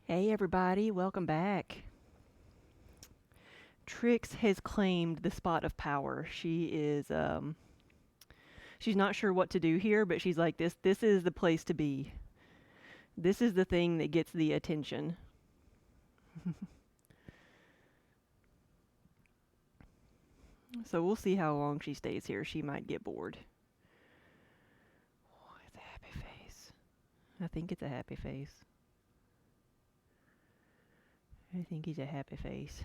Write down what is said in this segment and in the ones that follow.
Hey everybody, welcome back. Trix has claimed the spot of power. She's not sure what to do here, but she's like this is the place to be. This is the thing that gets the attention. So we'll see how long she stays here. She might get bored. Oh, it's a happy face. I think it's a happy face. I think he's a happy face.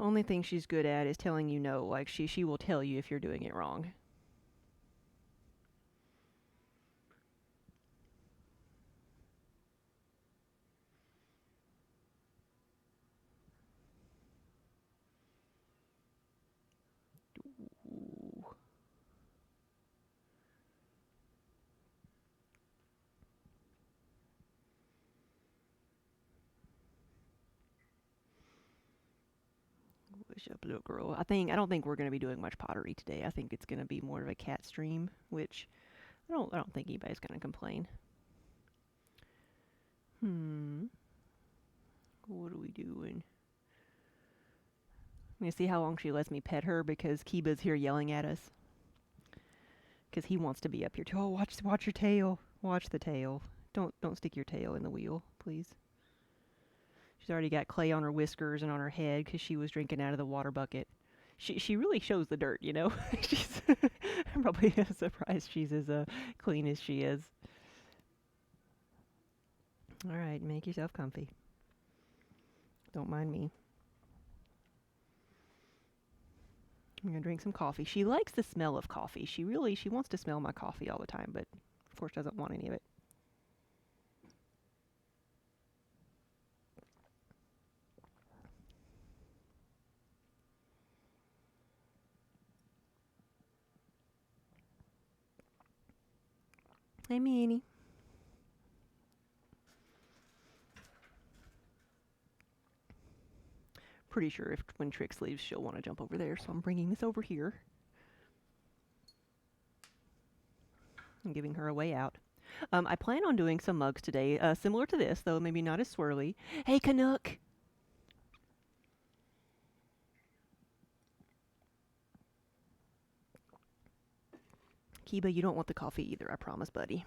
Only thing she's good at is telling you no. Like she will tell you if you're doing it wrong. Ooh. Wish up, little girl. I don't think we're gonna be doing much pottery today. I think it's gonna be more of a cat stream, which I don't think anybody's gonna complain. Hmm. What are we doing? I'm gonna see how long she lets me pet her because Kiba's here yelling at us. Because he wants to be up here too. Oh, watch your tail. Watch the tail. Don't stick your tail in the wheel, please. She's already got clay on her whiskers and on her head because she was drinking out of the water bucket. She really shows the dirt, you know. She's I'm probably surprised she's as clean as she is. All right, make yourself comfy. Don't mind me. I'm gonna drink some coffee. She likes the smell of coffee. She wants to smell my coffee all the time, but of course doesn't want any of it. Hey, Minnie. Pretty sure if when Trix leaves, she'll want to jump over there, so I'm bringing this over here. I'm giving her a way out. I plan on doing some mugs today, similar to this, though maybe not as swirly. Hey, Canuck! Kiba, you don't want the coffee either, I promise, buddy.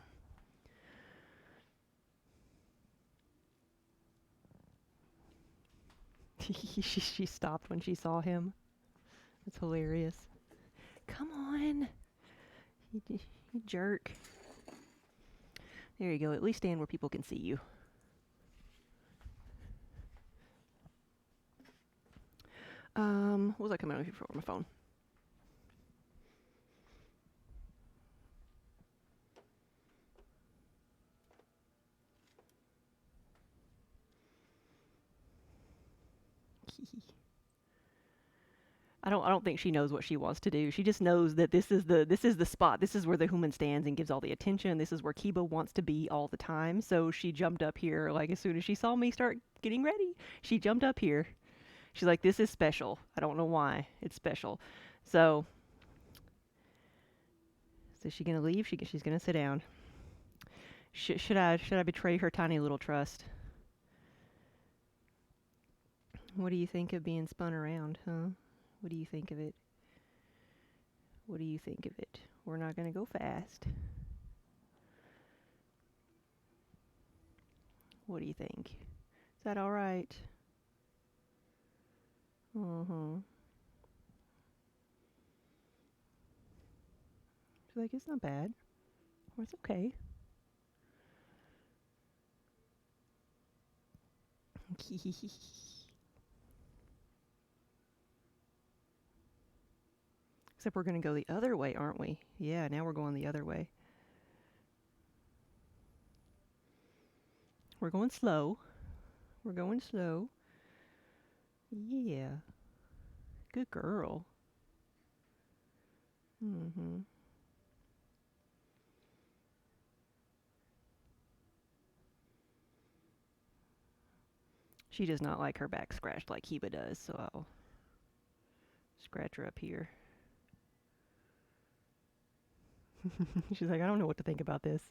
She stopped when she saw him. That's hilarious. Come on! You jerk. There you go. At least stand where people can see you. What was I coming over here for on my phone? I don't think she knows what she wants to do. She just knows that this is the spot. This is where the human stands and gives all the attention. This is where Kiba wants to be all the time. So she jumped up here like as soon as she saw me start getting ready. She jumped up here. She's like, "This is special. I don't know why. It's special." So is she gonna leave? She's gonna sit down. Should I betray her tiny little trust? What do you think of being spun around, huh? What do you think of it? What do you think of it? We're not gonna go fast. What do you think? Is that all right? Mm-hmm. She's like, it's not bad. Or it's okay. Except we're going to go the other way, aren't we? Yeah, now we're going the other way. We're going slow. We're going slow. Yeah. Good girl. Mm-hmm. She does not like her back scratched like Kiba does, so I'll scratch her up here. She's like, I don't know what to think about this.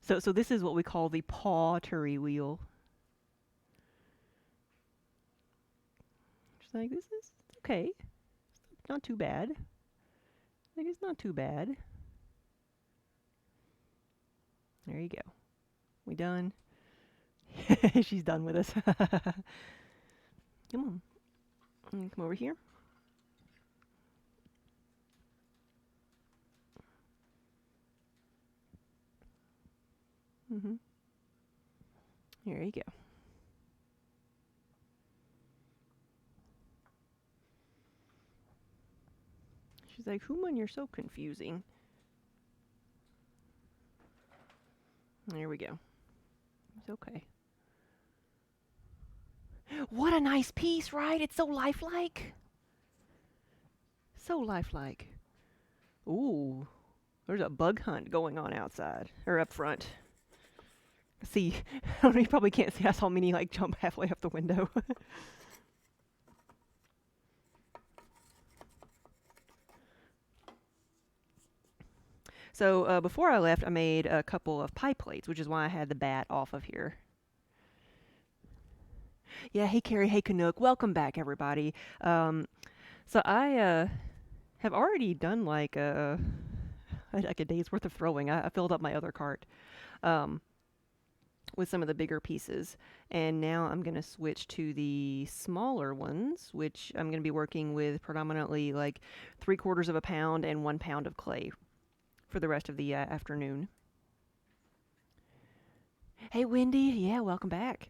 So this is what we call the pottery wheel. She's like, this is okay. Not too bad. Like, it's not too bad. There you go. We done? She's done with us. Come on. Come over here. There you go. She's like, Human, you're so confusing. There we go. It's okay. What a nice piece, right? It's so lifelike. So lifelike. Ooh, there's a bug hunt going on outside, or up front. See, you probably can't see. I saw Minnie like jump halfway up the window. So before I left, I made a couple of pie plates, which is why I had the bat off of here. Yeah, hey Carrie, hey Canuck, welcome back everybody. So I have already done like a day's worth of throwing. I filled up my other cart with some of the bigger pieces, and now I'm going to switch to the smaller ones, which I'm going to be working with predominantly like 3/4 of a pound and 1 pound of clay for the rest of the afternoon. Hey Wendy, yeah, welcome back.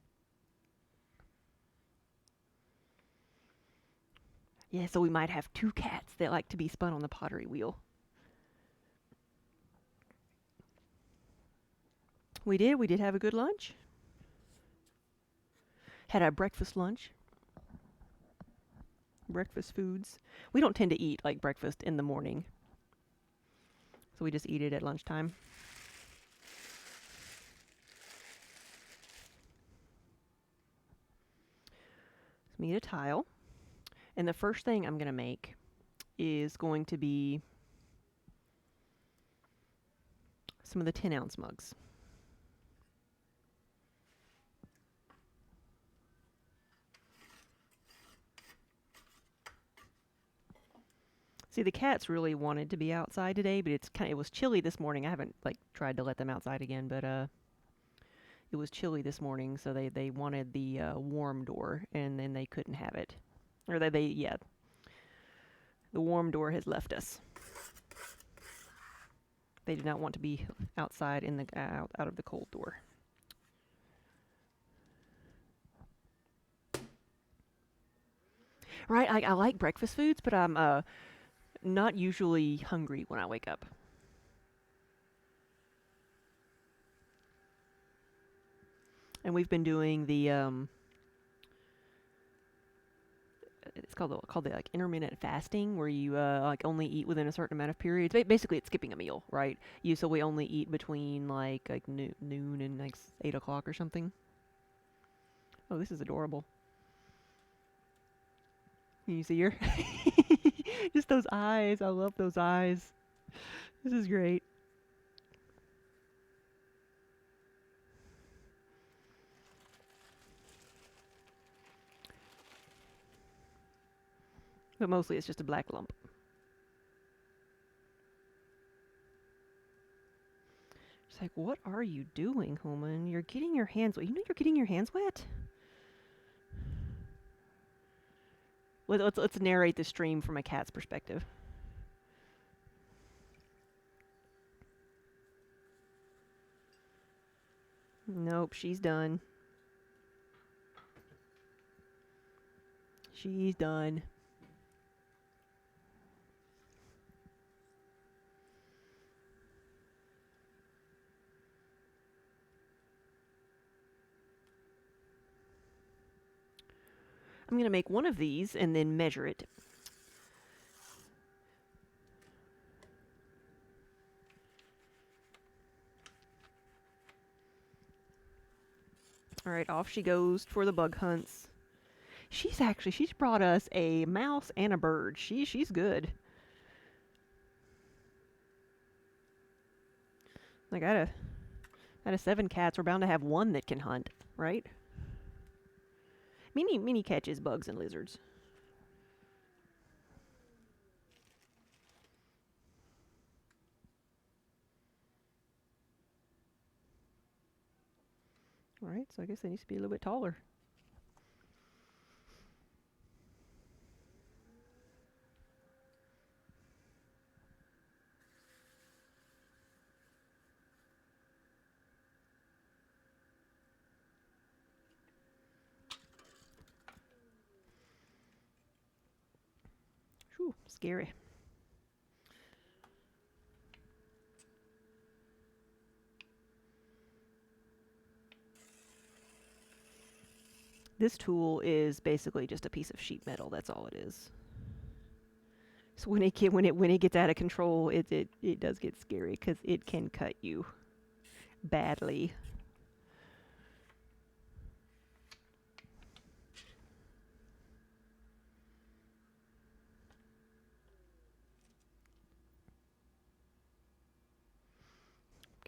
Yeah, so we might have 2 cats that like to be spun on the pottery wheel. We did have a good lunch. Had a breakfast lunch. Breakfast foods. We don't tend to eat like breakfast in the morning. So we just eat it at lunchtime. So we need a tile. And the first thing I'm going to make is going to be some of the 10-ounce mugs. See, the cats really wanted to be outside today, but it was chilly this morning. I haven't like tried to let them outside again, but it was chilly this morning, so they wanted the warm door, and then they couldn't have it. Or the warm door has left us. They do not want to be outside in the out of the cold door. Right, I like breakfast foods, but I'm not usually hungry when I wake up. And we've been doing the it's called the like intermittent fasting, where you like only eat within a certain amount of periods. Basically, it's skipping a meal, right? So we only eat between like noon and like 8 o'clock or something. Oh, this is adorable. Can you see her? Just those eyes. I love those eyes. This is great. But mostly it's just a black lump. She's like, what are you doing, Homan? You're getting your hands wet. You know you're getting your hands wet? Let's narrate the stream from a cat's perspective. Nope, she's done. She's done. I'm going to make one of these and then measure it. All right, off she goes for the bug hunts. She's brought us a mouse and a bird. She's good. Like out of 7 cats, we're bound to have one that can hunt, right? Minnie catches bugs and lizards. All right, so I guess they need to be a little bit taller. Whew, scary. This tool is basically just a piece of sheet metal. That's all it is. So when it gets out of control, it does get scary because it can cut you badly.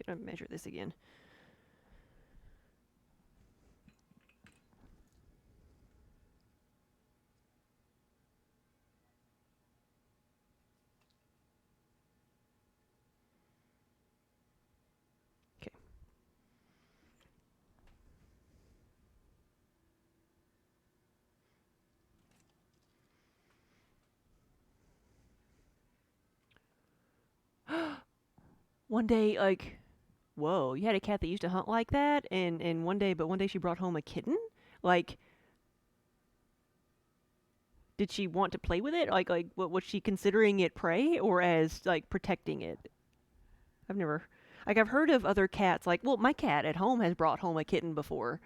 I'm gonna measure this again. One day, like, whoa, you had a cat that used to hunt like that, and one day she brought home a kitten. Like, did she want to play with it? Like, what was she considering it prey or as like protecting it? I've never, like, I've heard of other cats. Like, well, my cat at home has brought home a kitten before.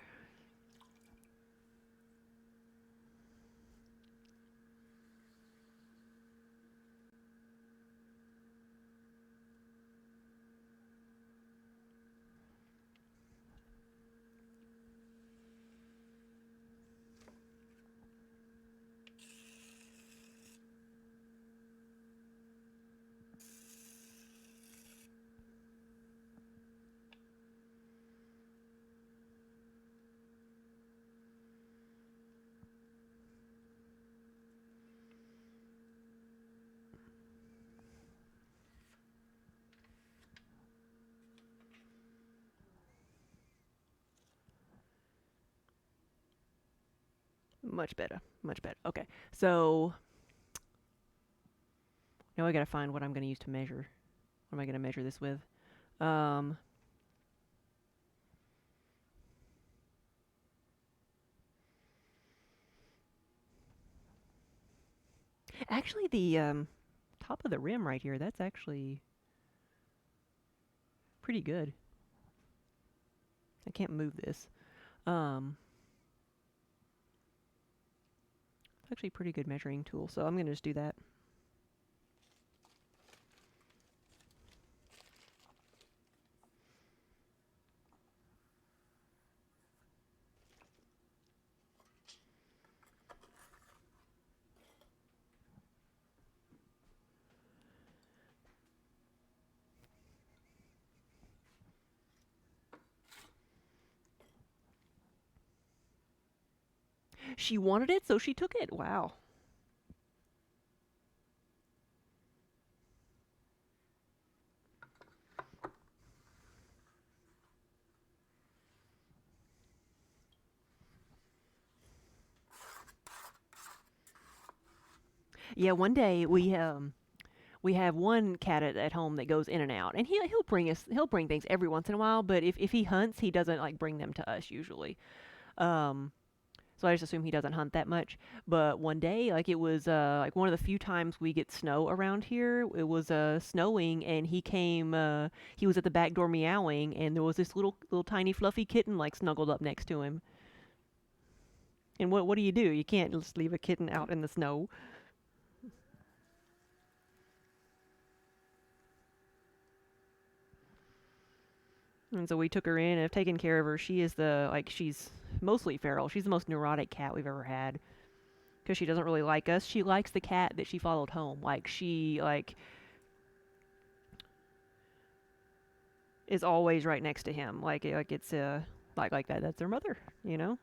Much better, much better. Okay, so now I gotta find what I'm gonna use to measure. What am I gonna measure this with? Um, Actually, the top of the rim right here, that's actually pretty good. I can't move this. Um, it's actually a pretty good measuring tool, so I'm gonna just do that. She wanted it, so she took it. Wow. Yeah, one day we have one cat at home that goes in and out, and he'll bring things every once in a while. But if he hunts, he doesn't like bring them to us usually. Um, so I just assume he doesn't hunt that much. But one day, like it was like one of the few times we get snow around here. It was snowing, and he came. He was at the back door meowing, and there was this little tiny fluffy kitten like snuggled up next to him. And what do? You can't just leave a kitten out in the snow. And so we took her in and have taken care of her. She is she's mostly feral. She's the most neurotic cat we've ever had because she doesn't really like us. She likes the cat that she followed home. is always right next to him, like it's like that. That's their mother, you know.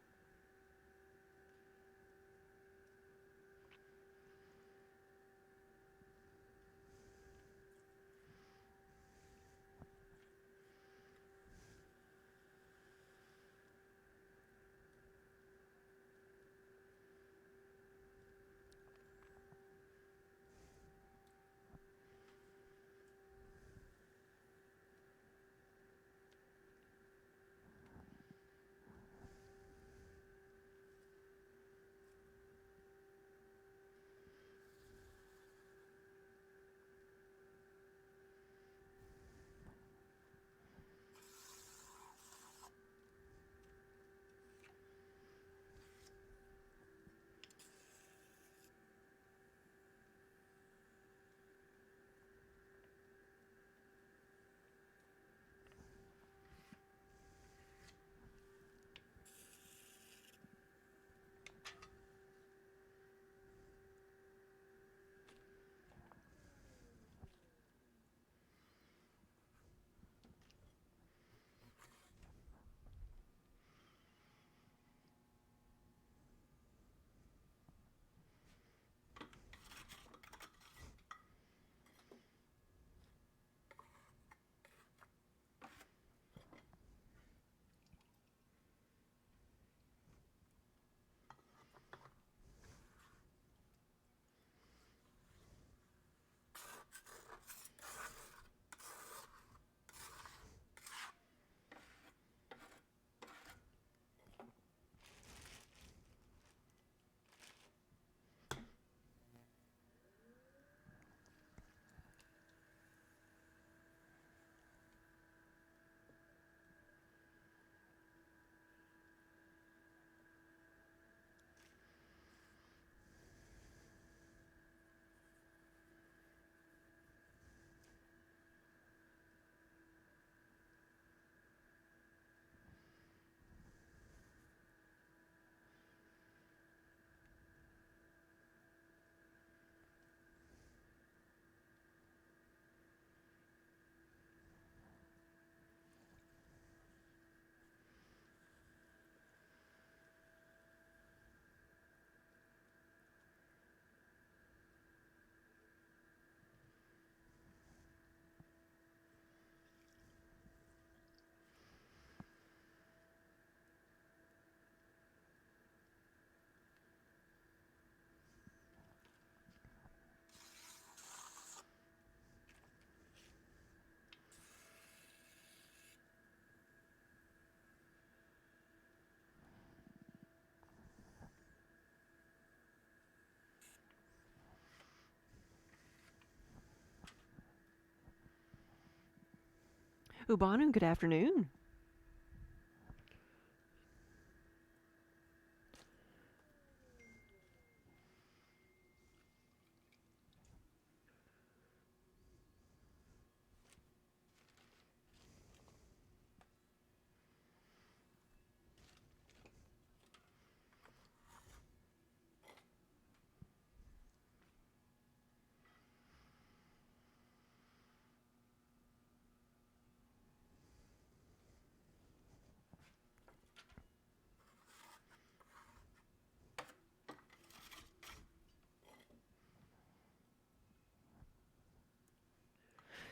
Ubanu, good afternoon.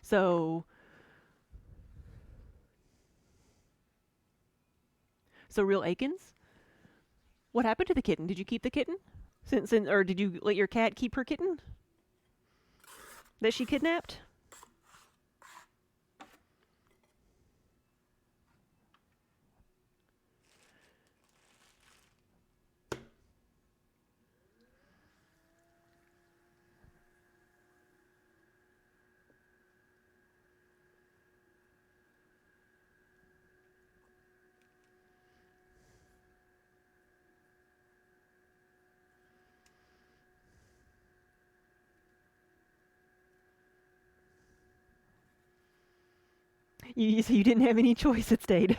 So, so real Akins, what happened to the kitten? Did you keep the kitten? Or did you let your cat keep her kitten that she kidnapped? So you didn't have any choice. It stayed.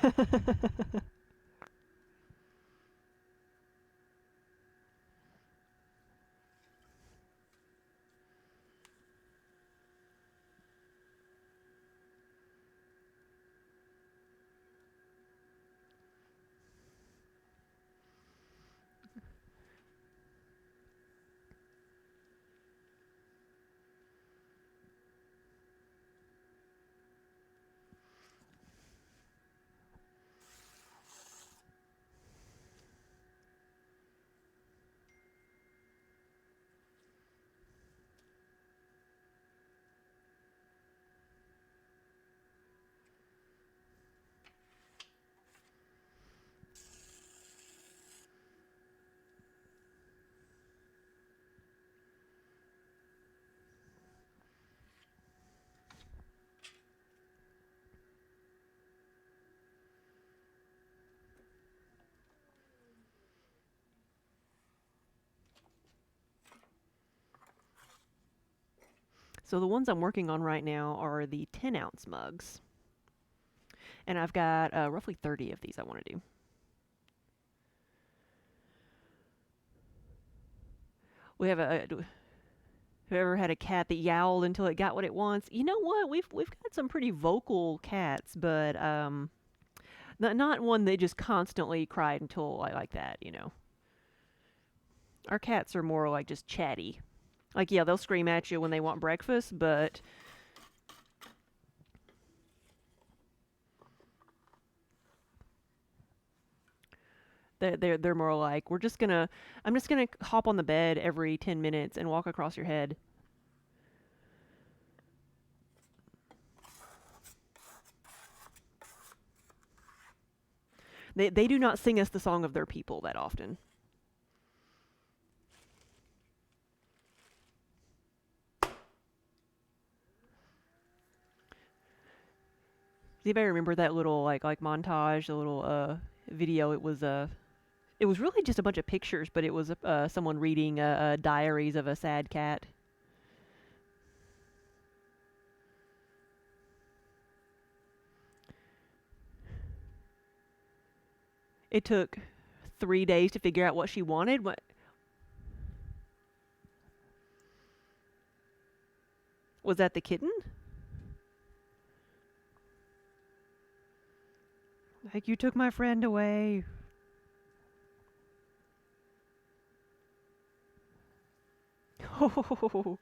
So the ones I'm working on right now are the 10-ounce mugs. And I've got roughly 30 of these I want to do. We have whoever had a cat that yowled until it got what it wants. You know what? We've got some pretty vocal cats, but not one that just constantly cried until like that, you know. Our cats are more like just chatty. Like, yeah, they'll scream at you when they want breakfast, but they're more like, I'm just gonna hop on the bed every 10 minutes and walk across your head. They do not sing us the song of their people that often. Does anybody remember that little like montage, the little video? It was really just a bunch of pictures, but it was someone reading diaries of a sad cat. It took 3 days to figure out what she wanted. What was that? The kitten? Like, you took my friend away. Oh.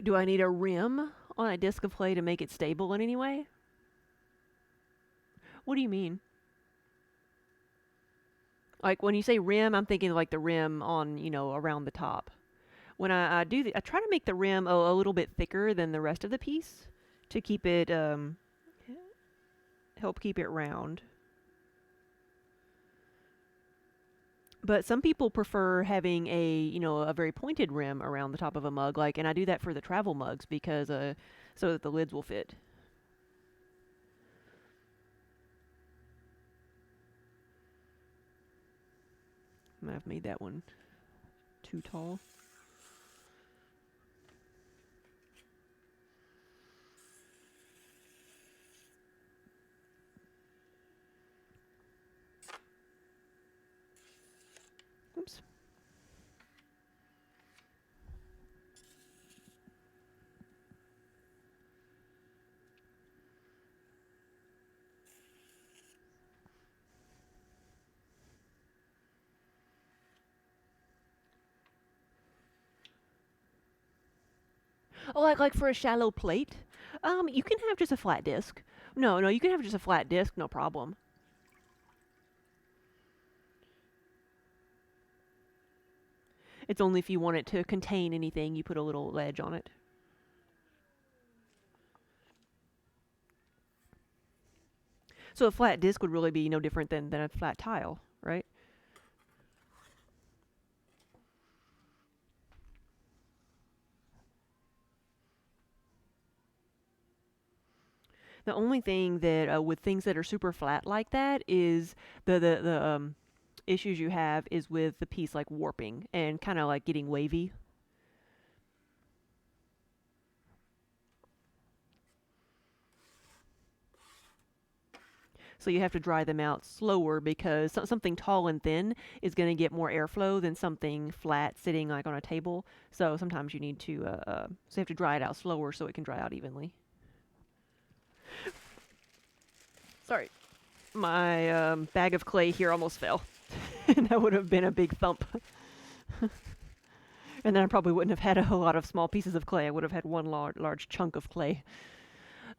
Do I need a rim on a disc of clay to make it stable in any way? What do you mean? Like, when you say rim, I'm thinking like the rim on, around the top. When I I try to make the rim a little bit thicker than the rest of the piece to keep it, help keep it round. But some people prefer having a very pointed rim around the top of a mug, like, and I do that for the travel mugs because, so that the lids will fit. I've made that one too tall. Oops. Oh, like for a shallow plate? You can have just a flat disc. No, you can have just a flat disc, no problem. It's only if you want it to contain anything, you put a little ledge on it. So a flat disc would really be no different than a flat tile, right? The only thing that with things that are super flat like that is the issues you have is with the piece like warping and kind of like getting wavy. So you have to dry them out slower because something tall and thin is going to get more airflow than something flat sitting like on a table. So sometimes you need to so you have to dry it out slower so it can dry out evenly. Sorry, my bag of clay here almost fell. And that would have been a big thump. And then I probably wouldn't have had a whole lot of small pieces of clay. I would have had one large chunk of clay.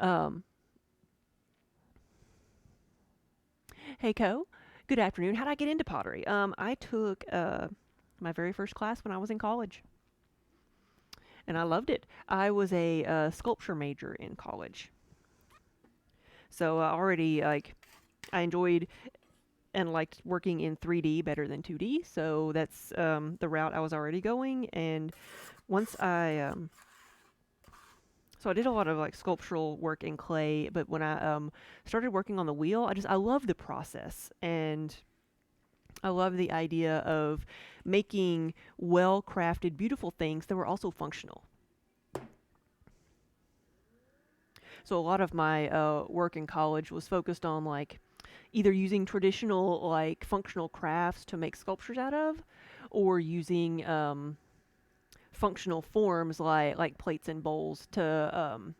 Um, hey, Co. Good afternoon. How'd I get into pottery? I took my very first class when I was in college. And I loved it. I was a sculpture major in college. So I already, I enjoyed and liked working in 3D better than 2D. So that's the route I was already going. And once so I did a lot of like sculptural work in clay, but when I started working on the wheel, I love the process, and I love the idea of making well-crafted, beautiful things that were also functional. So a lot of my work in college was focused on like either using traditional like functional crafts to make sculptures out of, or using functional forms like plates and bowls to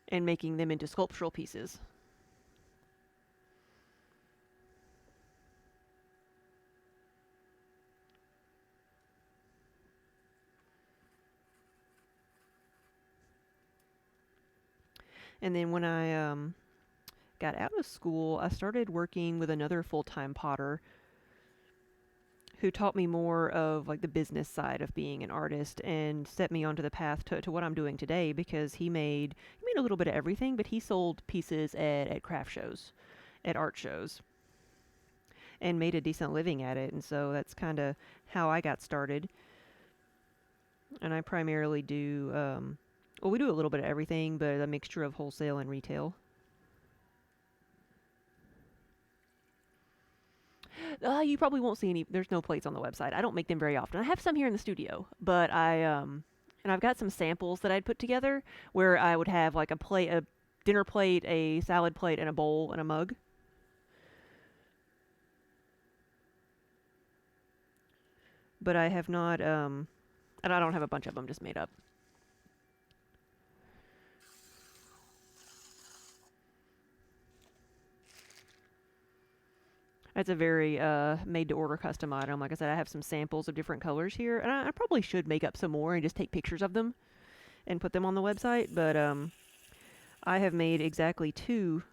and making them into sculptural pieces. And then when I got out of school, I started working with another full-time potter who taught me more of like the business side of being an artist and set me onto the path to what I'm doing today, because he made a little bit of everything, but he sold pieces at craft shows, at art shows, and made a decent living at it. And so that's kind of how I got started. And I primarily do, well, we do a little bit of everything, but a mixture of wholesale and retail. You probably won't see any. There's no plates on the website. I don't make them very often. I have some here in the studio, but and I've got some samples that I'd put together where I would have like a plate, a dinner plate, a salad plate, and a bowl and a mug. But I have not, and I don't have a bunch of them just made up. It's a very made-to-order custom item. Like I said, I have some samples of different colors here, and I probably should make up some more and just take pictures of them and put them on the website. But I have made exactly 2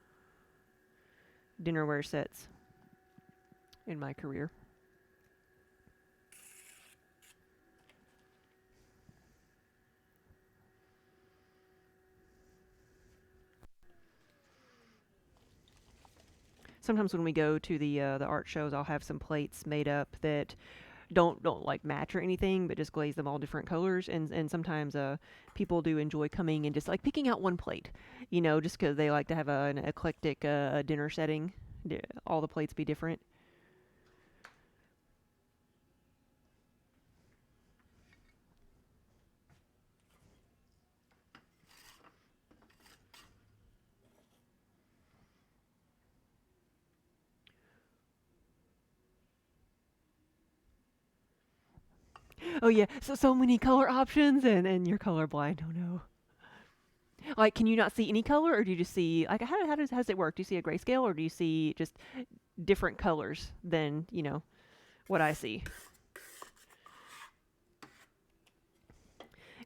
dinnerware sets in my career. Sometimes when we go to the art shows, I'll have some plates made up that don't like match or anything, but just glaze them all different colors. And sometimes people do enjoy coming and just like picking out one plate, just because they like to have an eclectic dinner setting. All the plates be different. Oh yeah, so many color options, and you're colorblind. Oh no. Like, can you not see any color, or do you just see like how does it work? Do you see a grayscale, or do you see just different colors than what I see?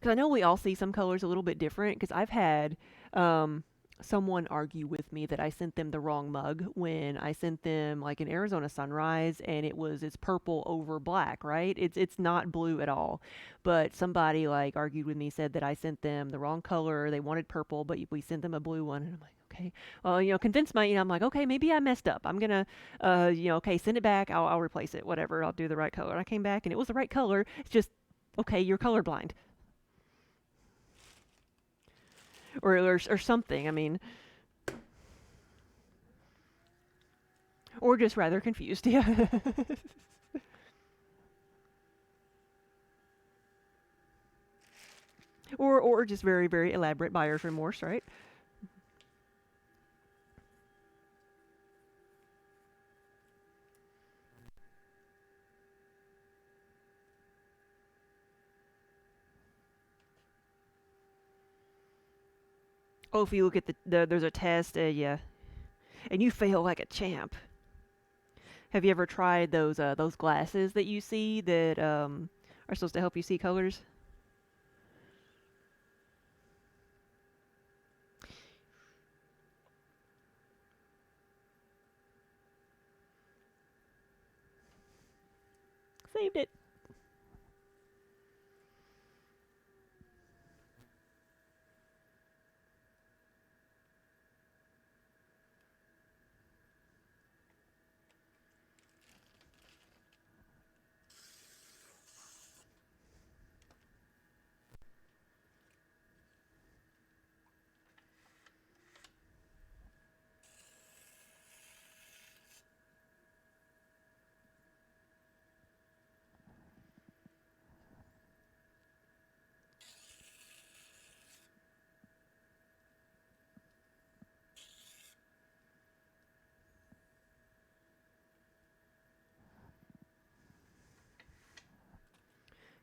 Because I know we all see some colors a little bit different. Because I've had um, someone argue with me that I sent them the wrong mug when I sent them like an Arizona sunrise, and it's purple over black, right? It's not blue at all. But somebody like argued with me, said that I sent them the wrong color. They wanted purple, but we sent them a blue one, and I'm like, okay, well, convince my, I'm like, okay, maybe I messed up. I'm gonna, okay, send it back. I'll replace it. Whatever. I'll do the right color. And I came back and it was the right color. It's just, okay, you're colorblind. Or something. I mean, or just rather confused. Yeah. or just very very elaborate buyer's remorse, right? Oh, if you look at there's a test, yeah, and you fail like a champ. Have you ever tried those glasses that you see that are supposed to help you see colors? Saved it.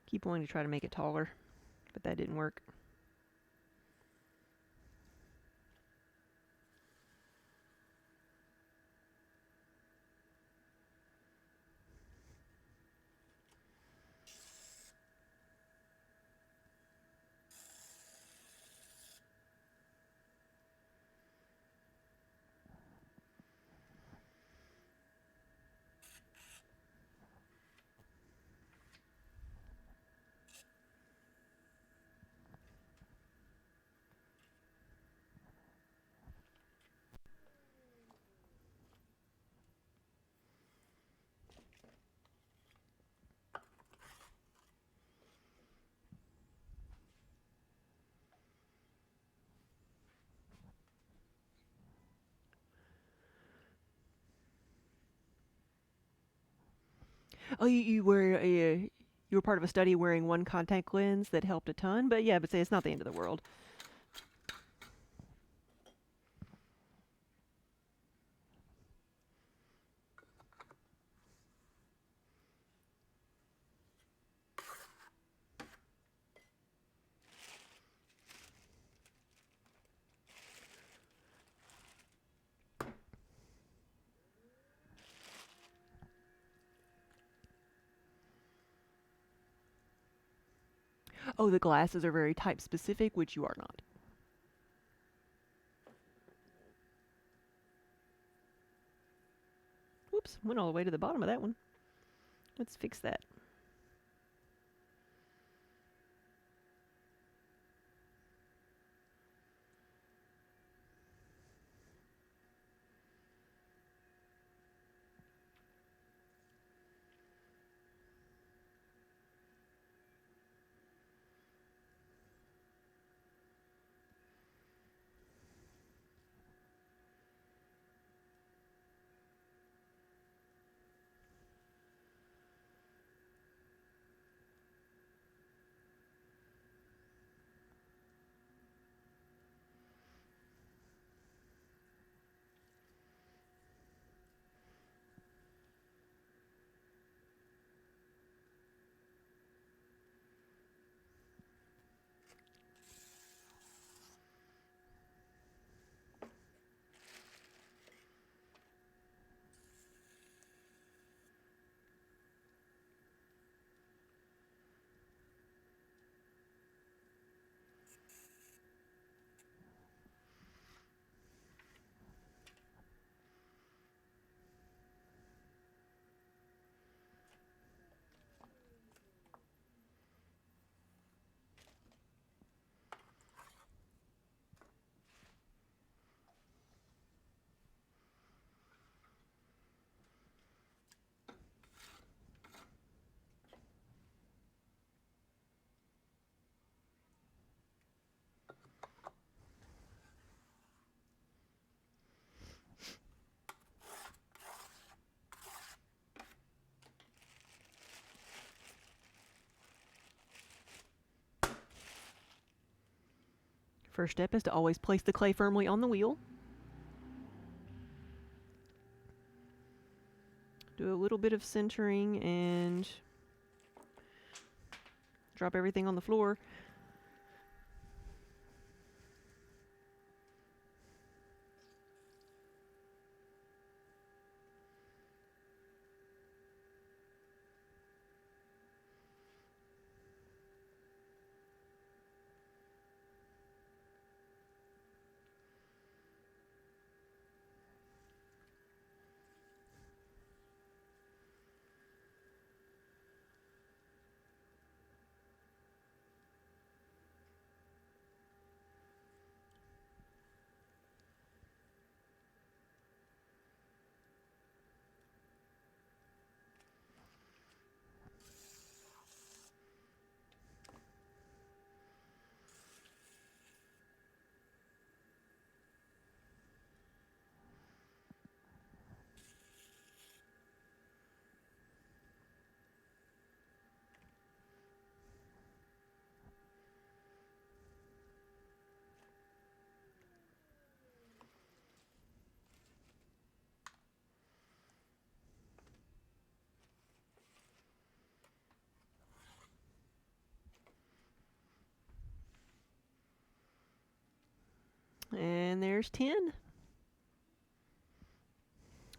Keep wanting to try to make it taller, but that didn't work. Oh, you were part of a study wearing one contact lens that helped a ton, but yeah, but say it's not the end of the world. Oh, the glasses are very type specific, which you are not. Whoops, went all the way to the bottom of that one. Let's fix that. First step is to always place the clay firmly on the wheel. Do a little bit of centering and drop everything on the floor. And there's 10.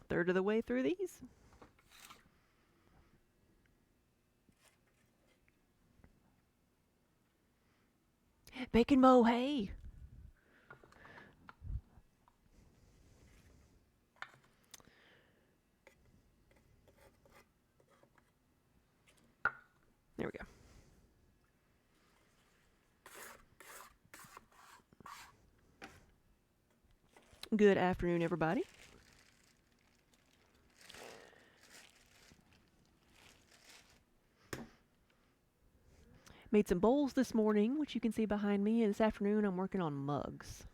Third of the way through these. Bacon Mo, hey! There we go. Good afternoon, everybody. Made some bowls this morning, which you can see behind me, and this afternoon I'm working on mugs.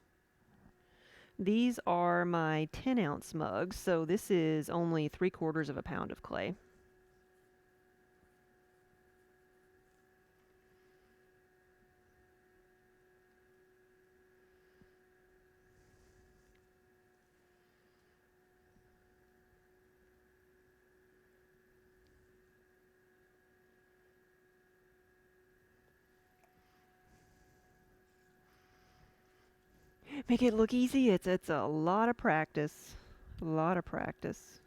These are my 10-ounce mugs, so this is only 3/4 of a pound of clay. Make it look easy. It's a lot of practice. A lot of practice.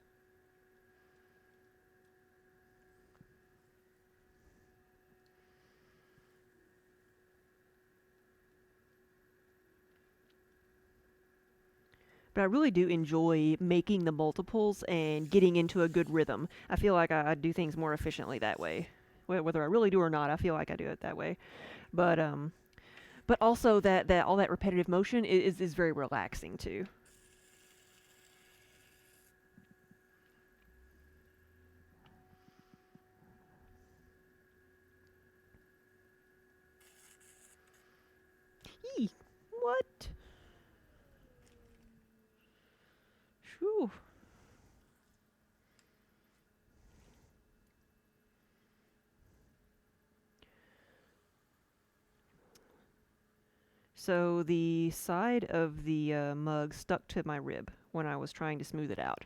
But I really do enjoy making the multiples and getting into a good rhythm. I feel like I do things more efficiently that way. Whether I really do or not, I feel like I do it that way. But also that all that repetitive motion is very relaxing too. Eee, what? Whew. So the side of the mug stuck to my rib when I was trying to smooth it out.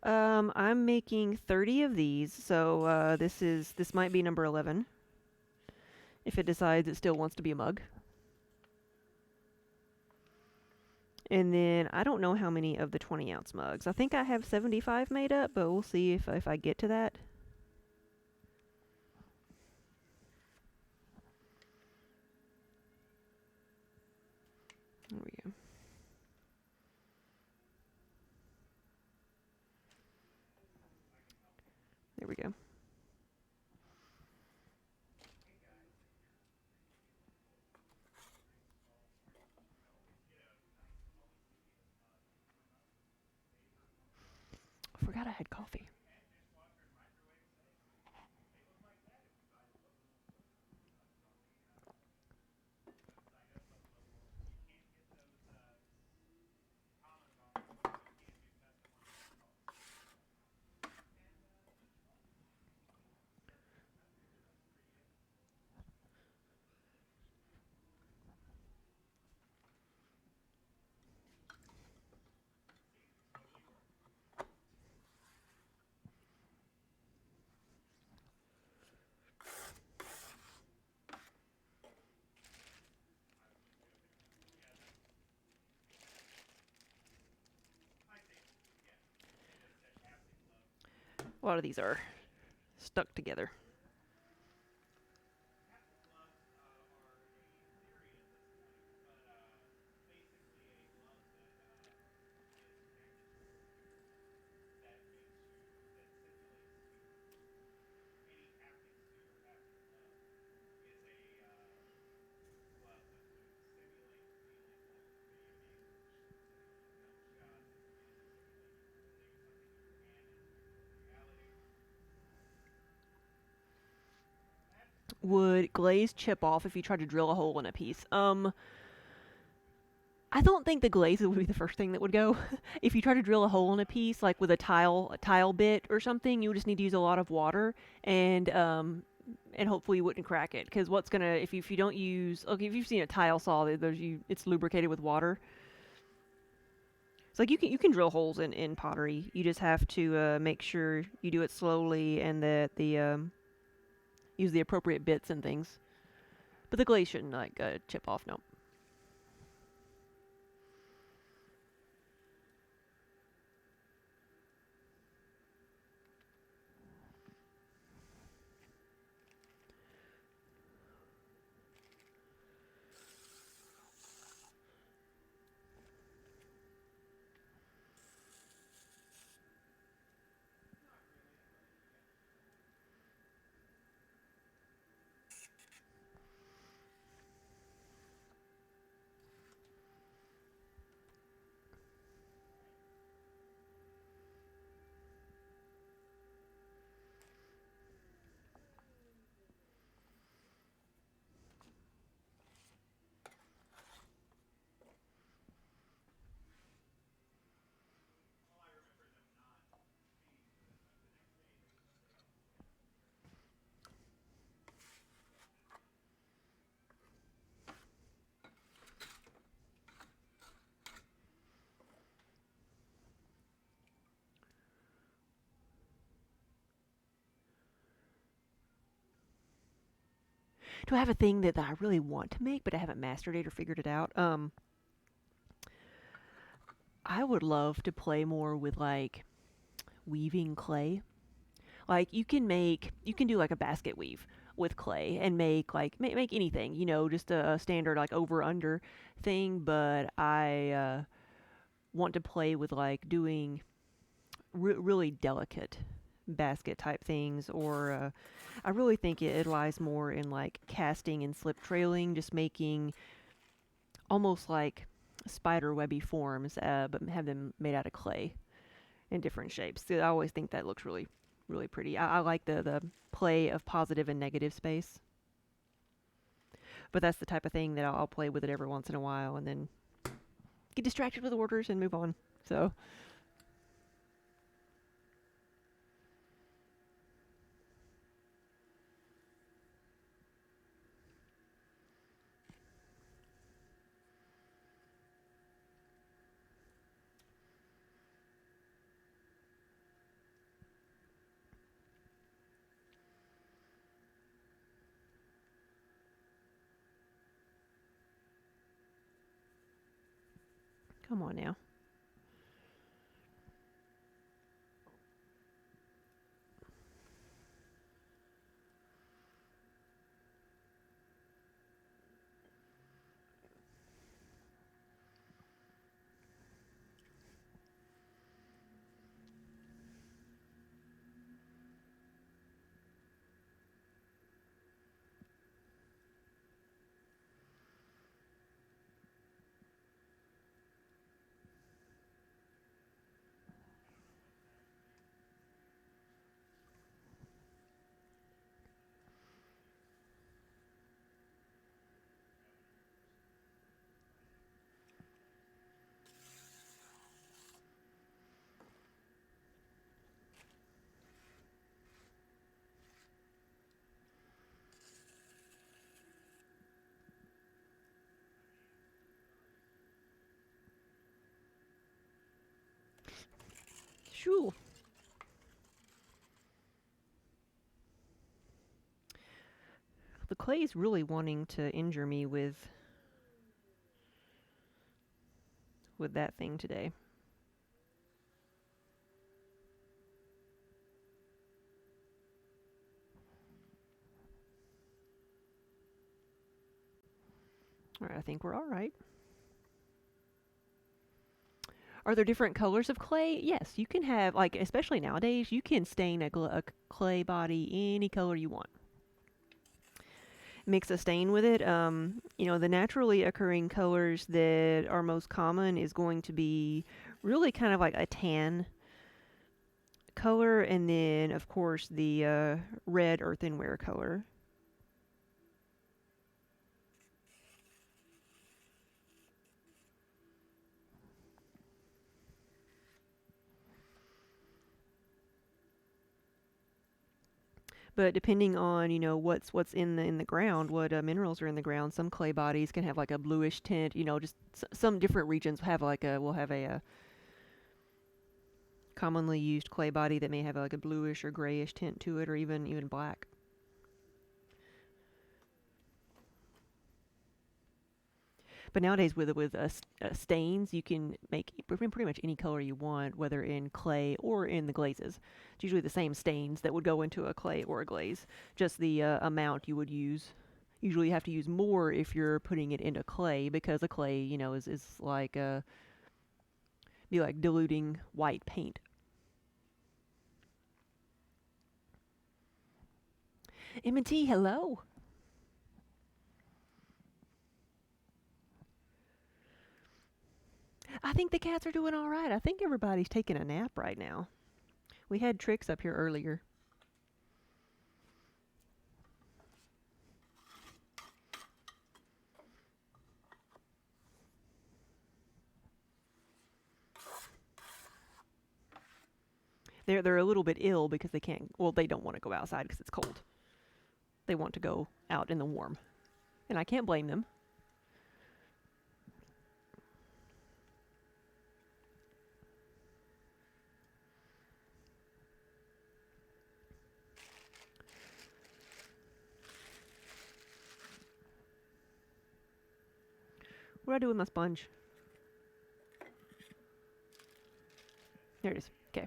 I'm making 30 of these, so this might be number 11. If it decides it still wants to be a mug. And then I don't know how many of the 20-ounce mugs. I think I have 75 made up, but we'll see if I get to that. There we go. There we go. I forgot I had coffee. A lot of these are stuck together. Would glaze chip off if you tried to drill a hole in a piece? I don't think the glaze would be the first thing that would go. If you try to drill a hole in a piece, like with a tile bit or something, you would just need to use a lot of water and hopefully you wouldn't crack it. Because what's gonna if you don't use if you've seen a tile saw, it's lubricated with water. It's like you can drill holes in pottery. You just have to make sure you do it slowly and that the use the appropriate bits and things. But the glaze shouldn't chip off. No. Do I have a thing that I really want to make, but I haven't mastered it or figured it out? I would love to play more with like weaving clay. Like you can do like a basket weave with clay and make anything, just a standard like over under thing. But I want to play with like doing really delicate basket type things, or I really think it lies more in like casting and slip trailing, just making almost like spider webby forms, but have them made out of clay in different shapes. So I always think that looks really pretty. I like the play of positive and negative space, but that's the type of thing that I'll play with it every once in a while, and then get distracted with orders and move on. So. Come on now. Shoo. The clay's really wanting to injure me with that thing today. All right, I think we're all right. Are there different colors of clay? Yes, you can have, like, especially nowadays, you can stain a clay body any color you want. Mix a stain with it. The naturally occurring colors that are most common is going to be really kind of like a tan color, and then, of course, the red earthenware color. But depending on what's in the ground, what minerals are in the ground, some clay bodies can have like a bluish tint. Just some different regions have like a will have a commonly used clay body that may have like a bluish or grayish tint to it, or even black. But nowadays with stains, you can make pretty much any color you want, whether in clay or in the glazes. It's usually the same stains that would go into a clay or a glaze, just the amount you would use. Usually you have to use more if you're putting it into clay, because a clay, is like be like diluting white paint. M&T, hello. I think the cats are doing all right. I think everybody's taking a nap right now. We had Trix up here earlier. They're a little bit ill because they can't. Well, they don't want to go outside because it's cold. They want to go out in the warm, and I can't blame them. What do I do with my sponge? There it is. Okay.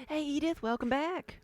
Hey, Edith, welcome back.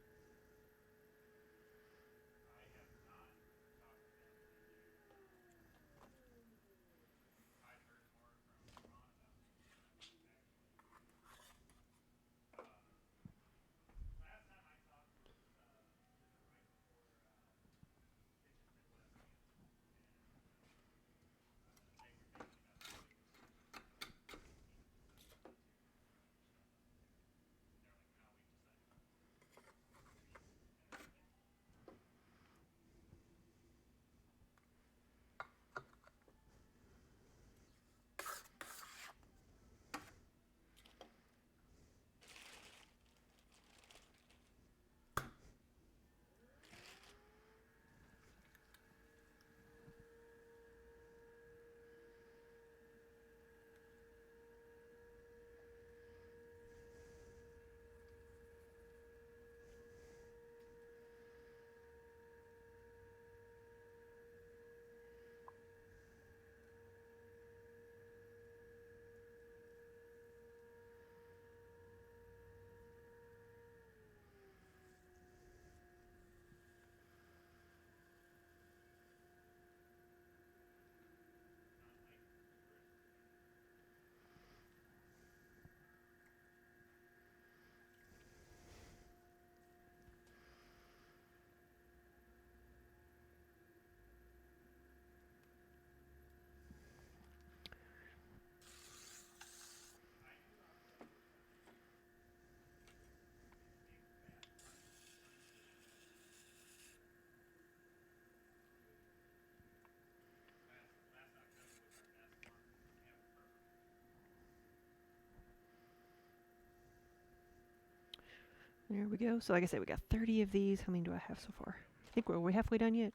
There we go. So like I said, we got 30 of these. How many do I have so far? I think are we halfway done yet?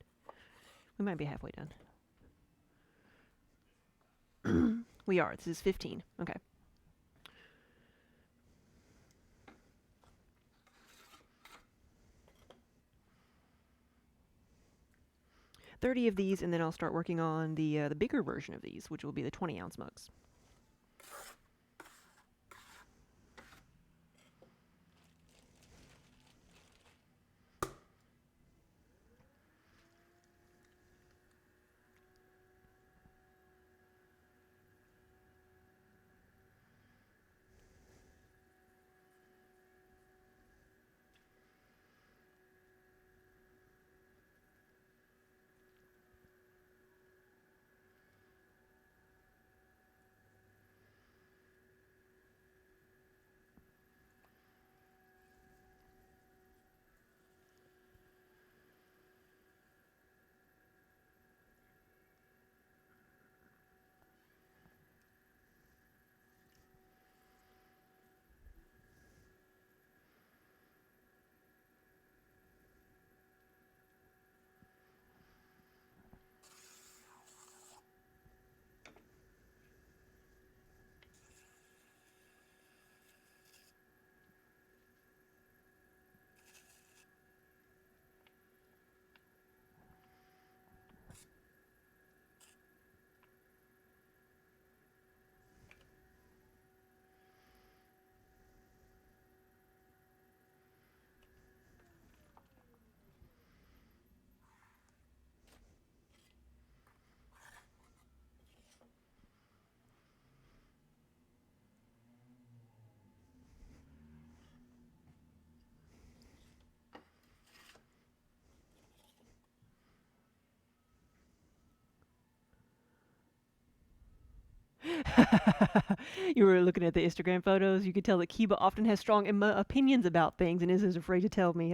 We might be halfway done. We are. This is 15. Okay. 30 of these, and then I'll start working on the bigger version of these, which will be the 20-ounce mugs. You were looking at the Instagram photos. You could tell that Kiba often has strong opinions about things and isn't afraid to tell me.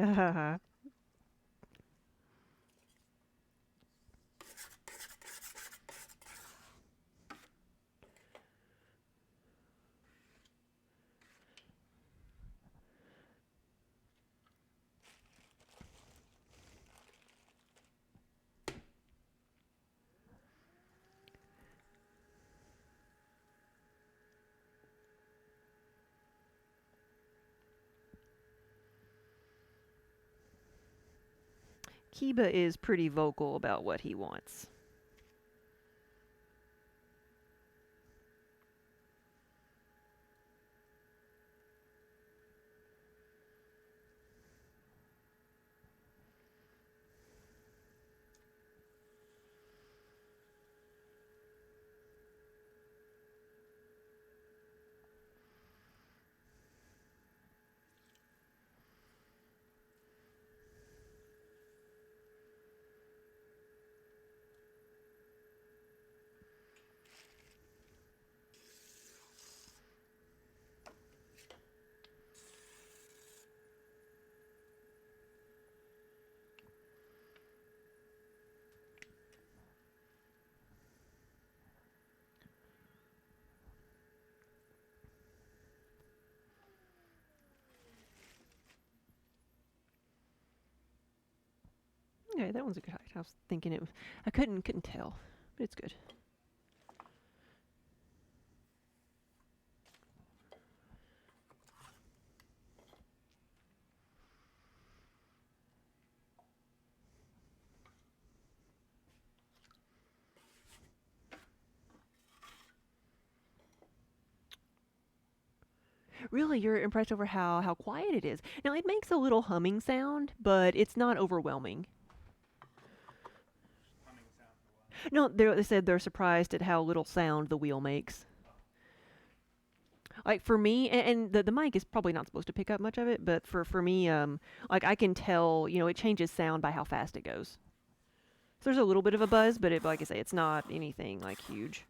Kiba is pretty vocal about what he wants. Okay, that one's a good height. I was thinking it was, I couldn't tell, but it's good. Really, you're impressed over how quiet it is. Now, it makes a little humming sound, but it's not overwhelming. No, they said they're surprised at how little sound the wheel makes. Like for me, and the mic is probably not supposed to pick up much of it, but for me, like I can tell, it changes sound by how fast it goes. So there's a little bit of a buzz, but like I say, it's not anything like huge.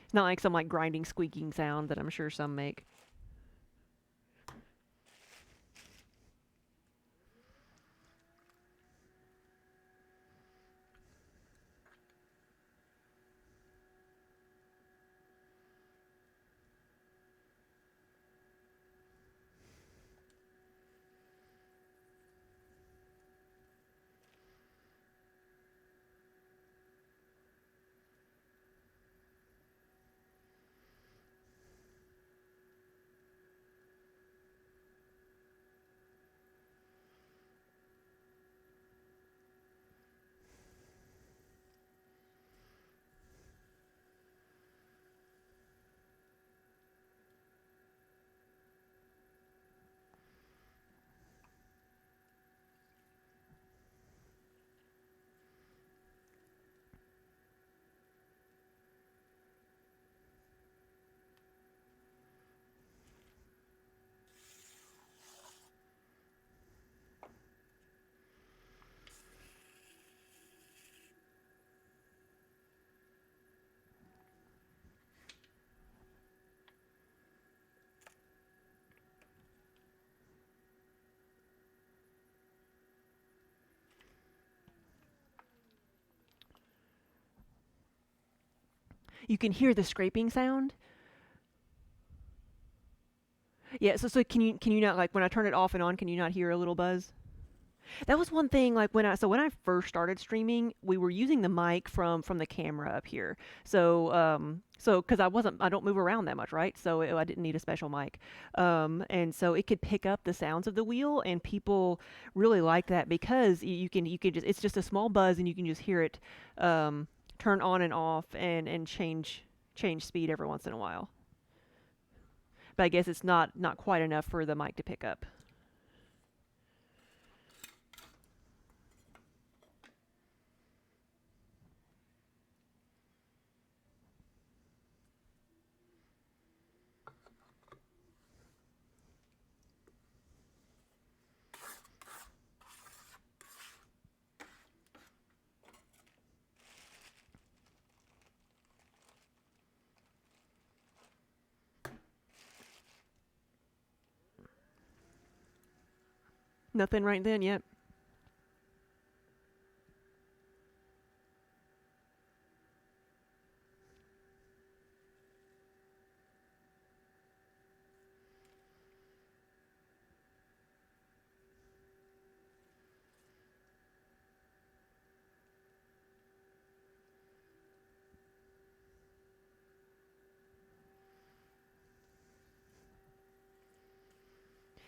It's not like some like grinding, squeaking sound that I'm sure some make. You can hear the scraping sound. Yeah, so can you not, like, when I turn it off and on, can you not hear a little buzz? That was one thing, like, when I first started streaming, we were using the mic from the camera up here. So cuz I don't move around that much, right? So I didn't need a special mic. And so it could pick up the sounds of the wheel, and people really like that because you can just, it's just a small buzz and you can just hear it turn on and off and change speed every once in a while. But I guess it's not quite enough for the mic to pick up. Nothing right then. Yep.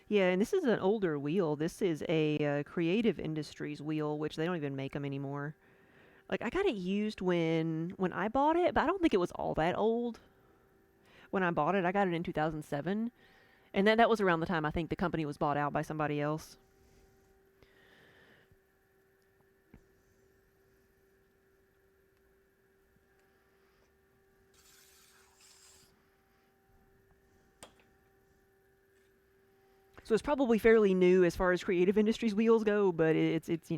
Yeah, and this is an older wheel. This is a Creative Industries wheel, which they don't even make them anymore. Like, I got it used when I bought it, but I don't think it was all that old when I bought it. I got it in 2007, and that was around the time I think the company was bought out by somebody else. So it's probably fairly new as far as Creative Industries wheels go, but it's it's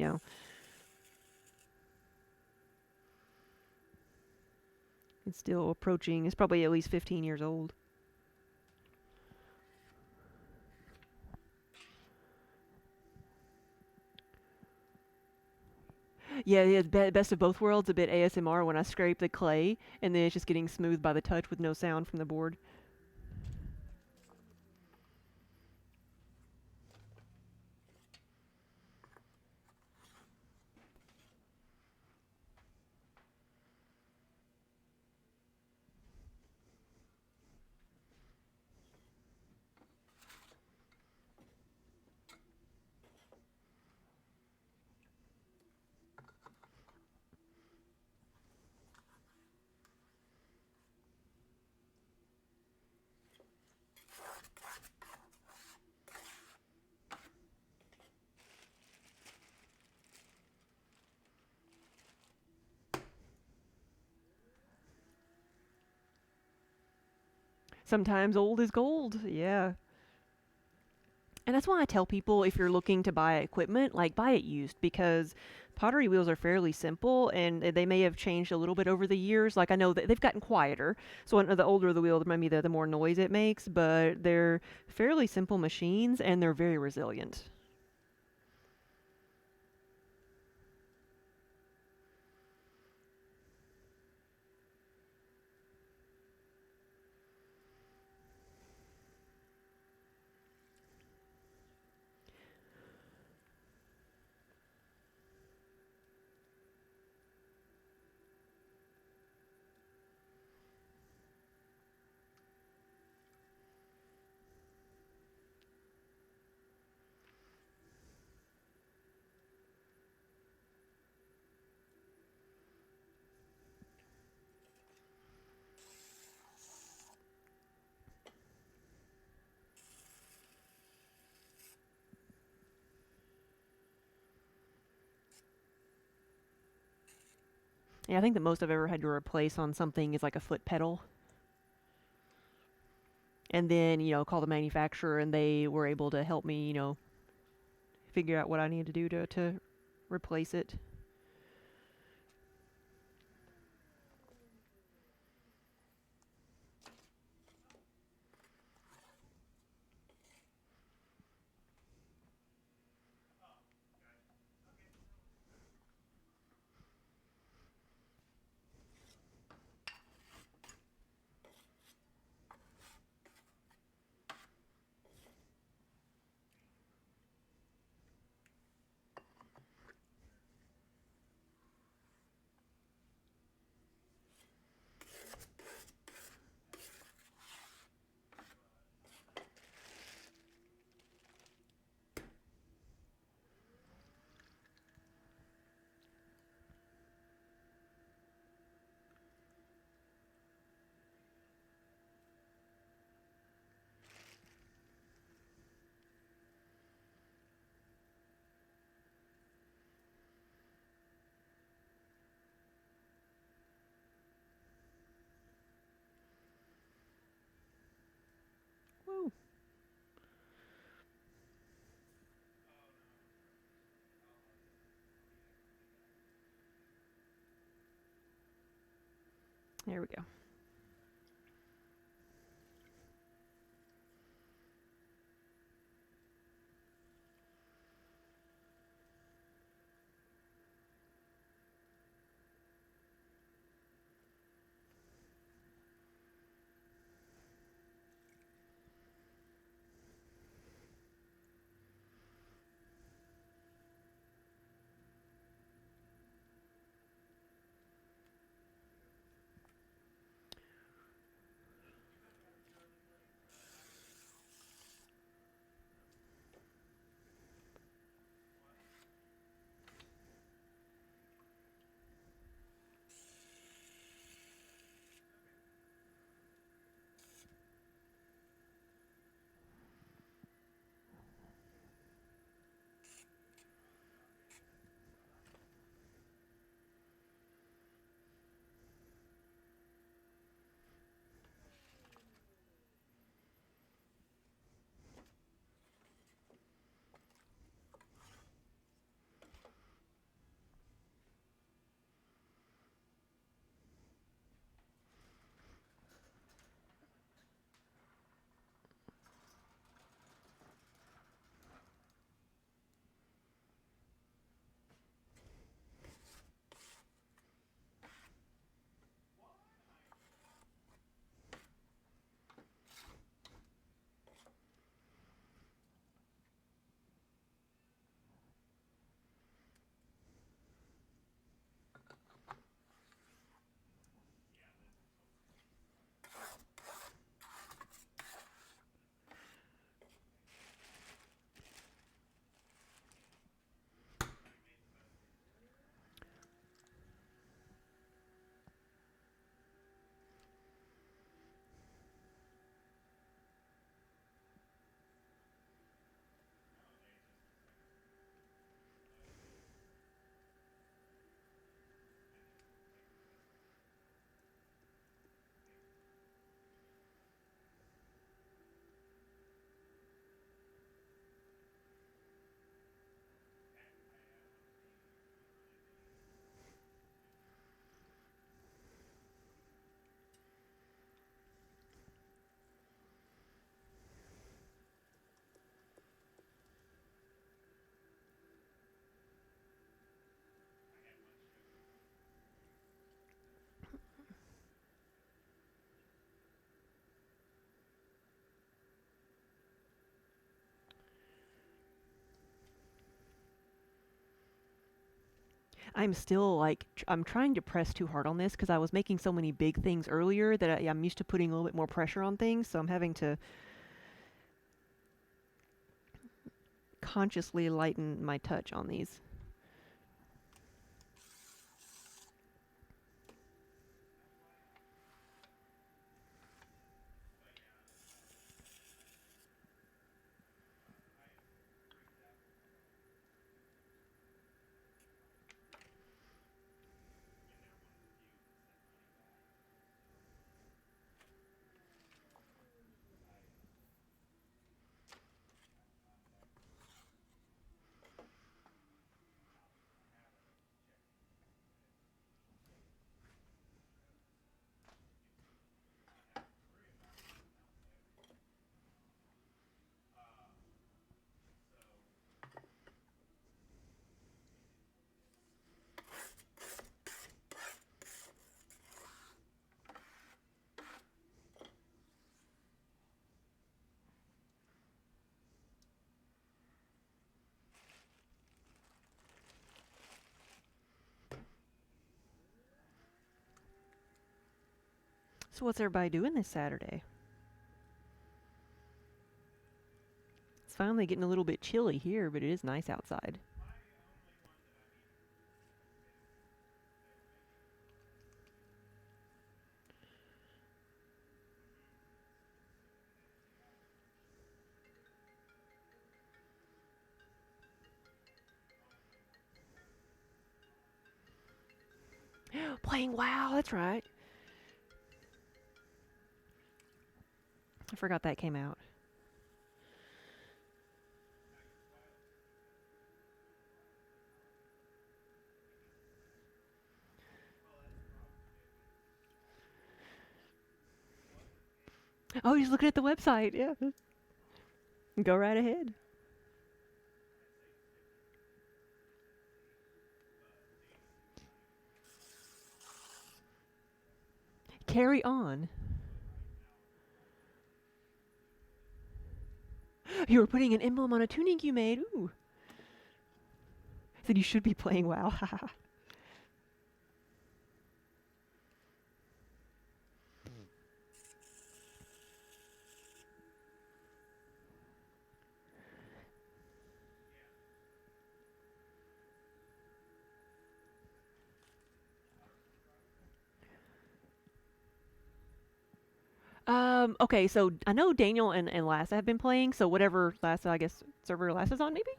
still approaching. It's probably at least 15 years old. Yeah, yeah, best of both worlds. A bit ASMR when I scrape the clay, and then it's just getting smooth by the touch with no sound from the board. Sometimes old is gold. Yeah. And that's why I tell people, if you're looking to buy equipment, like, buy it used, because pottery wheels are fairly simple and they may have changed a little bit over the years. Like, I know that they've gotten quieter, so the older the wheel, maybe the more noise it makes, but they're fairly simple machines and they're very resilient. Yeah, I think the most I've ever had to replace on something is like a foot pedal. And then, call the manufacturer and they were able to help me, figure out what I need to do to replace it. There we go. I'm still like, I'm trying to press too hard on this because I was making so many big things earlier that I'm used to putting a little bit more pressure on things. So I'm having to consciously lighten my touch on these. So what's everybody doing this Saturday? It's finally getting a little bit chilly here, but it is nice outside. Playing WoW, that's right. I forgot that came out. Oh, he's looking at the website. Yeah. Go right ahead. Carry on. You were putting an emblem on a tunic you made. Ooh. Said you should be playing WoW. Okay, so I know Daniel and Lassa have been playing, so whatever Lassa, I guess, server Lassa's on, maybe?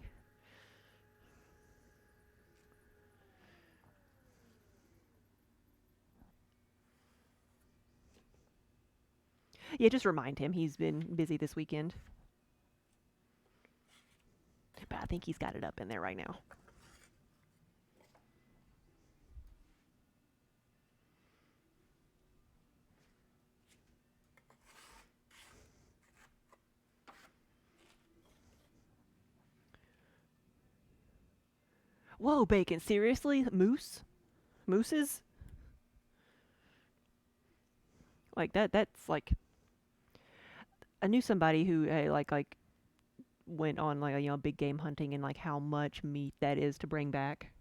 Yeah, just remind him he's been busy this weekend. But I think he's got it up in there right now. Whoa, Bacon, seriously? Moose? Mooses? Like that's like I knew somebody who like went on like big game hunting and like how much meat that is to bring back.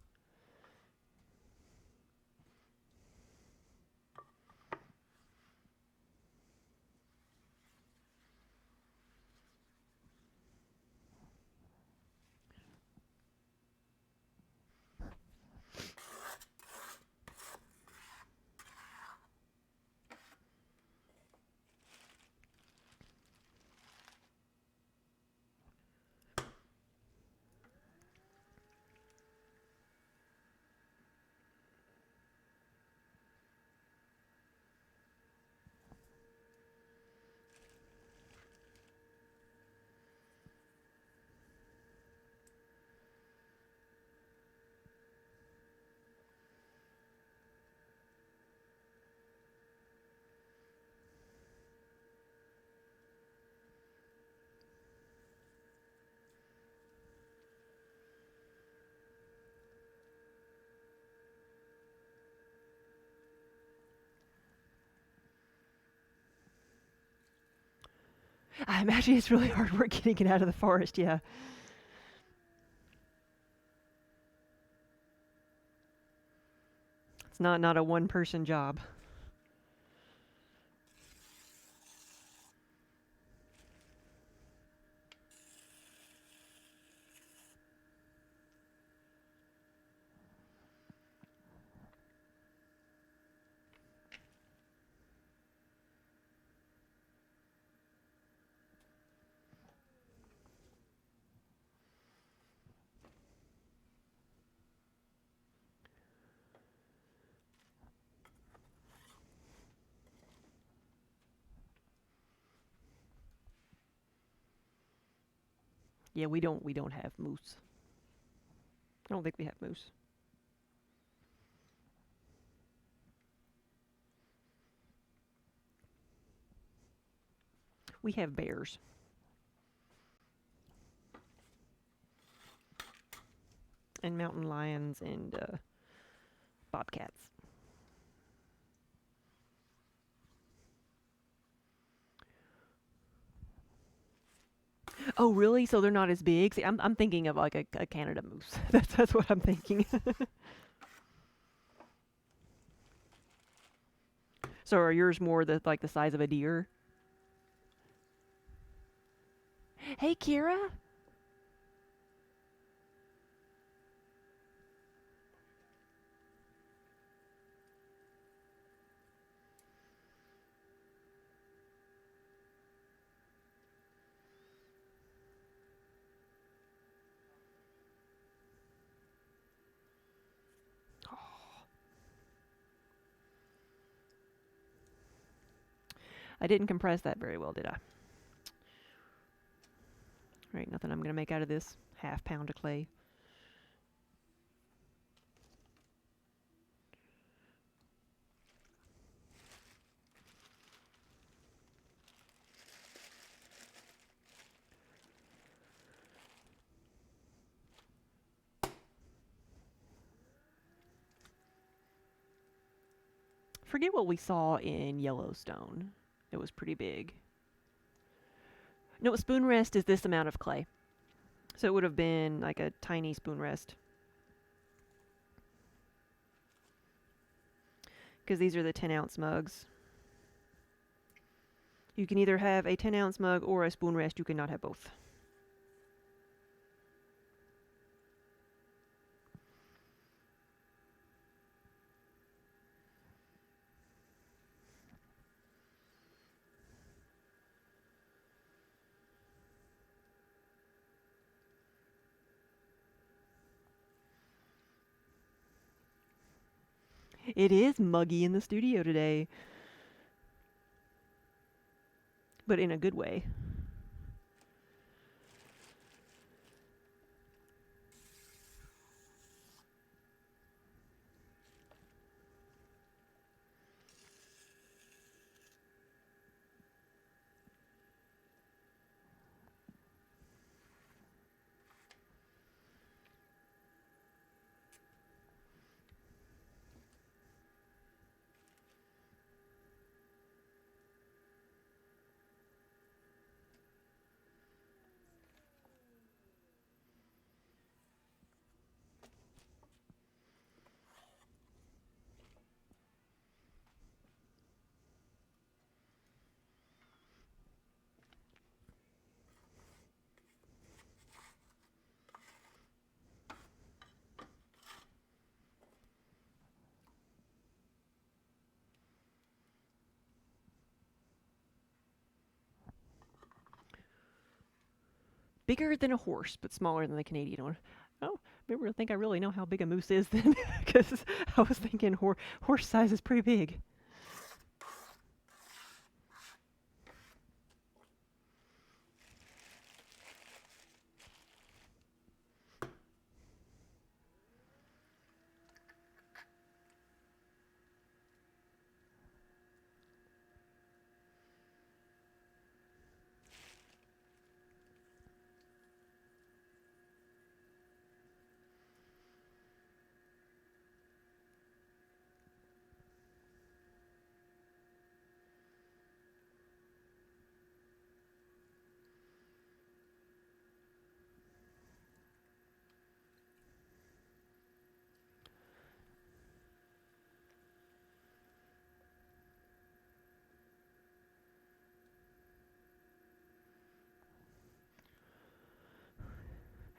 I imagine it's really hard work getting it out of the forest. Yeah. It's not a one person job. Yeah, we don't have moose. I don't think we have moose. We have bears and mountain lions and bobcats. Oh, really? So they're not as big? See, I'm thinking of like a Canada moose. That's what I'm thinking. So are yours more the size of a deer? Hey, Kira. I didn't compress that very well, did I? Right, nothing I'm gonna make out of this half pound of clay. Forget what we saw in Yellowstone. It was pretty big. No, a spoon rest is this amount of clay. So it would have been like a tiny spoon rest. Because these are the 10-ounce mugs. You can either have a 10-ounce mug or a spoon rest. You cannot have both. It is muggy in the studio today. But in a good way. Bigger than a horse, but smaller than the Canadian one. Oh, maybe I think I really know how big a moose is then, because I was thinking horse size is pretty big.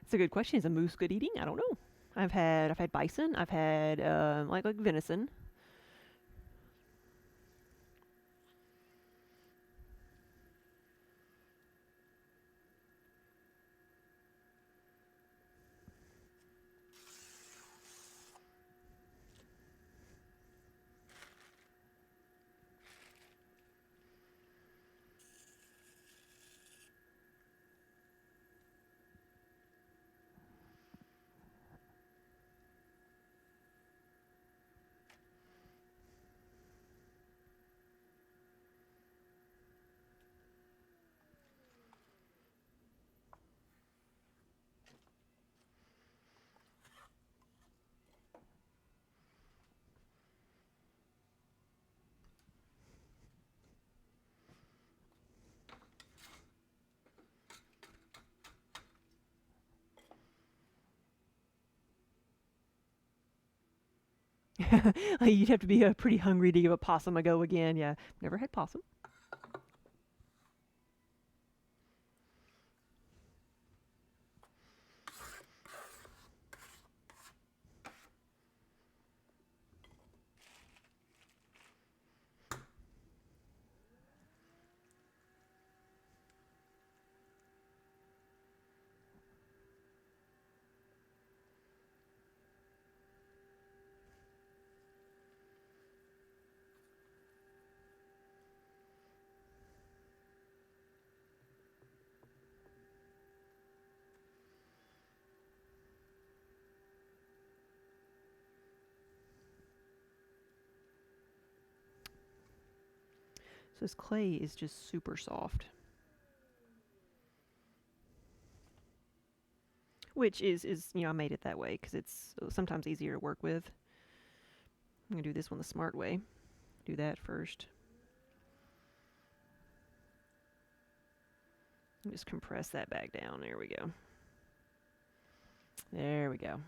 It's a good question. Is a moose good eating? I don't know. I've had bison. I've had like venison. You'd have to be pretty hungry to give a possum a go again. Yeah, never had possum. So this clay is just super soft. Which is I made it that way because it's sometimes easier to work with. I'm going to do this one the smart way. do that first. Just compress that back down. There we go. There we go.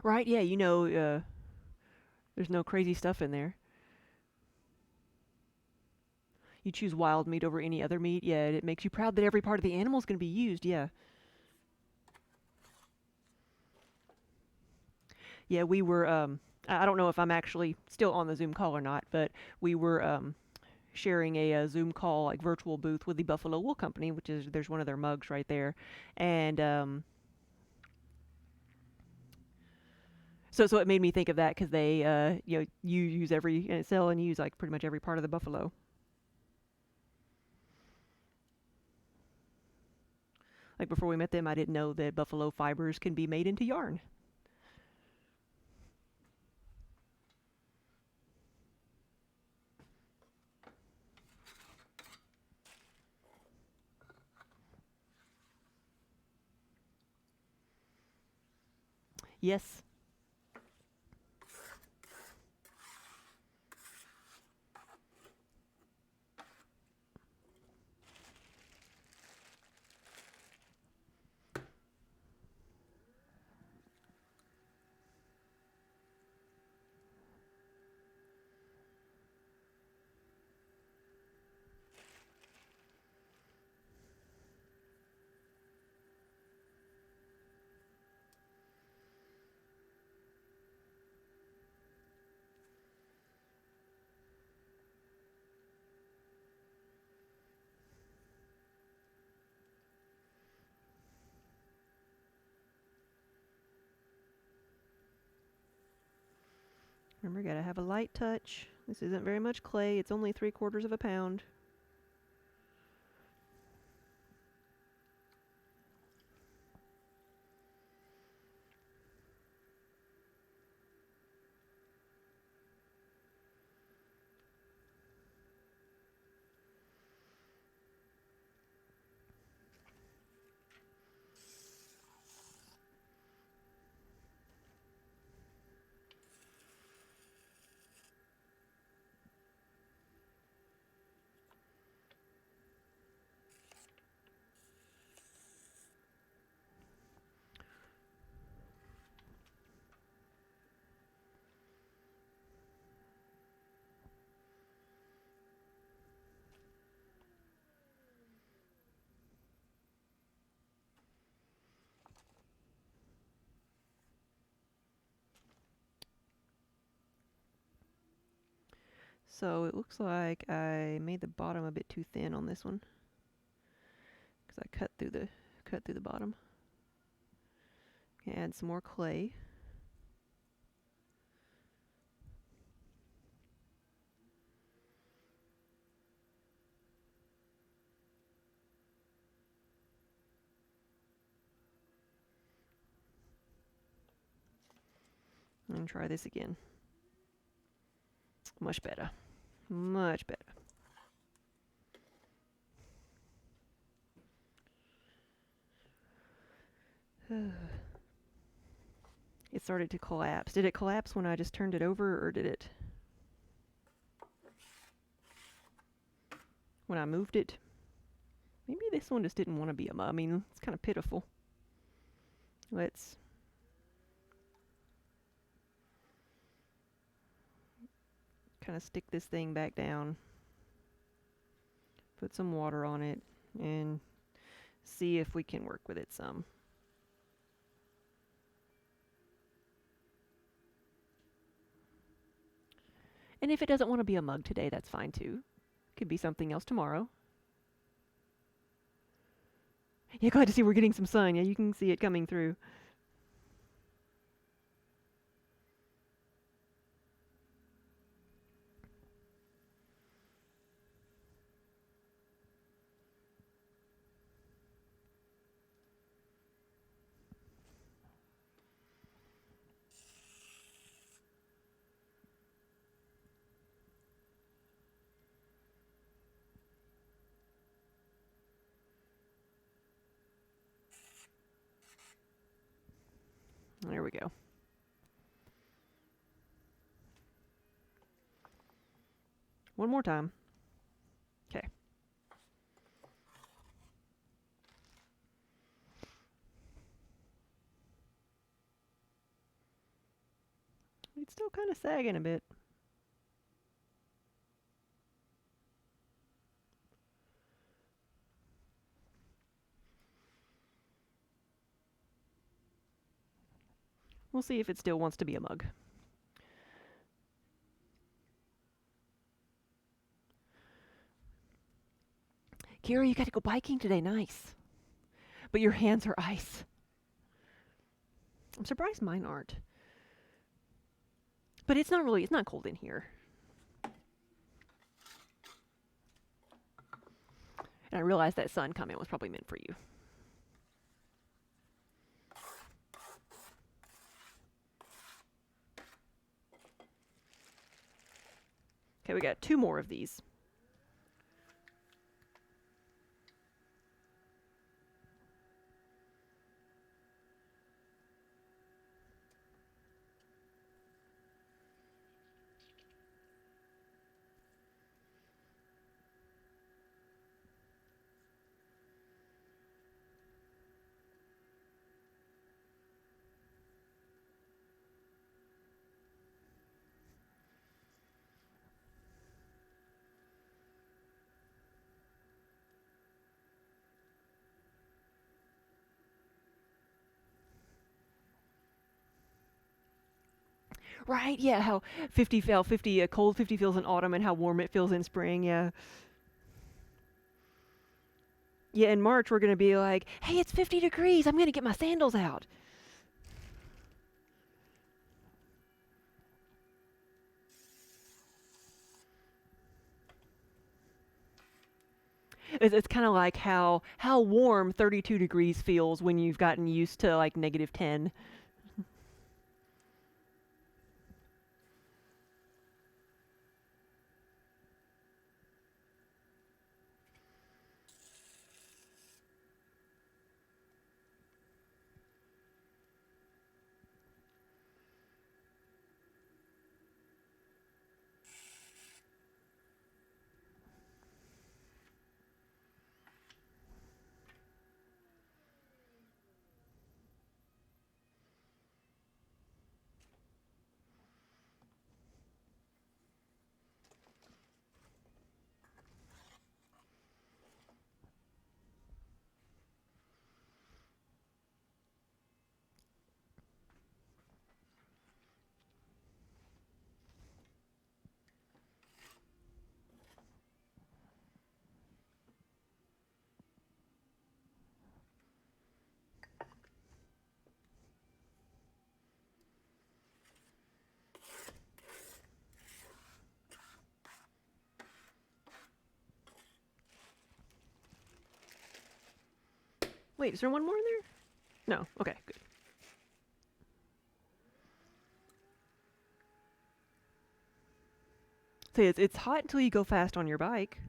Right? Yeah, you know, there's no crazy stuff in there. You choose wild meat over any other meat. Yeah, it makes you proud that every part of the animal is going to be used. Yeah. Yeah, we were, I don't know if I'm actually still on the Zoom call or not, but we were sharing a Zoom call, like virtual booth with the Buffalo Wool Company, which is, there's one of their mugs right there. And so it made me think of that because they, you know, you use sell and use like pretty much every part of the buffalo. Like before we met them, I didn't know that buffalo fibers can be made into yarn. Yes. Remember, gotta have a light touch. This isn't very much clay. It's only 3/4 of a pound. So it looks like I made the bottom a bit too thin on this one because I cut through the bottom. Add some more clay. And try this again. Much better. Much better. It started to collapse. Did it collapse when I just turned it over, or did it? when I moved it. Maybe this one just didn't want to be a mug. I mean, it's kind of pitiful. Let's kind of stick this thing back down, put some water on it, and see if we can work with it some. And if it doesn't want to be a mug today, that's fine too. Could be something else tomorrow. Yeah, glad to see we're getting some sun. Yeah, you can see it coming through. There we go. One more time. Okay. It's still kind of sagging a bit. We'll see if it still wants to be a mug. Kira, you got to go biking today. Nice. But your hands are ice. I'm surprised mine aren't. But it's not cold in here. And I realized that sun comment was probably meant for you. Okay, we got 2 more of these. Right? Yeah, how 50 cold 50 feels in autumn and how warm it feels in spring. Yeah. Yeah, in March we're going to be like, hey, it's 50 degrees. I'm going to get my sandals out. It's kind of like how warm 32 degrees feels when you've gotten used to like -10. Wait, is there one more in there? No. Okay, good. So it's hot until you go fast on your bike.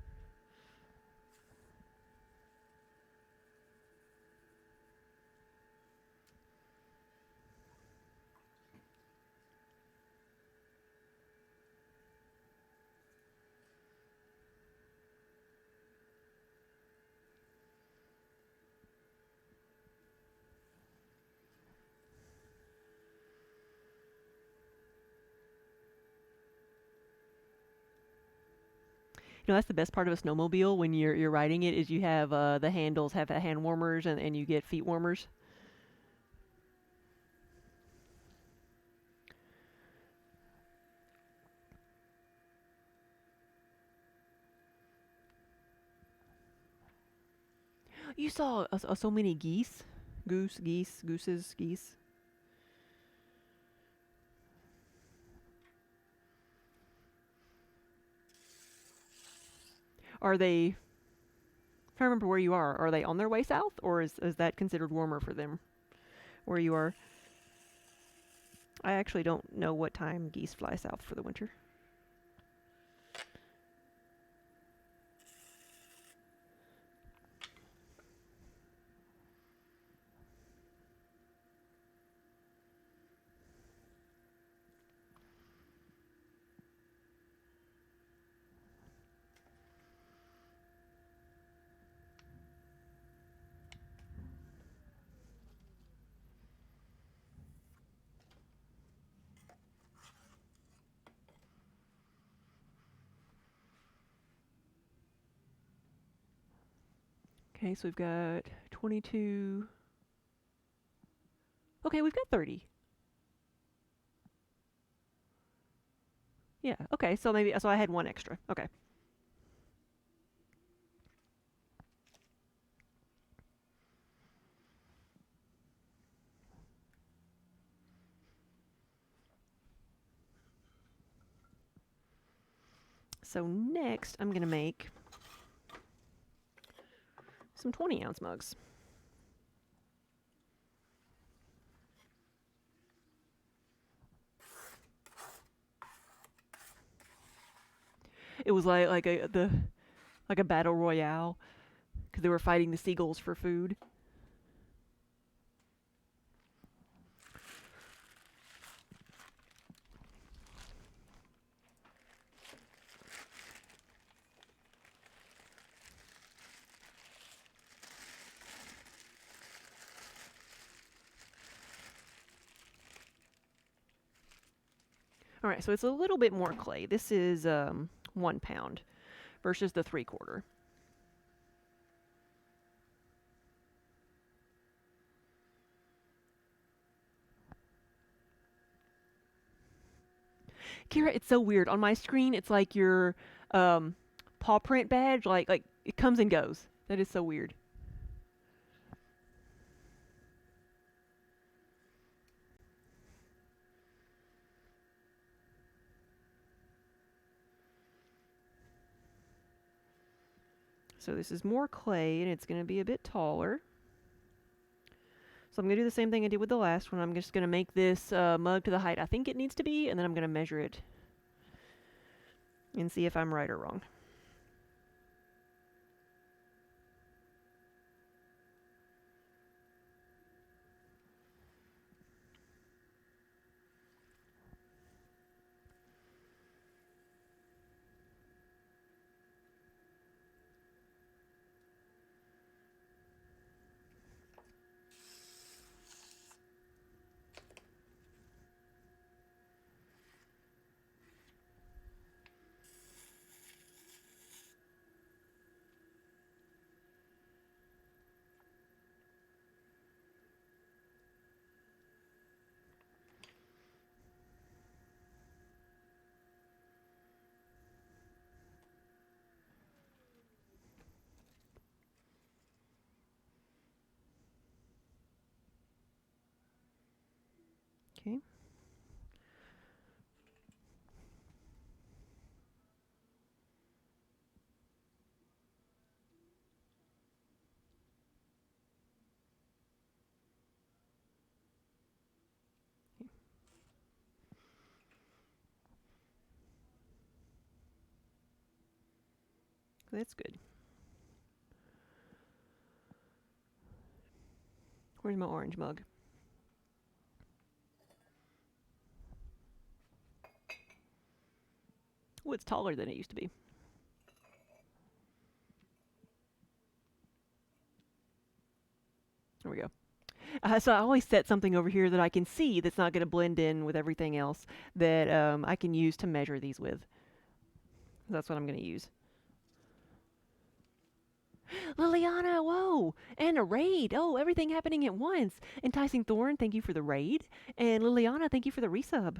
You know, that's the best part of a snowmobile when you're riding it is you have the handles have hand warmers and you get feet warmers. You saw so many geese, geese. Are they? If I remember where you are they on their way south, or is that considered warmer for them where you are? I actually don't know what time geese fly south for the winter. Okay, so we've got 22. Okay, we've got 30. Yeah, okay, so I had one extra. Okay. So next, I'm going to make some 20-ounce mugs. It was like a battle royale because they were fighting the seagulls for food. All right, so it's a little bit more clay. This is 1 pound versus the 3/4. Kira, it's so weird. On my screen, it's like your paw print badge, like it comes and goes. That is so weird. So this is more clay, and it's going to be a bit taller. So I'm going to do the same thing I did with the last one. I'm just going to make this mug to the height I think it needs to be, and then I'm going to measure it and see if I'm right or wrong. Okay. That's good. Where's my orange mug? Oh, it's taller than it used to be. There we go. So I always set something over here that I can see that's not going to blend in with everything else that I can use to measure these with. That's what I'm going to use. Liliana, whoa! And a raid. Oh, everything happening at once. Enticing Thorn, thank you for the raid. And Liliana, thank you for the resub.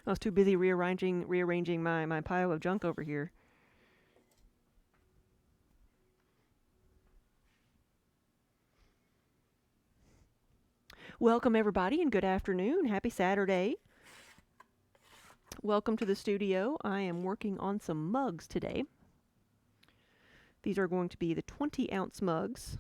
I was too busy rearranging my pile of junk over here. Welcome, everybody, and good afternoon. Happy Saturday. Welcome to the studio. I am working on some mugs today. These are going to be the 20-ounce mugs.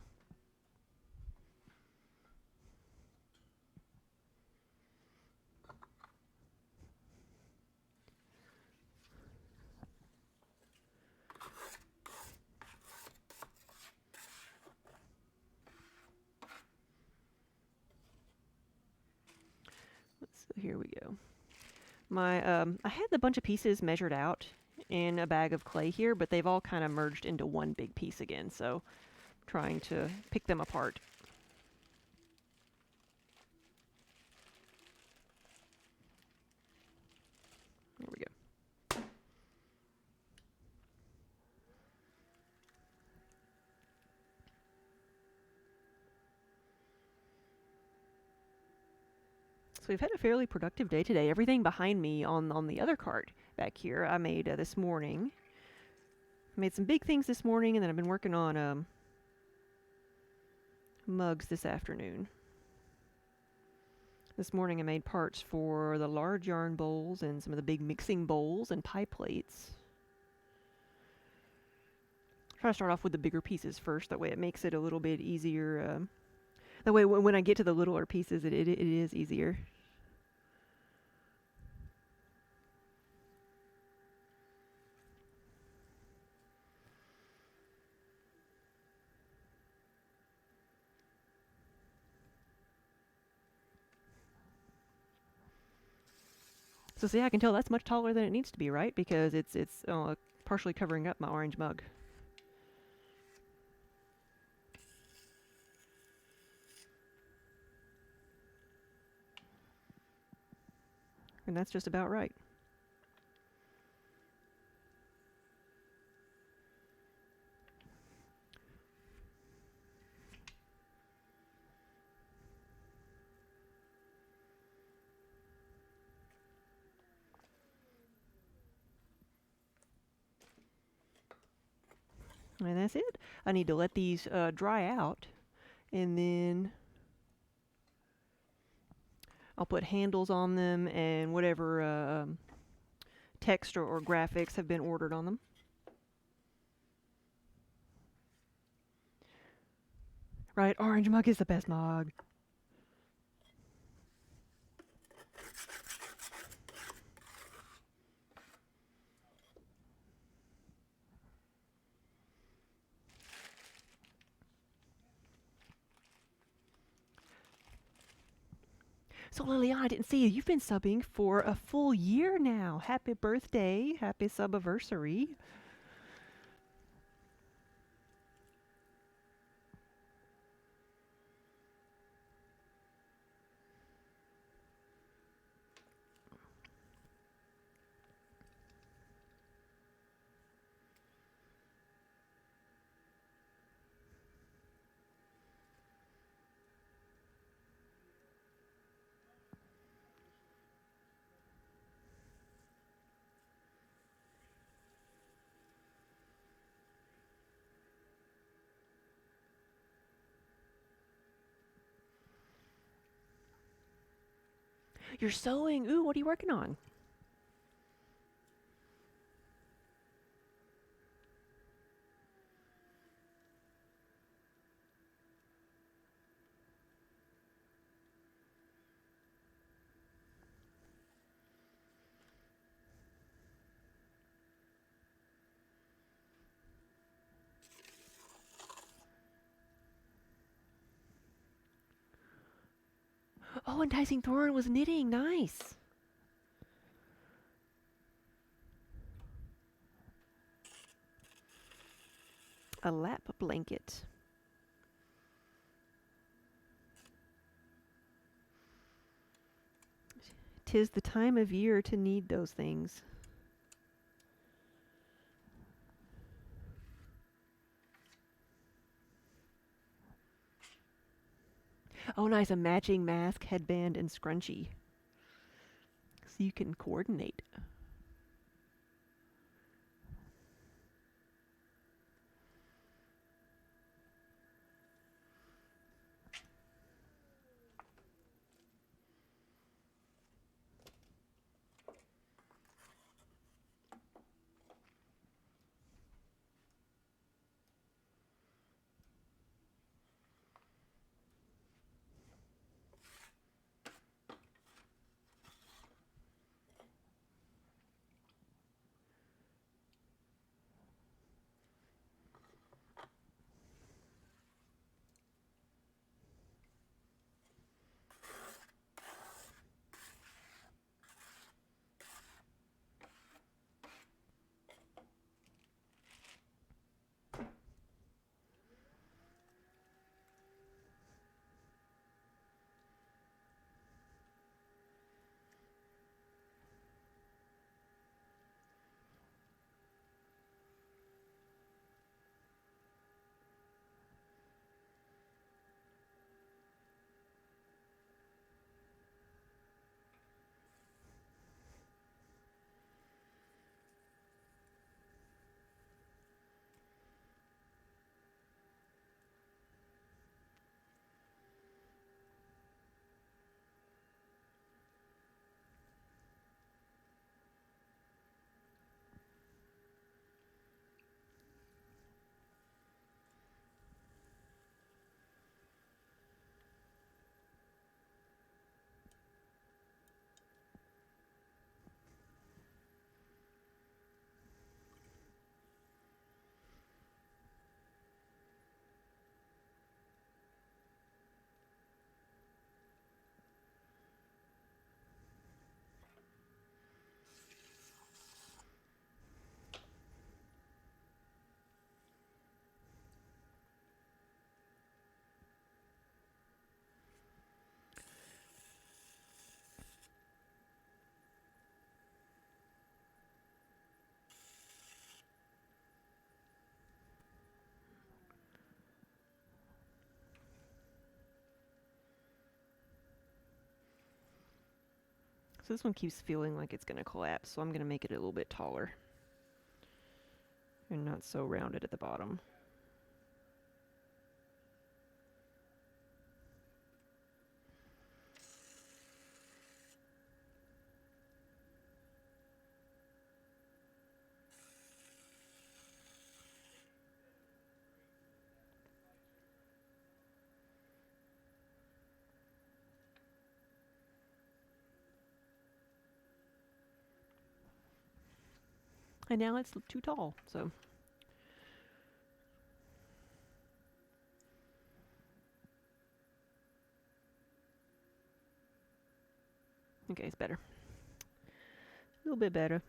So here we go. I had a bunch of pieces measured out in a bag of clay here, but they've all kind of merged into one big piece again, so I'm trying to pick them apart. There we go. So we've had a fairly productive day today. Everything behind me on the other cart back here I made this morning. I made some big things this morning, and then I've been working on mugs this afternoon. This morning I made parts for the large yarn bowls and some of the big mixing bowls and pie plates. Try to start off with the bigger pieces first, that way it makes it a little bit easier. That way when I get to the littler pieces, it is easier. So see, I can tell that's much taller than it needs to be, right? Because it's partially covering up my orange mug. And that's just about right. And that's it. I need to let these dry out, and then I'll put handles on them and whatever text or graphics have been ordered on them. Right, orange mug is the best mug. So Liliana, I didn't see you. You've been subbing for a full year now. Happy birthday. Happy subiversary. You're sewing. Ooh, what are you working on? Oh, Enticing Thorn was knitting. Nice. A lap blanket. 'Tis the time of year to need those things. Oh, nice. A matching mask, headband, and scrunchie. So you can coordinate. So this one keeps feeling like it's going to collapse, so I'm going to make it a little bit taller and not so rounded at the bottom. And now it's too tall, so. Okay, it's better. A little bit better.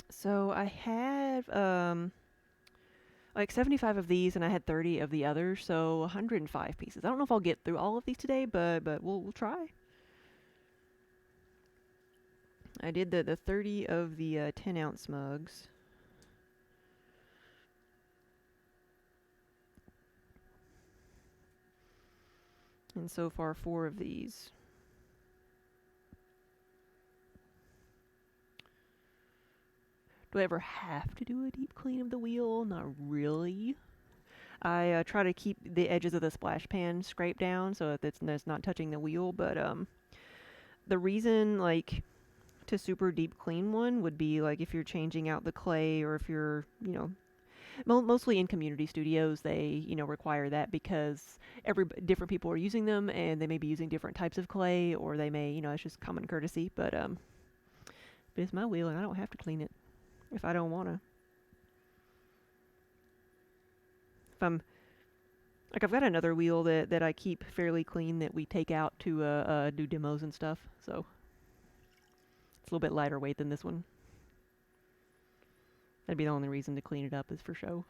So I have like 75 of these, and I had 30 of the others, so 105 pieces. I don't know if I'll get through all of these today, but we'll try. I did the 30 of the 10-ounce mugs. And so far, 4 of these. Do I ever have to do a deep clean of the wheel? Not really. I try to keep the edges of the splash pan scraped down so that it's not touching the wheel. But the reason, like, to super deep clean one would be like if you're changing out the clay, or if you're, mostly in community studios, they, require that because different people are using them, and they may be using different types of clay, or they may, it's just common courtesy. But it's my wheel, and I don't have to clean it if I don't want to. If I'm like, I've got another wheel that I keep fairly clean that we take out to do demos and stuff. So it's a little bit lighter weight than this one. That'd be the only reason to clean it up, is for show.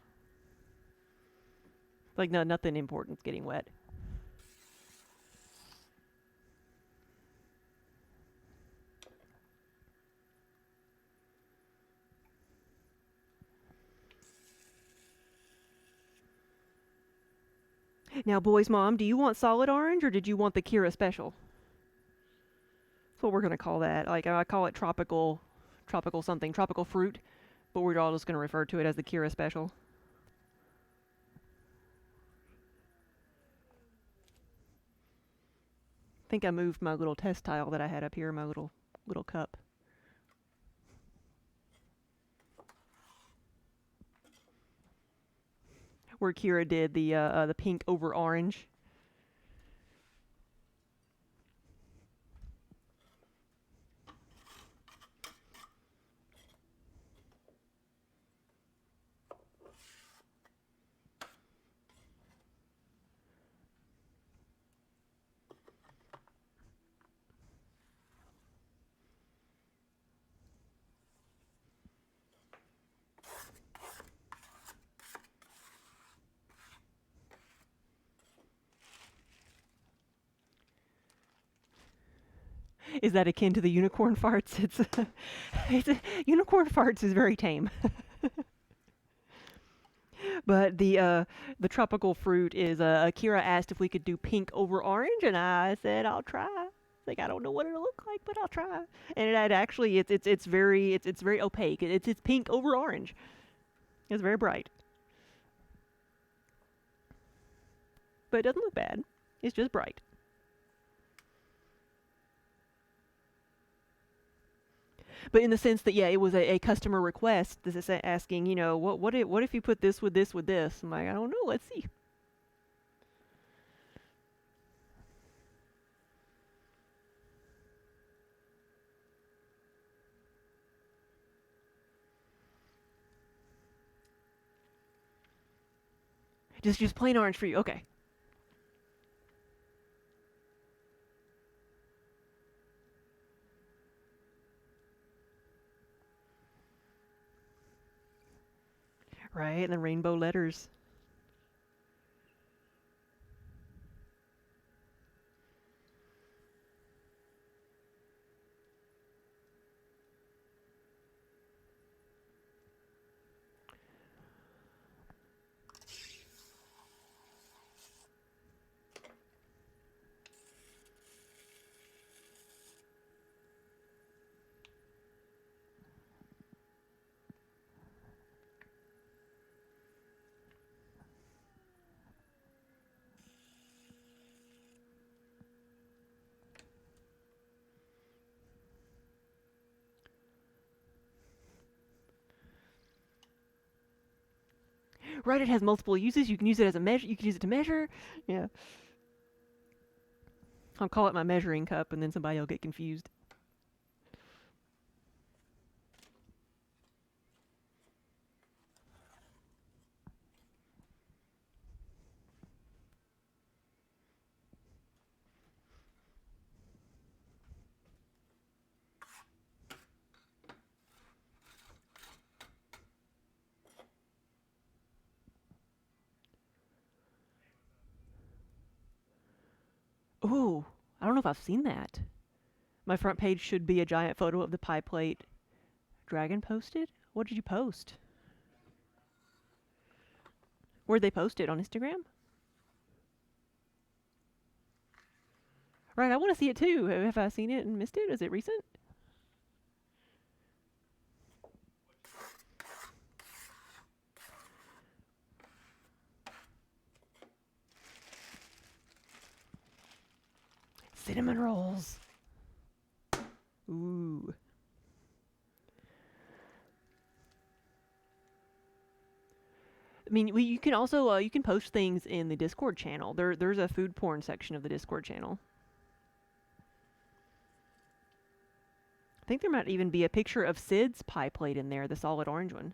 Like, no, nothing important's getting wet. Now, boys, Mom, do you want solid orange, or did you want the Kira Special? That's what we're gonna call that. Like, I call it tropical something, tropical fruit, but we're all just gonna refer to it as the Kira Special. I think I moved my little test tile that I had up here, my little cup. Where Kira did the pink over orange. Is that akin to the unicorn farts? Unicorn farts is very tame. But the tropical fruit is, Akira asked if we could do pink over orange, and I said I'll try. Like, I don't know what it'll look like, but I'll try. And it actually, it's very opaque. It's pink over orange. It's very bright, but it doesn't look bad. It's just bright. But in the sense that, yeah, it was a customer request. This is asking, what if you put this with this with this? I'm like, I don't know. Let's see. Just plain orange for you. Okay. Right, and the rainbow letters. Right, it has multiple uses. You can use it as a measure. You can use it to measure. Yeah. I'll call it my measuring cup, and then somebody will get confused. Ooh, I don't know if I've seen that. My front page should be a giant photo of the pie plate Dragon posted. What did you post? Where'd they post it? On Instagram? Right, I want to see it too. Have I seen it and missed it? Is it recent? cinnamon rolls. Ooh. I mean, you can also you can post things in the Discord channel. There's a food porn section of the Discord channel. I think there might even be a picture of Sid's pie plate in there, the solid orange one.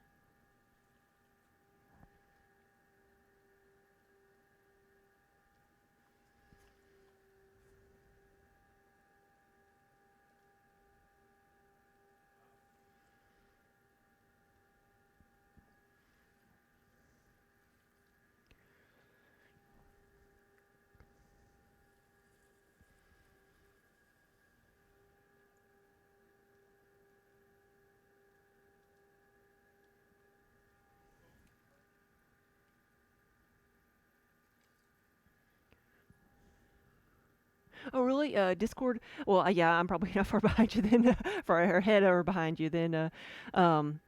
Oh, really? Discord? Well, yeah, I'm probably not far behind you then, far ahead or behind you then. Um,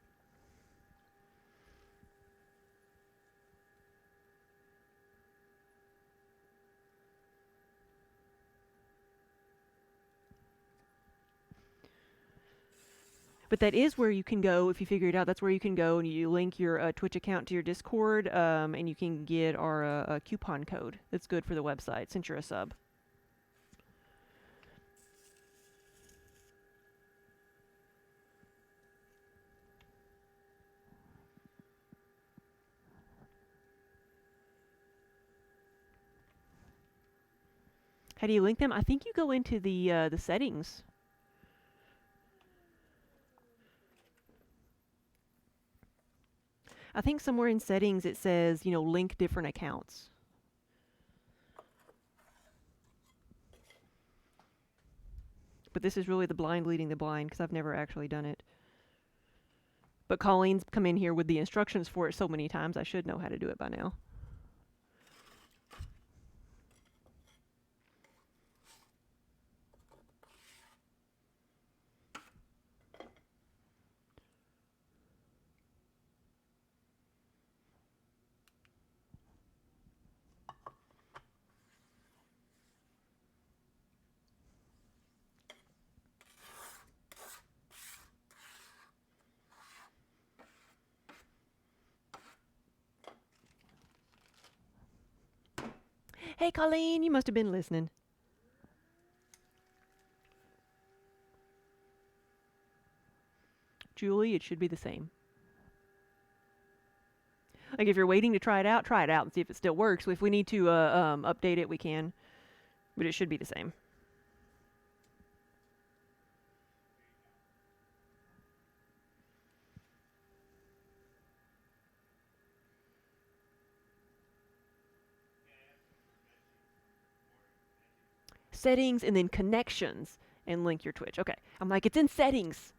but that is where you can go if you figure it out. That's where you can go and you link your Twitch account to your Discord, and you can get our coupon code. That's good for the website since you're a sub. How do you link them? I think you go into the settings. I think somewhere in settings it says, link different accounts. But this is really the blind leading the blind because I've never actually done it. But Colleen's come in here with the instructions for it so many times, I should know how to do it by now. Hey, Colleen, you must have been listening. Julie, it should be the same. Like, if you're waiting to try it out and see if it still works. If we need to update it, we can. But it should be the same. Settings and then connections and link your Twitch. Okay. I'm like, it's in settings.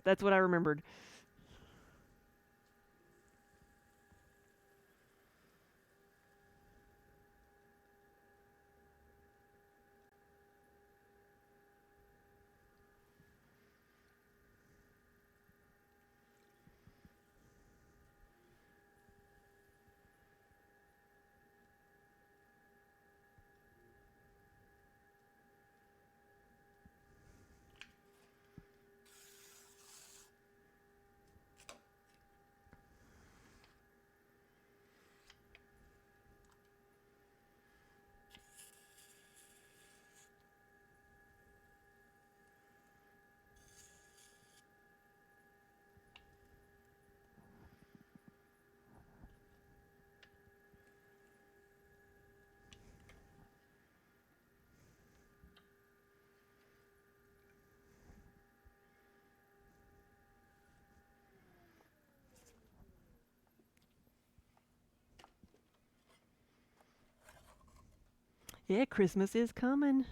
That's what I remembered. Yeah, Christmas is coming.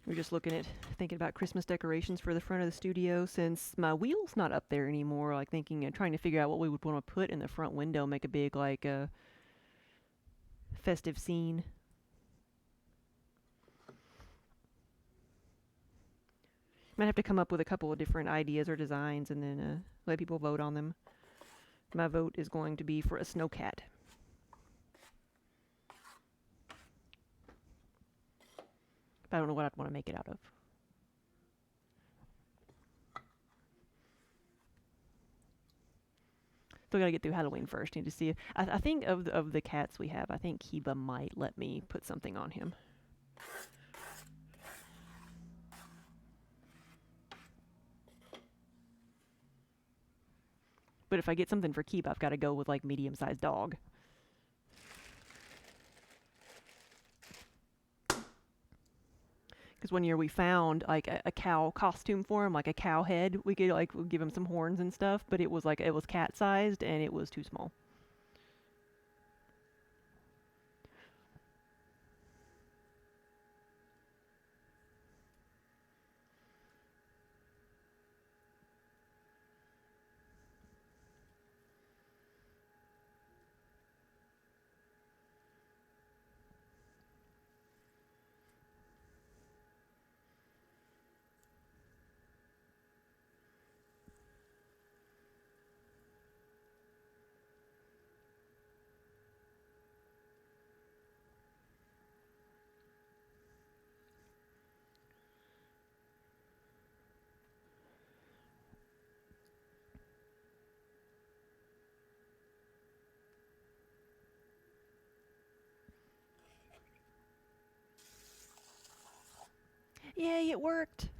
We're just thinking about Christmas decorations for the front of the studio since my wheel's not up there anymore. Like thinking and trying to figure out what we would want to put in the front window, make a big festive scene. Might have to come up with a couple of different ideas or designs and then let people vote on them. My vote is going to be for a snowcat. But I don't know what I'd want to make it out of. Still gotta get through Halloween first. Need to see. I think of the cats we have, I think Kiba might let me put something on him. But if I get something for Kiba, I've got to go with like medium-sized dog. Because one year we found like a cow costume for him, like a cow head. We could like give him some horns and stuff, but it was cat-sized and it was too small. Yay, it worked!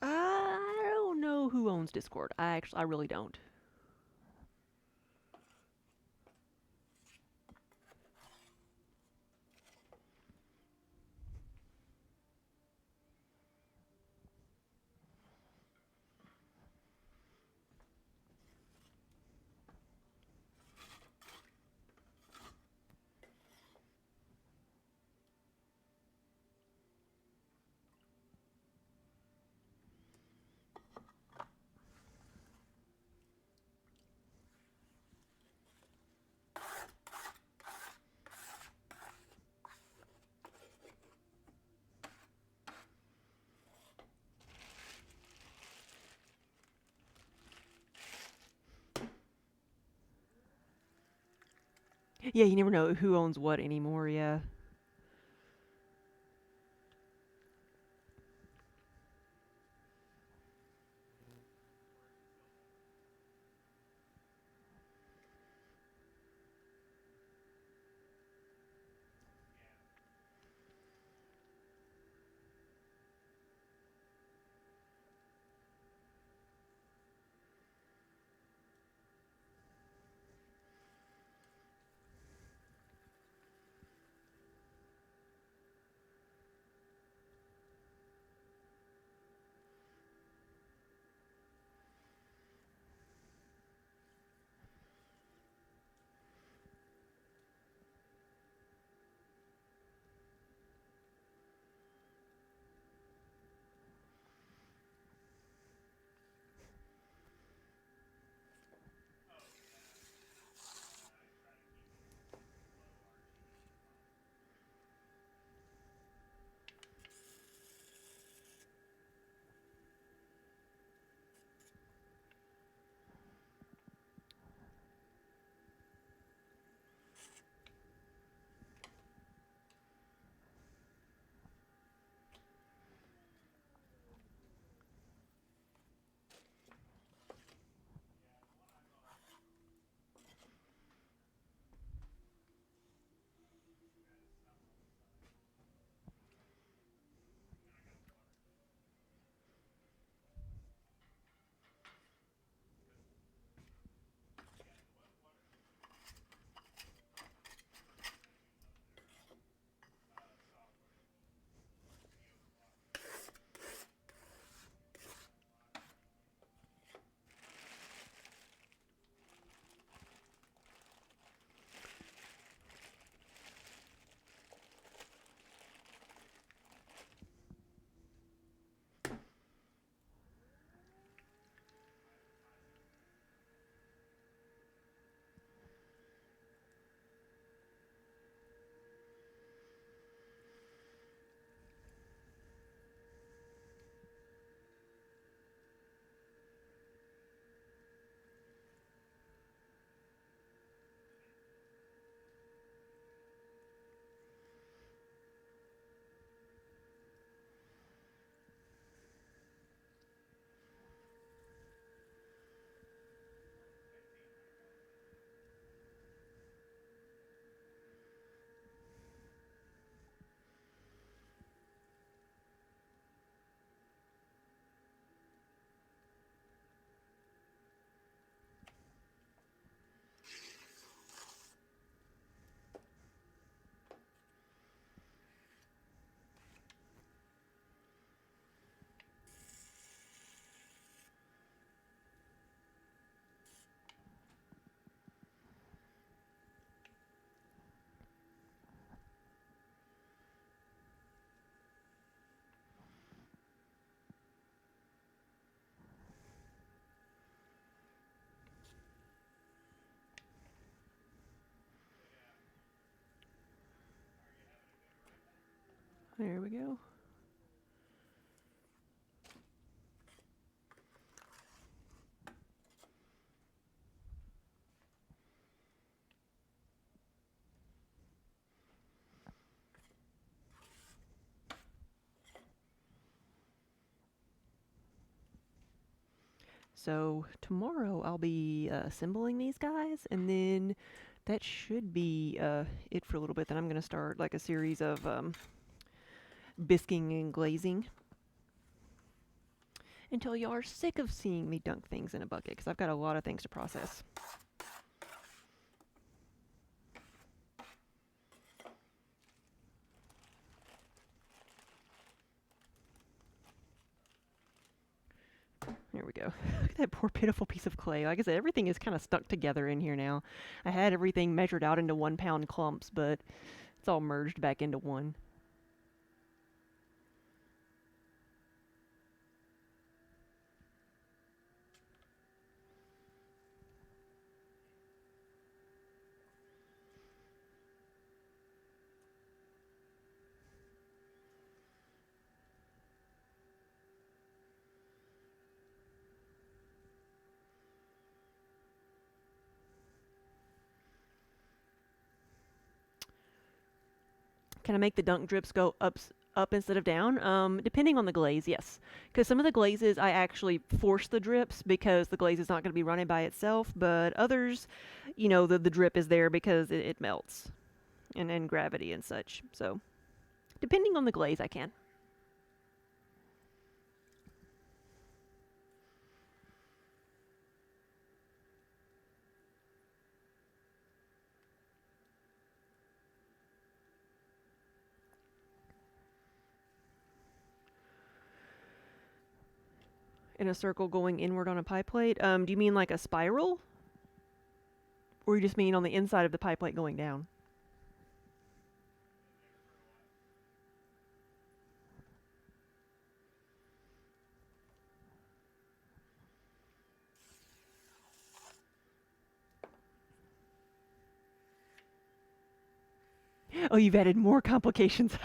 I don't know who owns Discord. I really don't. Yeah, you never know who owns what anymore, yeah. There we go. So tomorrow I'll be assembling these guys, and then that should be it for a little bit. Then I'm going to start like a series of bisquing and glazing until y'all are sick of seeing me dunk things in a bucket, because I've got a lot of things to process. There we go. Look at that poor pitiful piece of clay. Like I said, everything is kind of stuck together in here now. I had everything measured out into 1 pound clumps, but it's all merged back into one. can I make the dunk drips go up instead of down? Depending on the glaze, yes. Because some of the glazes I actually force the drips because the glaze is not going to be running by itself, but others, the drip is there because it melts and gravity and such. So depending on the glaze, I can. In a circle going inward on a pie plate. Do you mean like a spiral? Or you just mean on the inside of the pie plate going down? Oh, you've added more complications.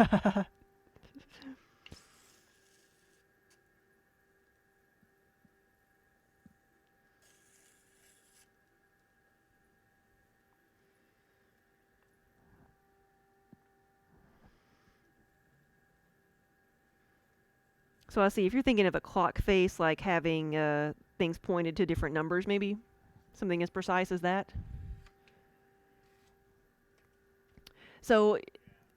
So I see, if you're thinking of a clock face, like having things pointed to different numbers, maybe? Something as precise as that? So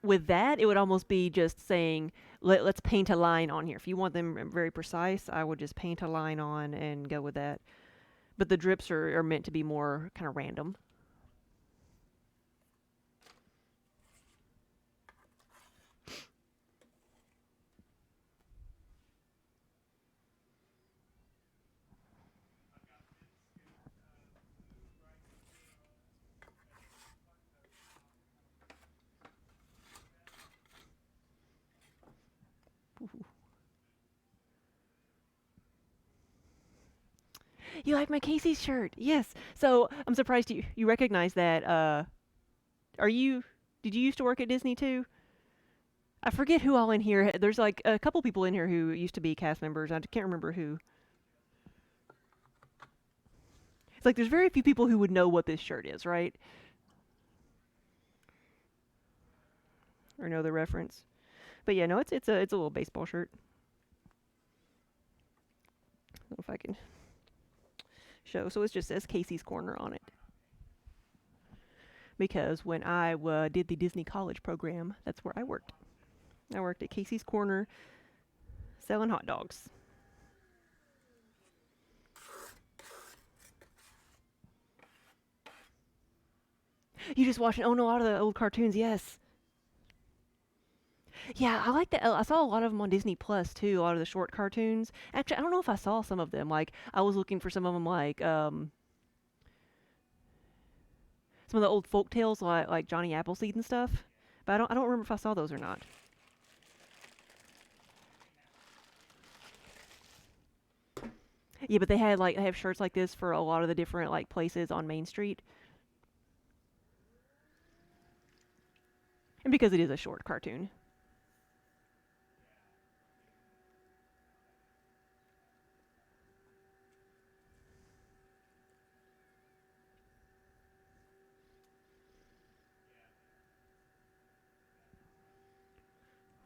with that, it would almost be just saying, let's paint a line on here. If you want them very precise, I would just paint a line on and go with that. But the drips are meant to be more kind of random. You like my Casey's shirt? Yes. So I'm surprised you recognize that. Are you? Did you used to work at Disney too? I forget who all in here. There's like a couple people in here who used to be cast members. I can't remember who. It's like there's very few people who would know what this shirt is, right? Or know the reference. But yeah, no, it's a little baseball shirt. I don't know if I can show. So it just says Casey's Corner on it. Because when I did the Disney College program, that's where I worked. I worked at Casey's Corner selling hot dogs. You just watching? Oh no, a lot of the old cartoons, yes. Yeah, I like that. I saw a lot of them on Disney Plus too. A lot of the short cartoons. Actually, I don't know if I saw some of them. Like I was looking for some of them, like some of the old folk tales, like Johnny Appleseed and stuff. But I don't remember if I saw those or not. Yeah, but they have shirts like this for a lot of the different like places on Main Street. And because it is a short cartoon.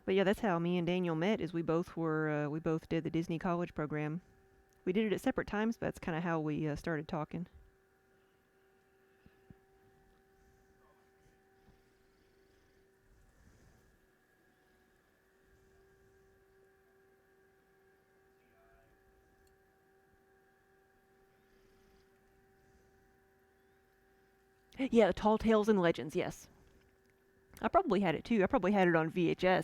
But yeah, that's how me and Daniel met. Is we both did the Disney College program. We did it at separate times, but that's kind of how we started talking. Yeah, Tall Tales and Legends. Yes, I probably had it too. I probably had it on VHS.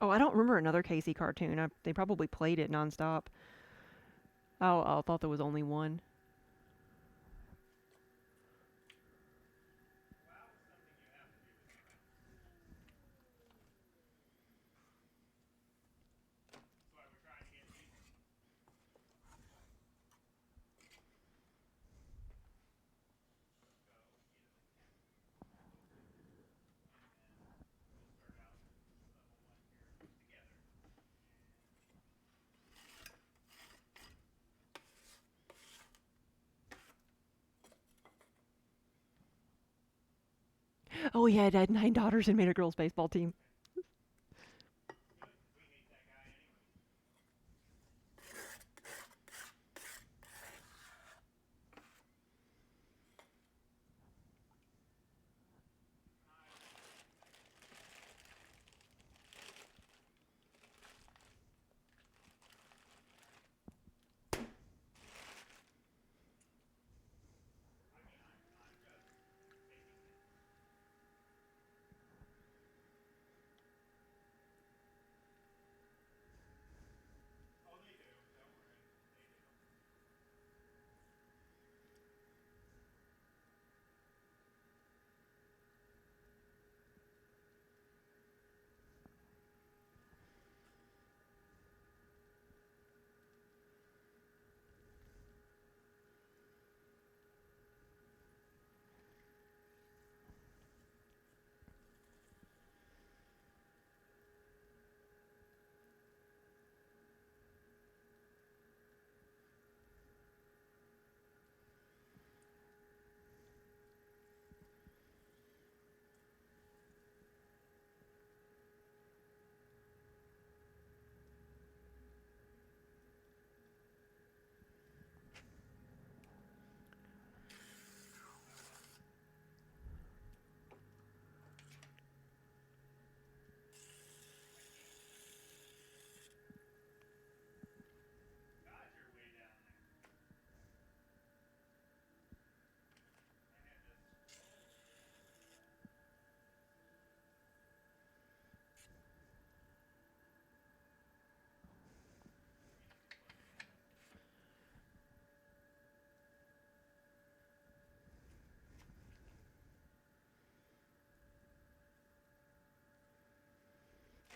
Oh, I don't remember another Casey cartoon. They probably played it nonstop. Oh, I thought there was only one. Oh, he had 9 daughters and made a girls' baseball team.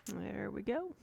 There we go.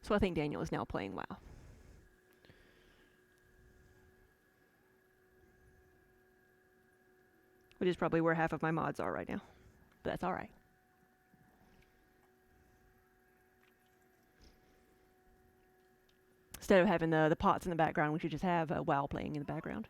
So I think Daniel is now playing WoW. Which is probably where half of my mods are right now. But that's alright. Instead of having the pots in the background, we should just have WoW playing in the background.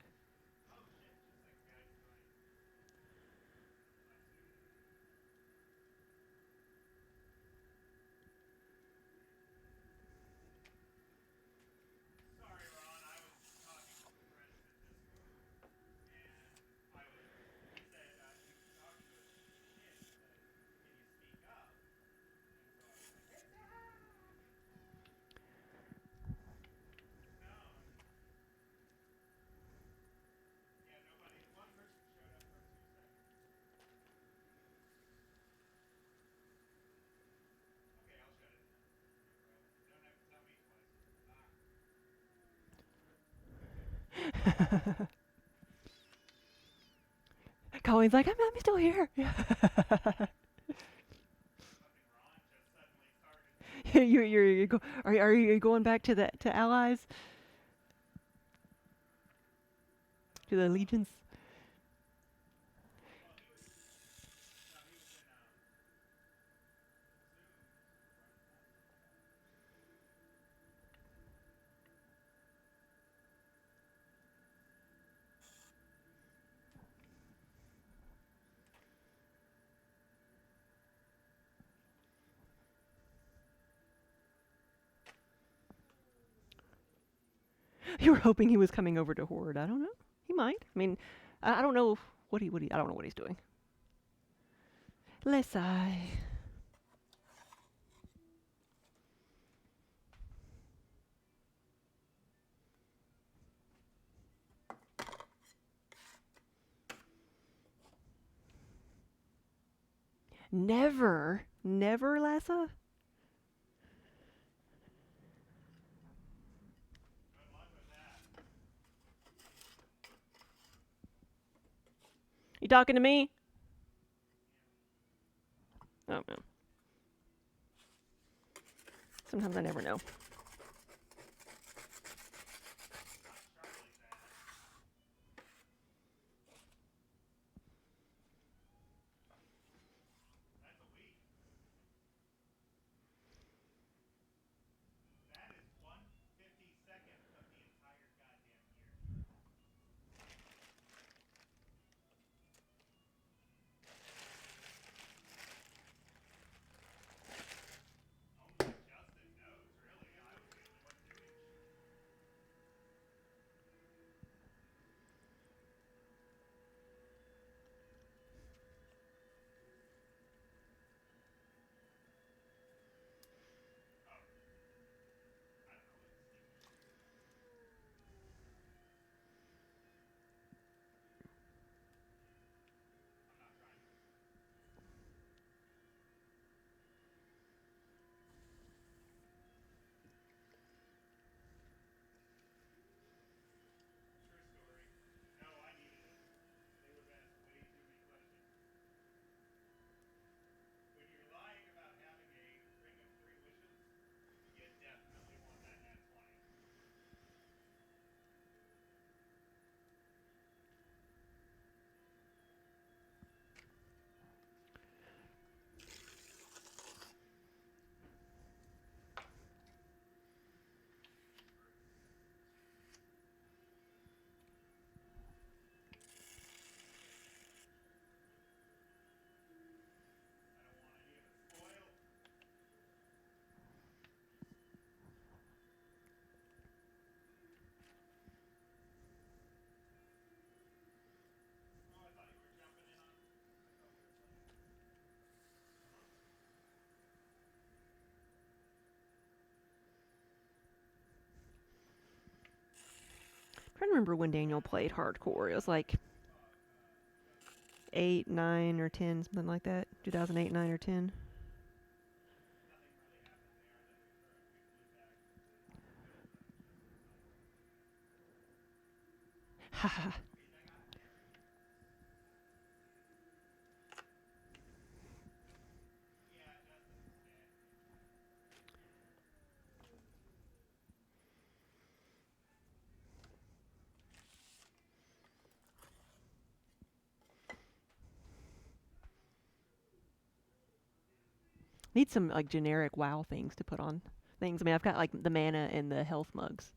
Colleen's like, I'm still here. Are you going back to allies? To the legions? You were hoping he was coming over to hoard. I don't know. He might. I mean, I don't know I don't know what he's doing. Let's I. Never, never, Lassa. You talking to me? Oh no. Sometimes I never know. I'm trying to remember when Daniel played hardcore. It was like 8, 9, or 10, something like that. 2008, 9, or 10. Haha. Need some like generic WoW things to put on things. I mean, I've got like the mana and the health mugs.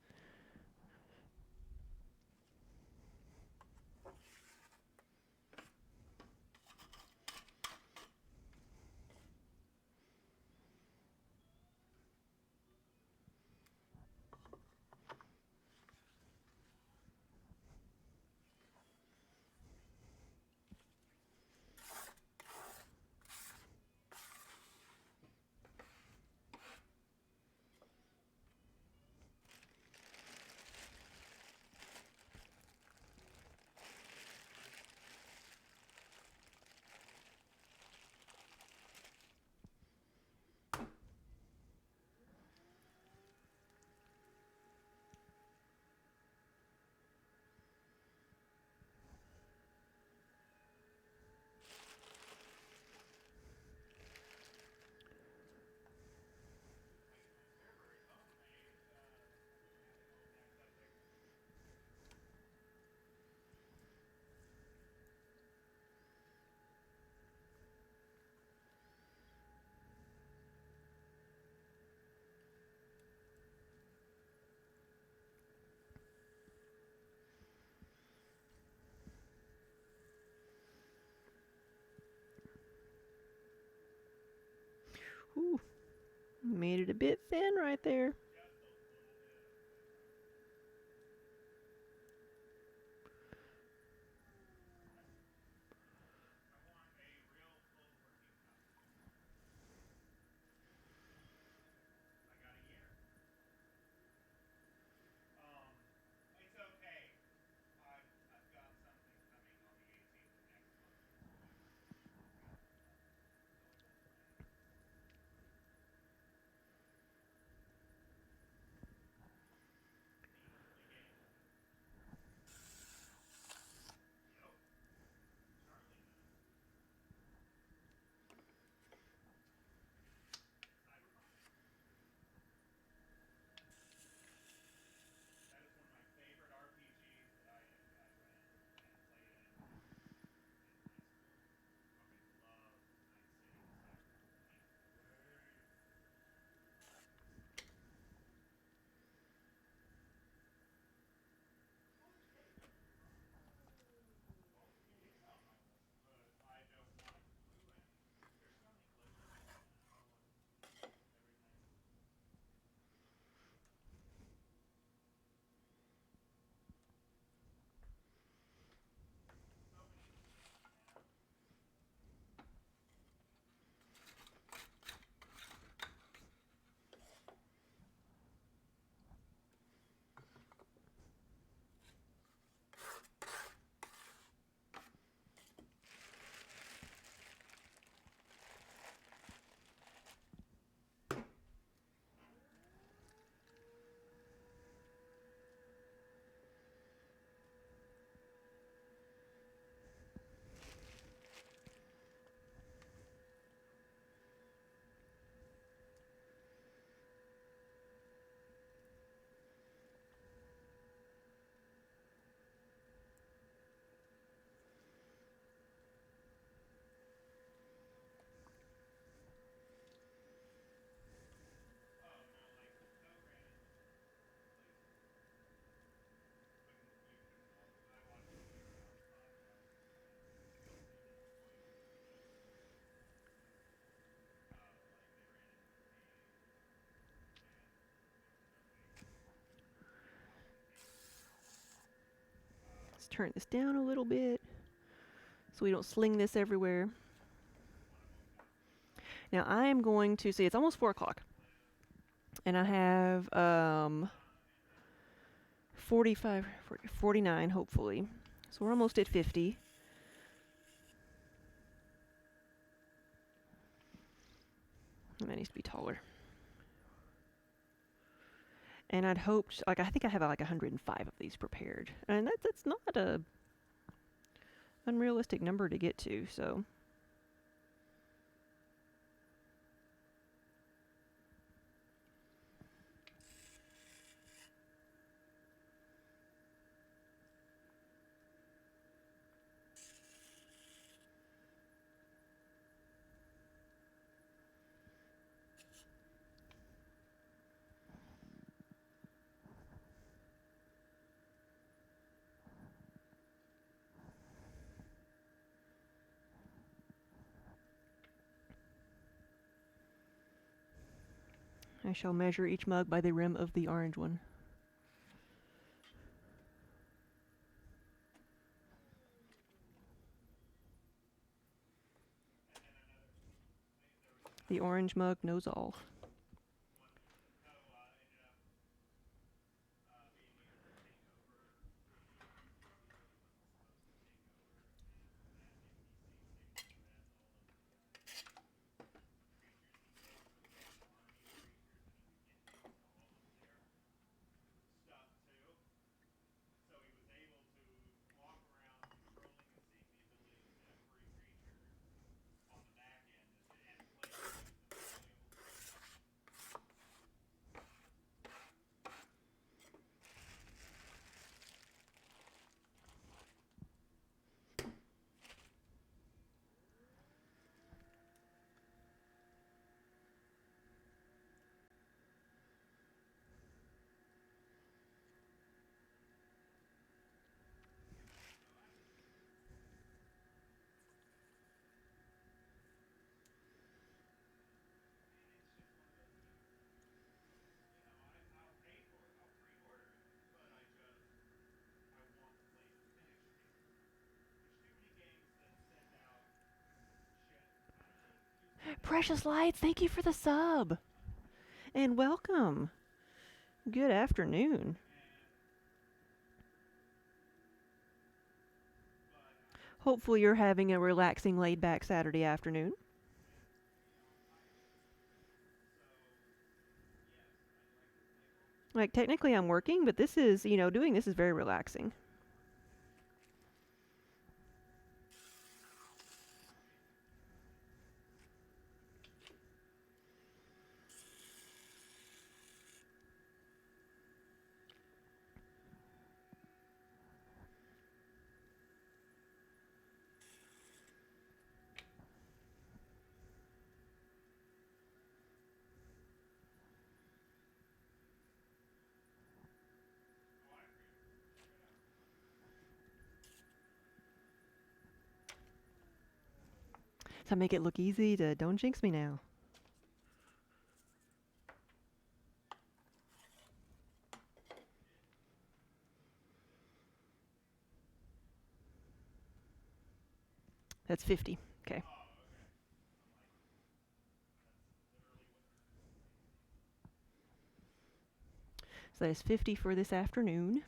Ooh, made it a bit thin right there. turn this down a little bit so we don't sling this everywhere. Now I am going to see, it's almost 4 o'clock. And I have 45, 49 hopefully. So we're almost at 50. And that needs to be taller. And I'd hoped, like, I think I have like 105 of these prepared. And that's not a unrealistic number to get to, so. I shall measure each mug by the rim of the orange one. The orange mug knows all. Precious Lights, thank you for the sub. And welcome. Good afternoon. Hopefully you're having a relaxing, laid-back Saturday afternoon. Like, technically I'm working, but this is, doing this is very relaxing. So I make it look easy to don't jinx me now. That's 50. Okay. So that is 50 for this afternoon.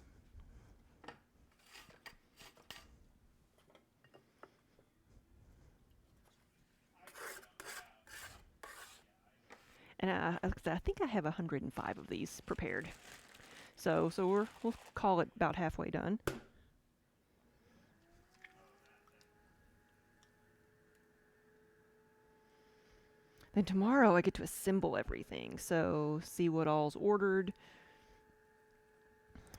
And I think I have 105 of these prepared. So we'll call it about halfway done. Then tomorrow I get to assemble everything. So see what all's ordered,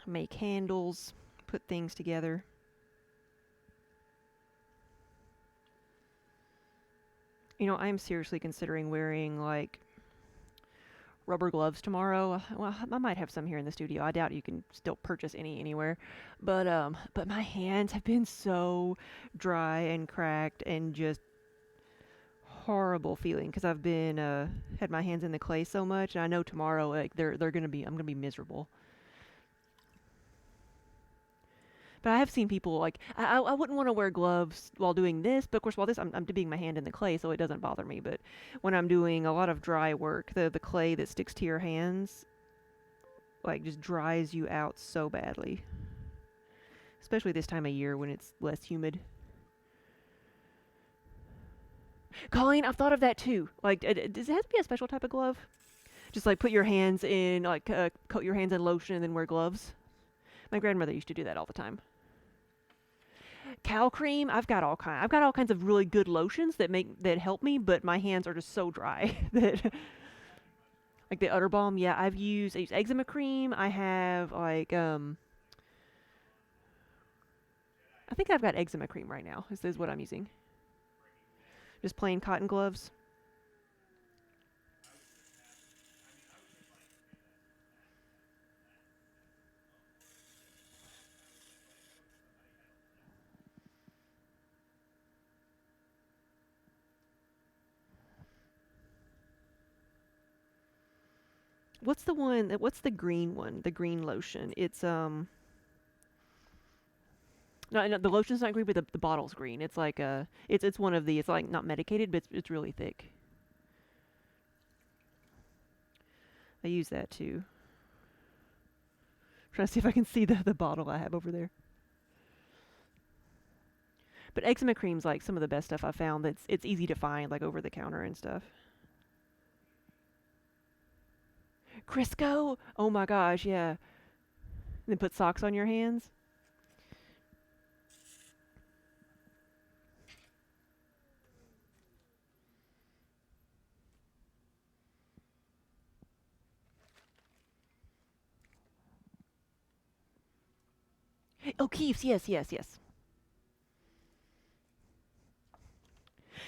make handles, put things together. I'm seriously considering wearing like rubber gloves tomorrow. Well, I might have some here in the studio. I doubt you can still purchase any anywhere. But my hands have been so dry and cracked and just horrible feeling because I've been had my hands in the clay so much, and I know tomorrow like I'm gonna be miserable. But I have seen people like I wouldn't want to wear gloves while doing this, but of course while this I'm dipping my hand in the clay so it doesn't bother me. But when I'm doing a lot of dry work, the clay that sticks to your hands like just dries you out so badly, especially this time of year when it's less humid. Colleen, I've thought of that too. Like, does it have to be a special type of glove? Just like put your hands in, like coat your hands in lotion and then wear gloves. My grandmother used to do that all the time. Cow cream, I've got all kinds of really good lotions that help me, but my hands are just so dry that like the Udder Balm. Yeah, I use eczema cream. I have like I think I've got eczema cream right now. This is what I'm using. Just plain cotton gloves. What's the one? What's the green one? The green lotion. It's no, the lotion's not green, but the bottle's green. It's like it's one of the. It's like not medicated, but it's really thick. I use that too. Trying to see if I can see the bottle I have over there. But eczema cream's like some of the best stuff I found. It's easy to find, like over the counter and stuff. Crisco. Oh my gosh, yeah. And then put socks on your hands. Oh, Keefs. Yes, yes, yes.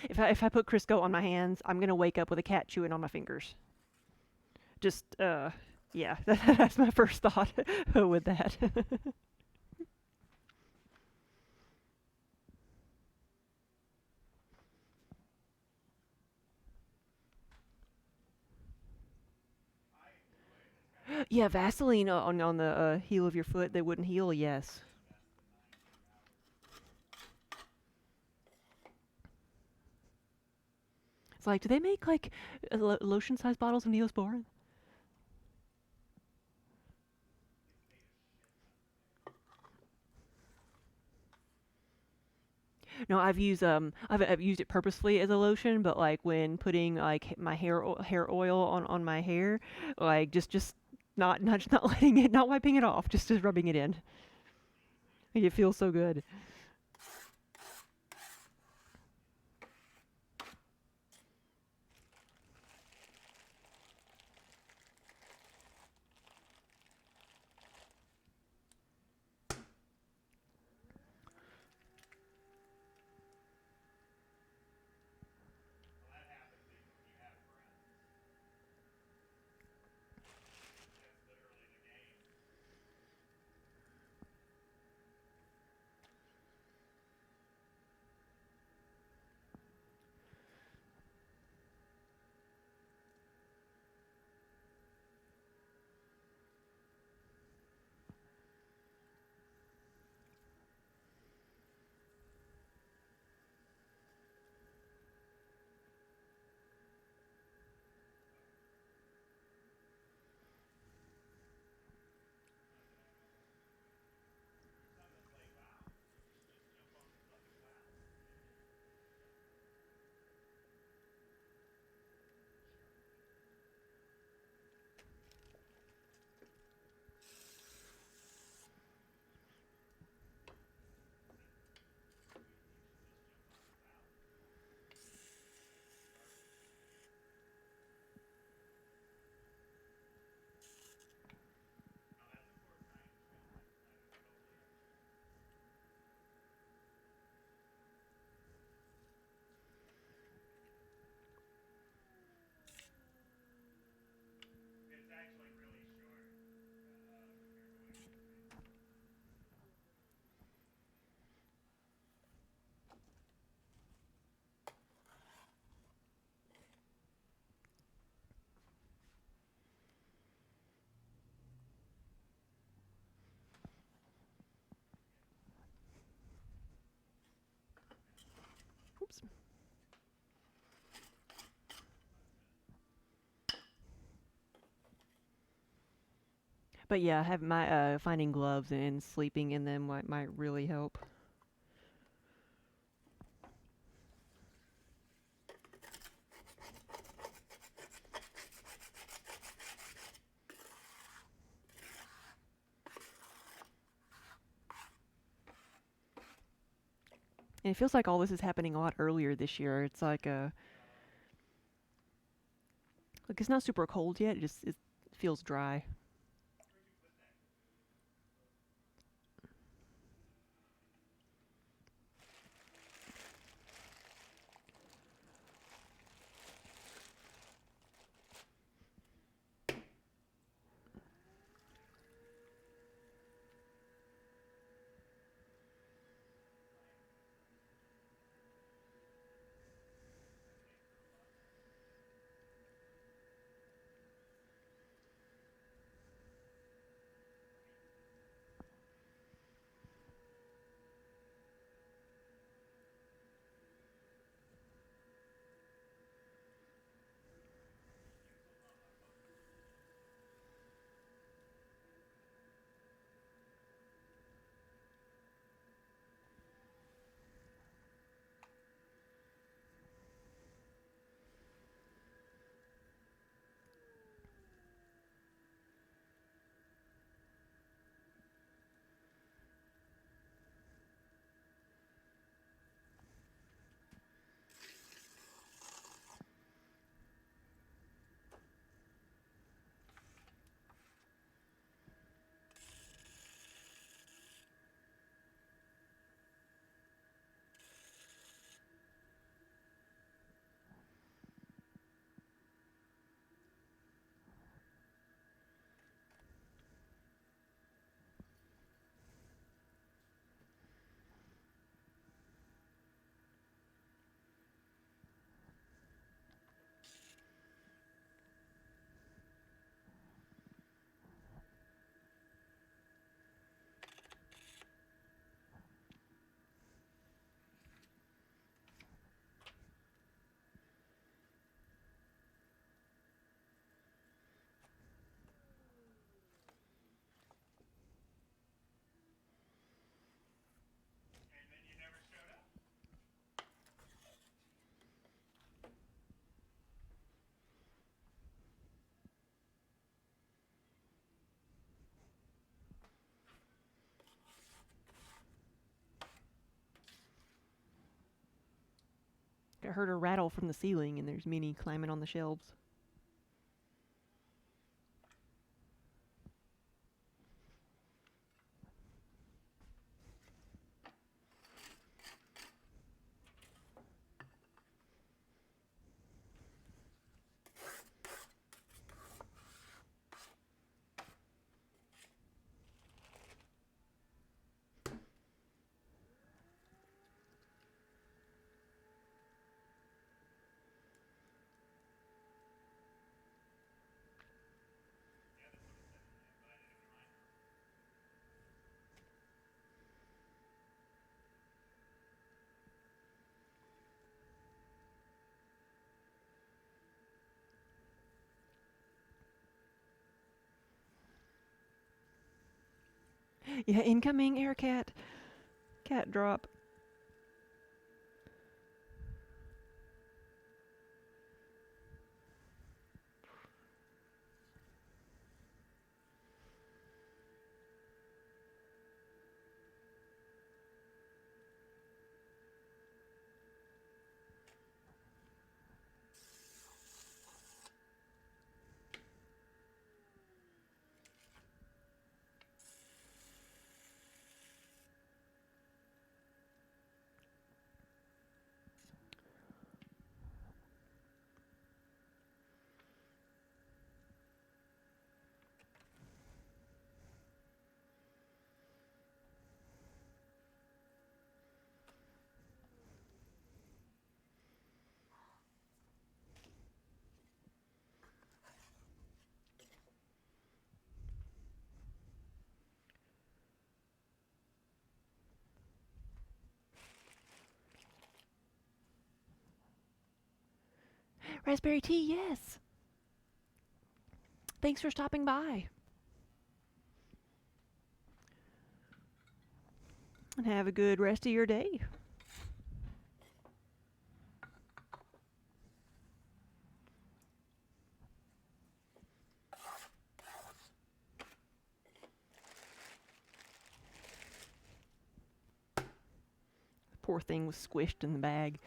If I put Crisco on my hands, I'm gonna wake up with a cat chewing on my fingers. Just yeah, that's my first thought with that. Yeah, Vaseline on the heel of your foot that wouldn't heal. Yes. It's like, do they make like lotion-sized bottles of Neosporin? No, I've used it purposefully as a lotion, but like when putting like my hair oil on my hair, like just not letting it, not wiping it off, just rubbing it in. It feels so good. Oops. But yeah, have my finding gloves and sleeping in them might really help. And it feels like all this is happening a lot earlier this year. It's like it's not super cold yet. It feels dry. I heard a rattle from the ceiling, and there's Minnie climbing on the shelves. Yeah, incoming air cat. Cat drop. Raspberry tea, yes. Thanks for stopping by. And have a good rest of your day. Poor thing was squished in the bag.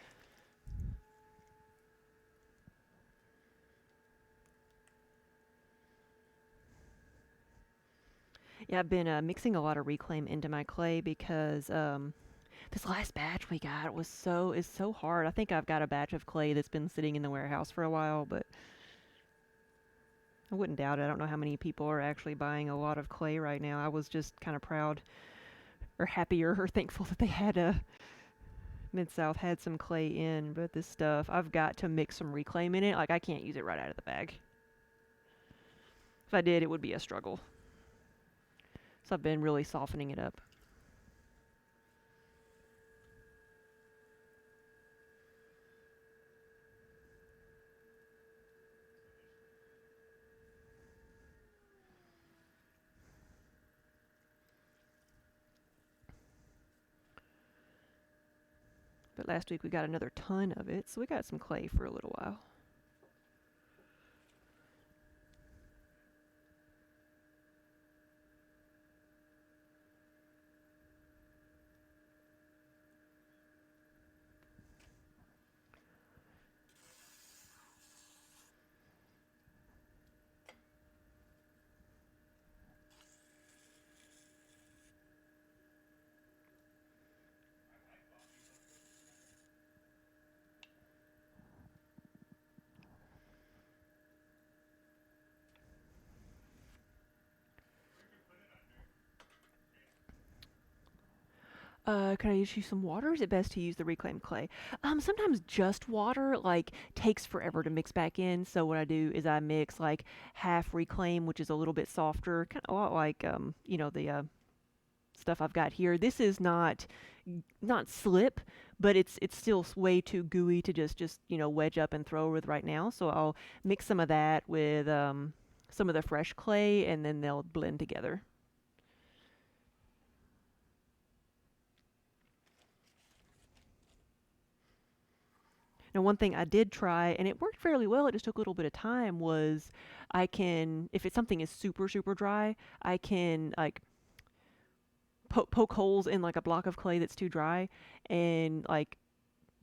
Yeah, I've been mixing a lot of reclaim into my clay because this last batch we got is so hard. I think I've got a batch of clay that's been sitting in the warehouse for a while, but I wouldn't doubt it. I don't know how many people are actually buying a lot of clay right now. I was just kind of proud or happier or thankful that they had Mid-South had some clay in, but this stuff, I've got to mix some reclaim in it. Like, I can't use it right out of the bag. If I did, it would be a struggle. So I've been really softening it up. But last week we got another ton of it, so we got some clay for a little while. Can I use some water? Or is it best to use the reclaimed clay? Sometimes just water, like, takes forever to mix back in. So what I do is I mix, like, half reclaim, which is a little bit softer, kind of a lot like, the stuff I've got here. This is not slip, but it's still way too gooey to just wedge up and throw with right now. So I'll mix some of that with some of the fresh clay, and then they'll blend together. Now, one thing I did try, and it worked fairly well, it just took a little bit of time, was if something is super, super dry, I can, like, poke holes in, like, a block of clay that's too dry and, like,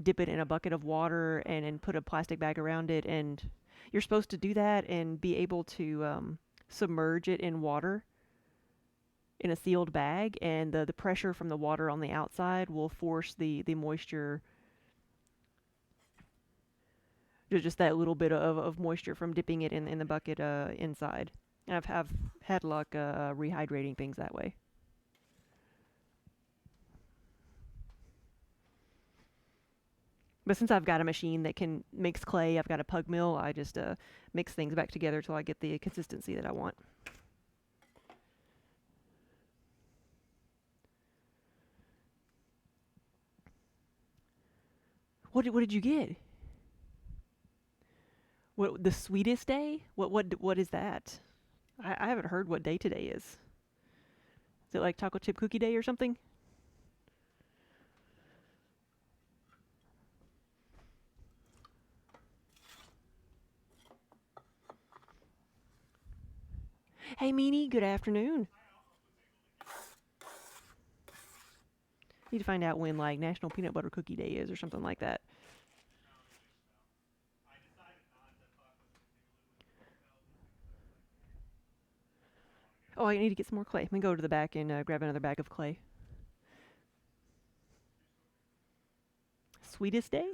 dip it in a bucket of water and put a plastic bag around it. And you're supposed to do that and be able to submerge it in water in a sealed bag, and the pressure from the water on the outside will force the moisture, just that little bit of moisture from dipping it in the bucket inside. And I've had luck rehydrating things that way. But since I've got a machine that can mix clay, I've got a pug mill, I just mix things back together till I get the consistency that I want. What did you get? What, the sweetest day? What is that? I haven't heard what day today is. Is it like Chocolate Chip Cookie Day or something? Hey, Meanie, good afternoon. Need to find out when, like, National Peanut Butter Cookie Day is or something like that. Oh, I need to get some more clay. Let me go to the back and grab another bag of clay. Sweetest day?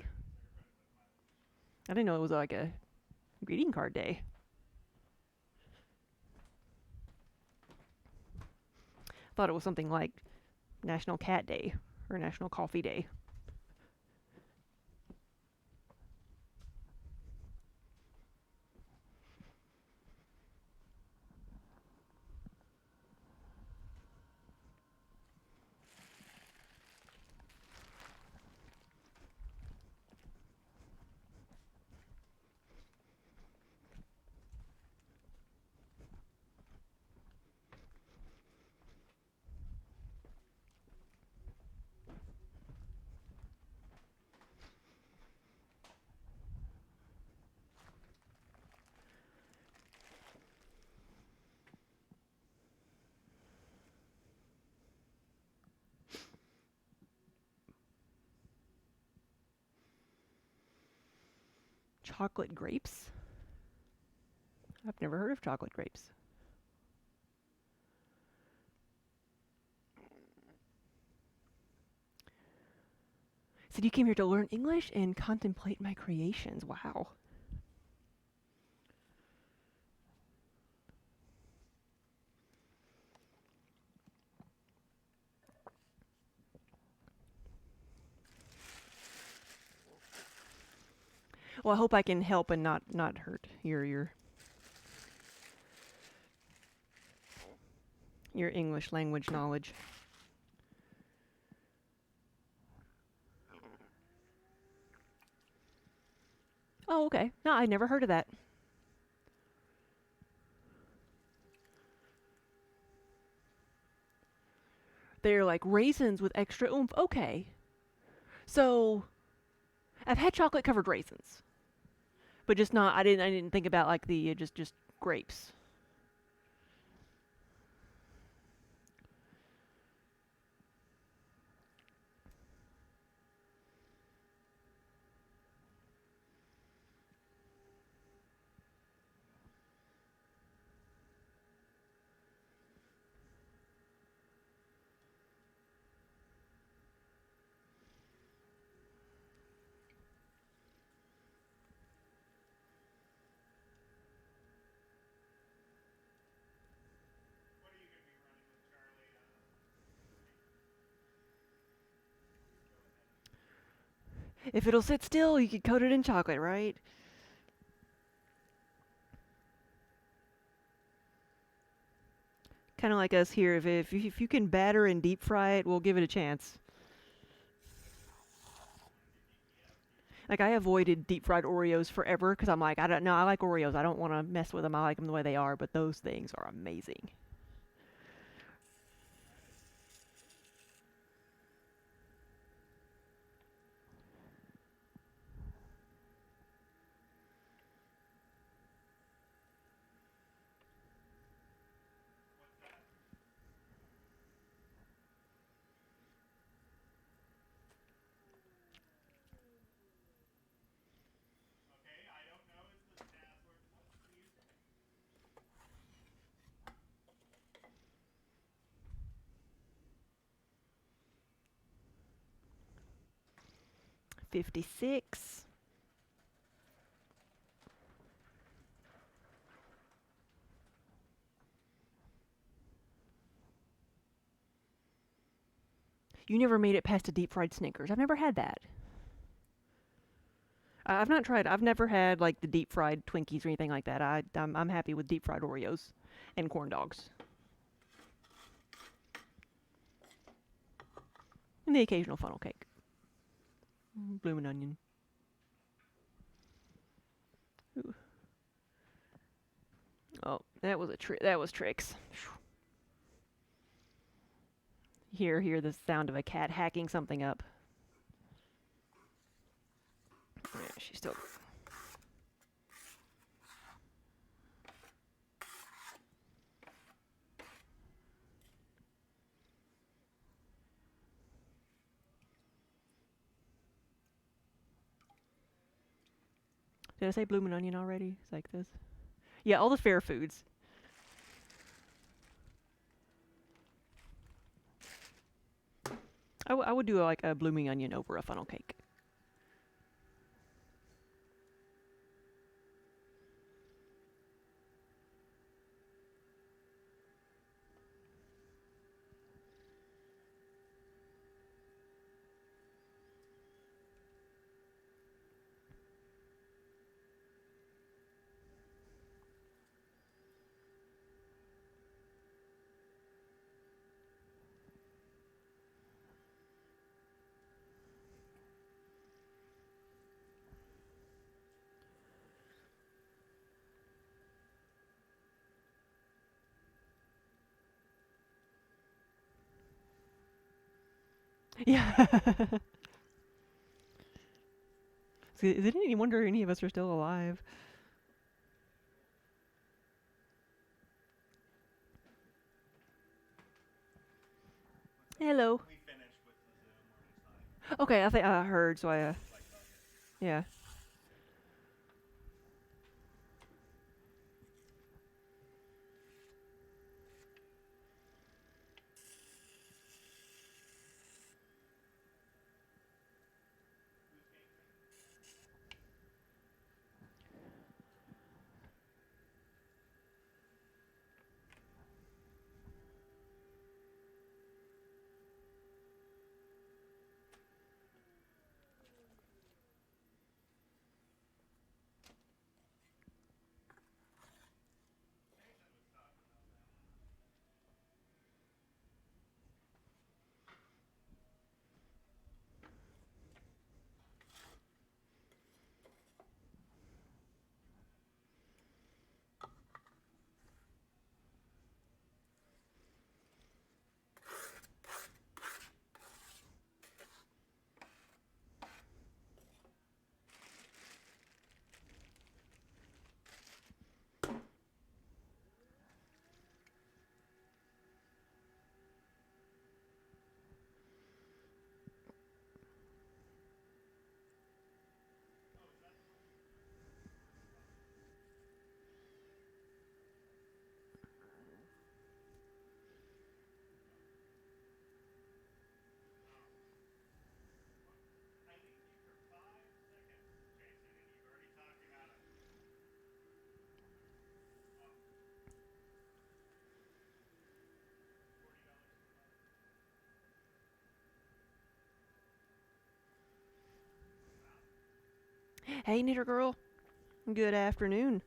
I didn't know it was like a greeting card day. I thought it was something like National Cat Day or National Coffee Day. Chocolate grapes? I've never heard of chocolate grapes. Said you came here to learn English and contemplate my creations. Wow. Well, I hope I can help and not hurt your English language knowledge. Oh, okay. No, I never heard of that. They're like raisins with extra oomph. Okay. So, I've had chocolate covered raisins, but just not. I didn't think about like the just grapes. If it'll sit still, you could coat it in chocolate, right? Kind of like us here. If you can batter and deep fry it, we'll give it a chance. Like I avoided deep fried Oreos forever because I'm like, I don't know. I like Oreos. I don't want to mess with them. I like them the way they are. But those things are amazing. $56. You never made it past a deep fried Snickers. I've never had that. I've not tried. I've never had like the deep fried Twinkies or anything like that. I'm happy with deep fried Oreos and corn dogs and the occasional funnel cake, bloomin' onion. Ooh. Oh, that was a trick. That was tricks. Hear the sound of a cat hacking something up. Yeah, she's still. Did I say bloomin' onion already? It's like this. Yeah, all the fair foods. I would do like a blooming onion over a funnel cake. Yeah. Is it any wonder any of us are still alive? Hello. Okay, I think I heard, so I, yeah. Hey, knitter girl. Good afternoon.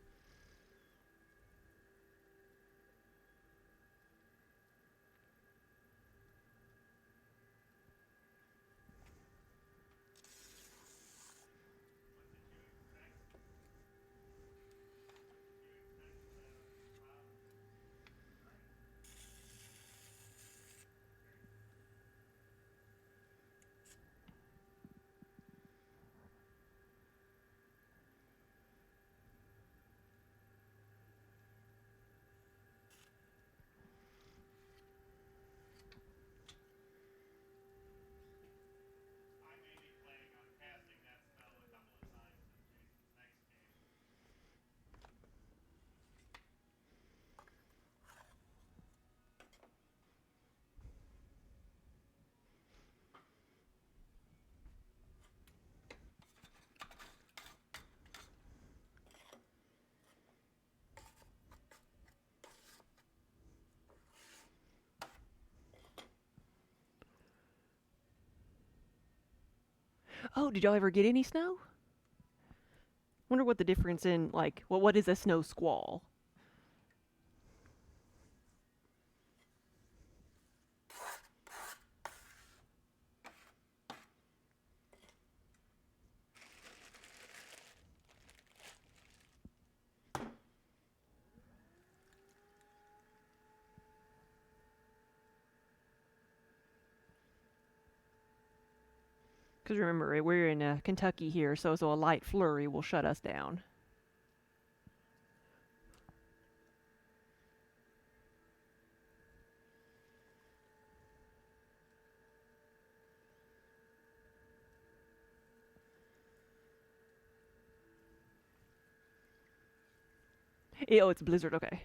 Oh, did y'all ever get any snow? Wonder what the difference in, like, well, what is a snow squall? Because remember, we're in Kentucky here, so a light flurry will shut us down. Oh, it's a blizzard, okay.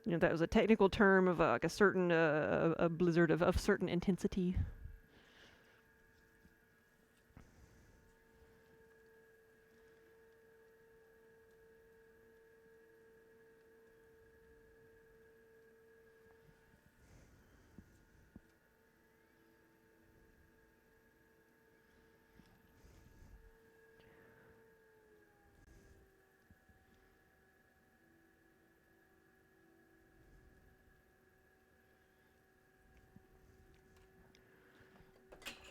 You know, that was a technical term of like a certain a blizzard of certain intensity.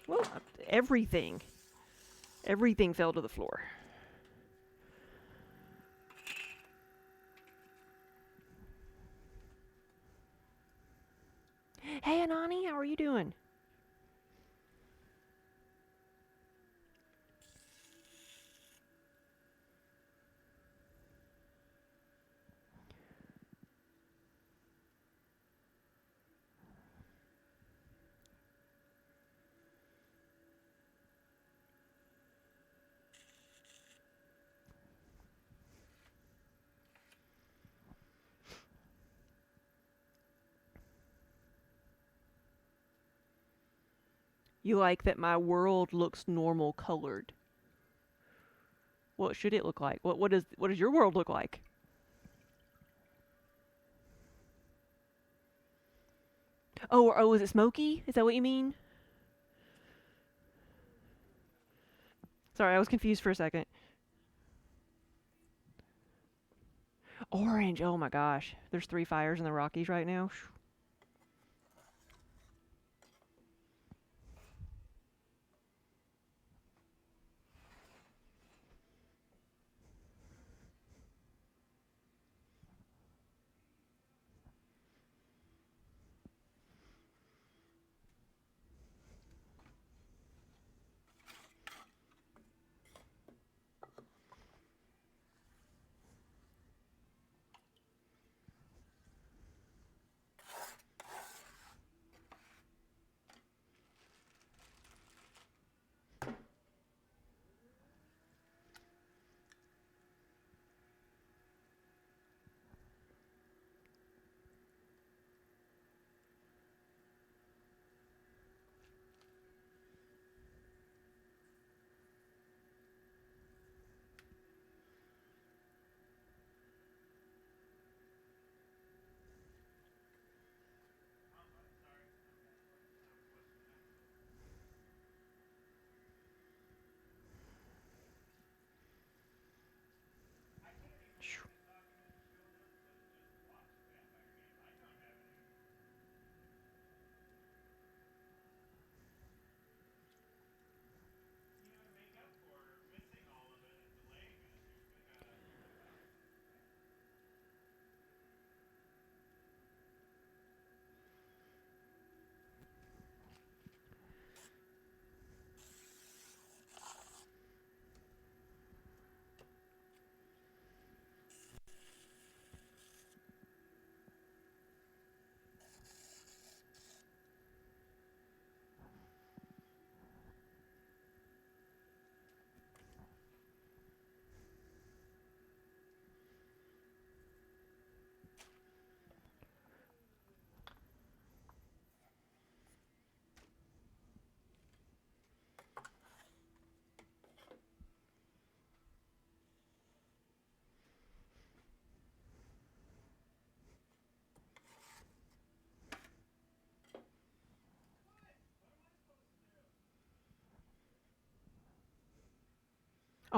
Well, everything fell to the floor. Hey, Anani, how are you doing? You like that my world looks normal colored. What should it look like? What does your world look like? Oh, is it smoky? Is that what you mean? Sorry, I was confused for a second. Orange. Oh my gosh. There's 3 fires in the Rockies right now.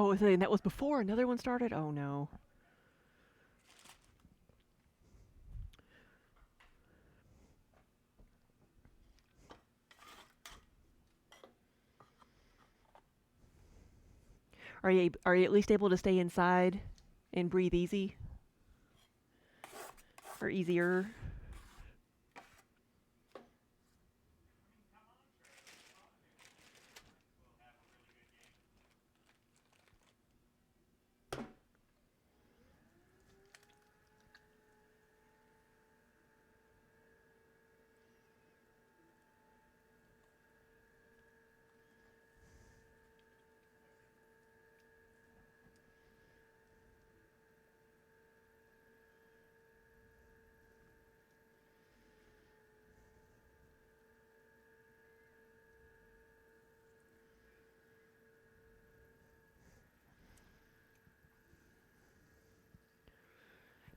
Oh, and that was before another one started? Oh, no. Are you at least able to stay inside and breathe easy? Or easier?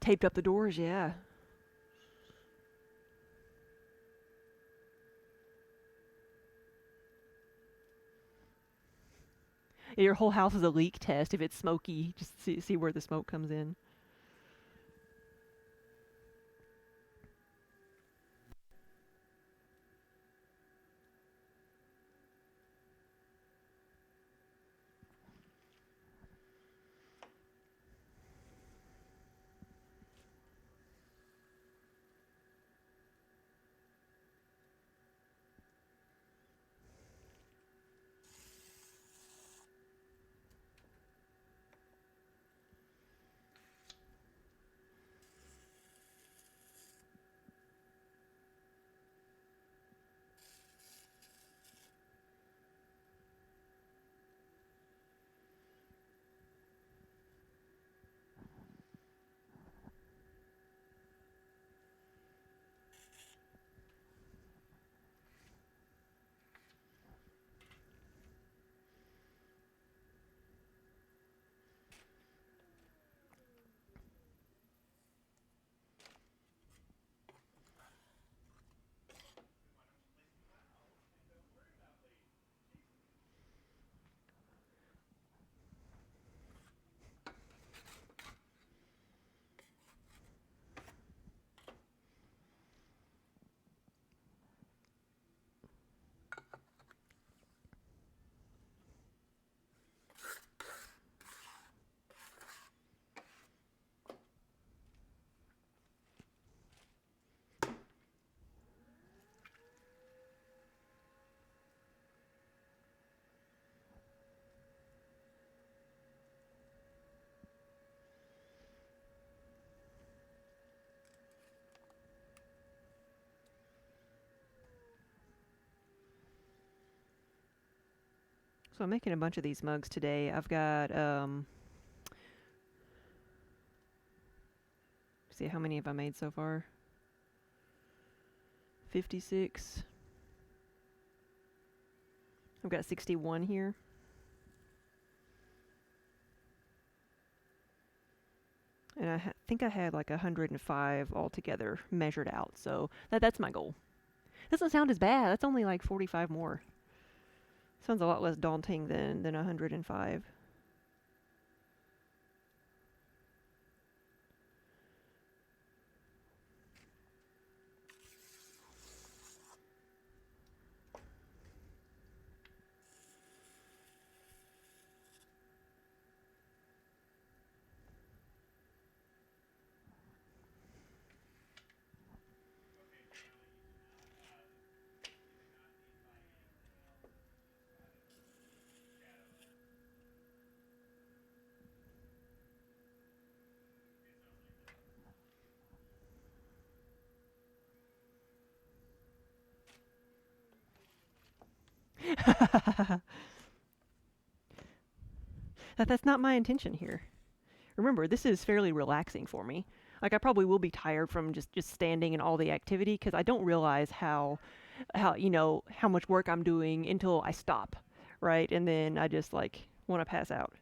Taped up the doors, yeah. Your whole house is a leak test. If it's smoky, just see where the smoke comes in. So I'm making a bunch of these mugs today. I've got, see how many have I made so far? 56. I've got 61 here. And I think I had like 105 altogether measured out. So that's my goal. Doesn't sound as bad. That's only like 45 more. Sounds a lot less daunting than 105. That's not my intention here. Remember, this is fairly relaxing for me. Like I probably will be tired from just standing and all the activity because I don't realize how much work I'm doing until I stop, right? And then I just like want to pass out.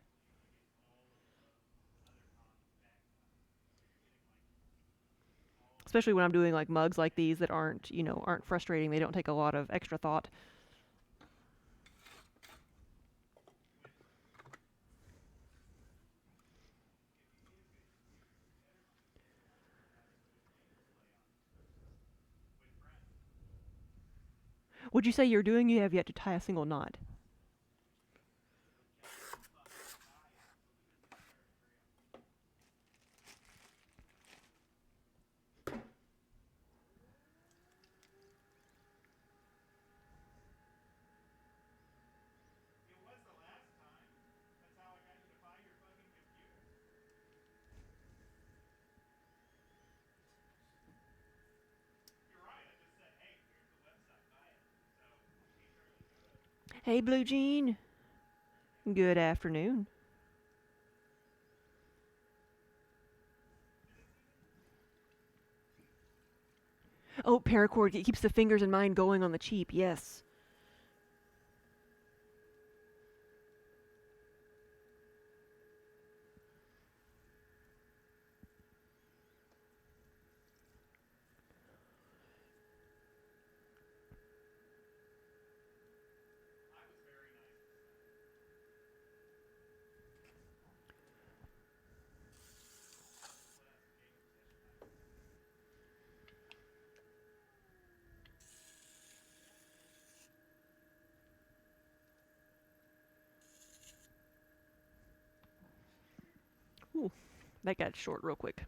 Especially when I'm doing like mugs like these that aren't frustrating. They don't take a lot of extra thought. What'd you say you're doing? You have yet to tie a single knot. Hey, Blue Jean. Good afternoon. Oh, paracord. It keeps the fingers and mind going on the cheap. Yes. Ooh, that got short real quick.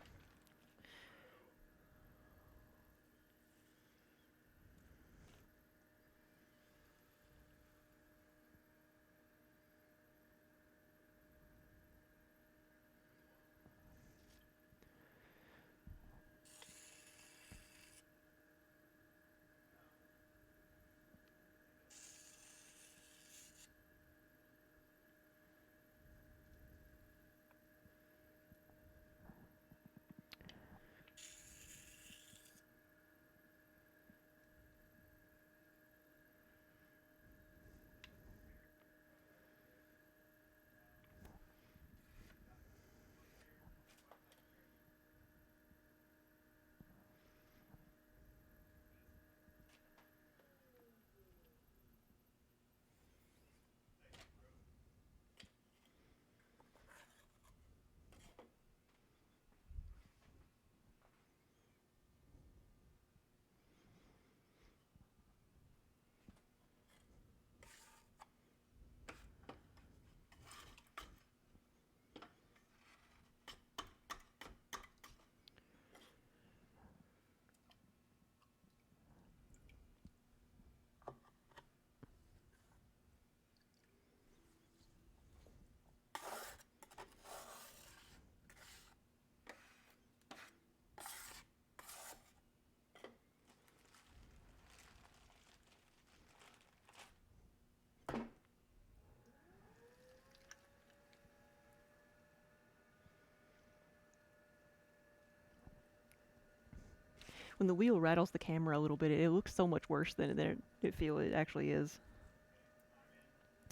When the wheel rattles the camera a little bit, it looks so much worse than it actually is.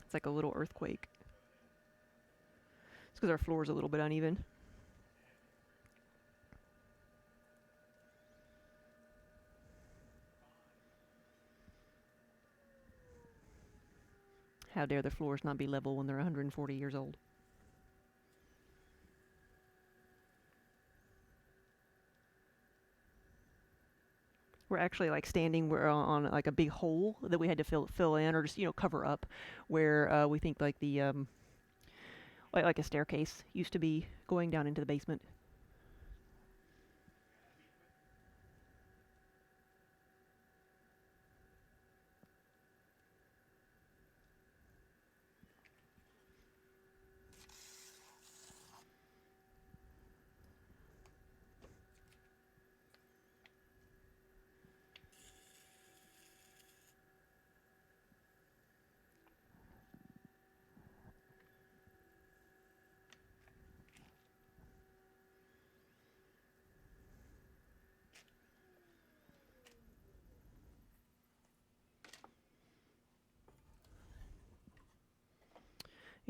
It's like a little earthquake. It's because our floor is a little bit uneven. How dare the floors not be level when they're 140 years old? We're actually like standing, we're on like a big hole that we had to fill in, or just cover up, where we think like the like a staircase used to be going down into the basement.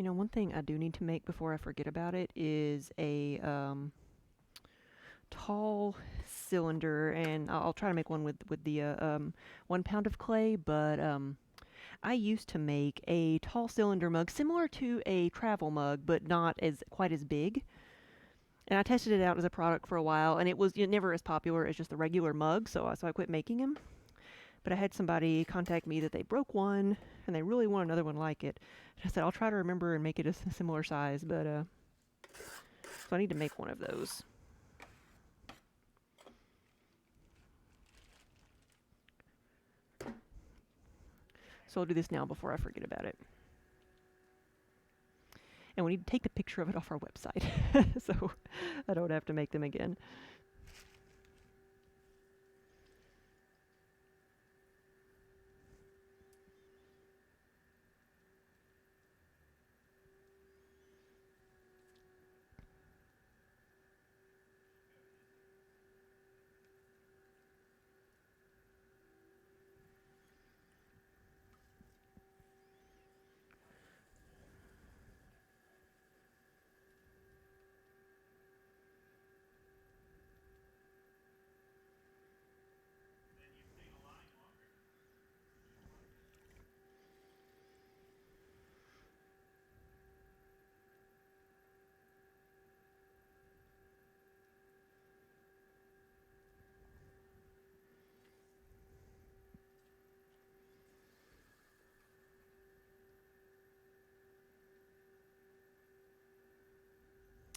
One thing I do need to make before I forget about it is a tall cylinder, and I'll try to make one with the 1 pound of clay. But I used to make a tall cylinder mug similar to a travel mug, but not as quite as big. And I tested it out as a product for a while, and it was never as popular as just the regular mug. So I quit making them. But I had somebody contact me that they broke one and they really want another one like it. And I said, I'll try to remember and make it a similar size, but so I need to make one of those. So I'll do this now before I forget about it. And we need to take the picture of it off our website so I don't have to make them again.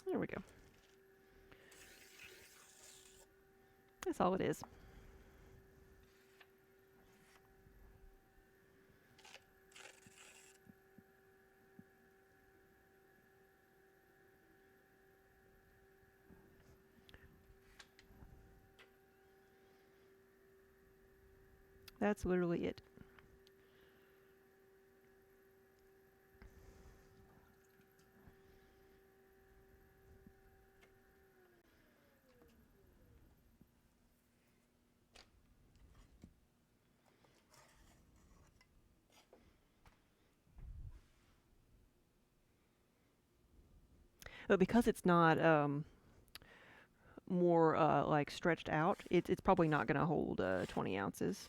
There we go. That's all it is. That's literally it. But because it's not more like stretched out, it's probably not going to hold 20 ounces.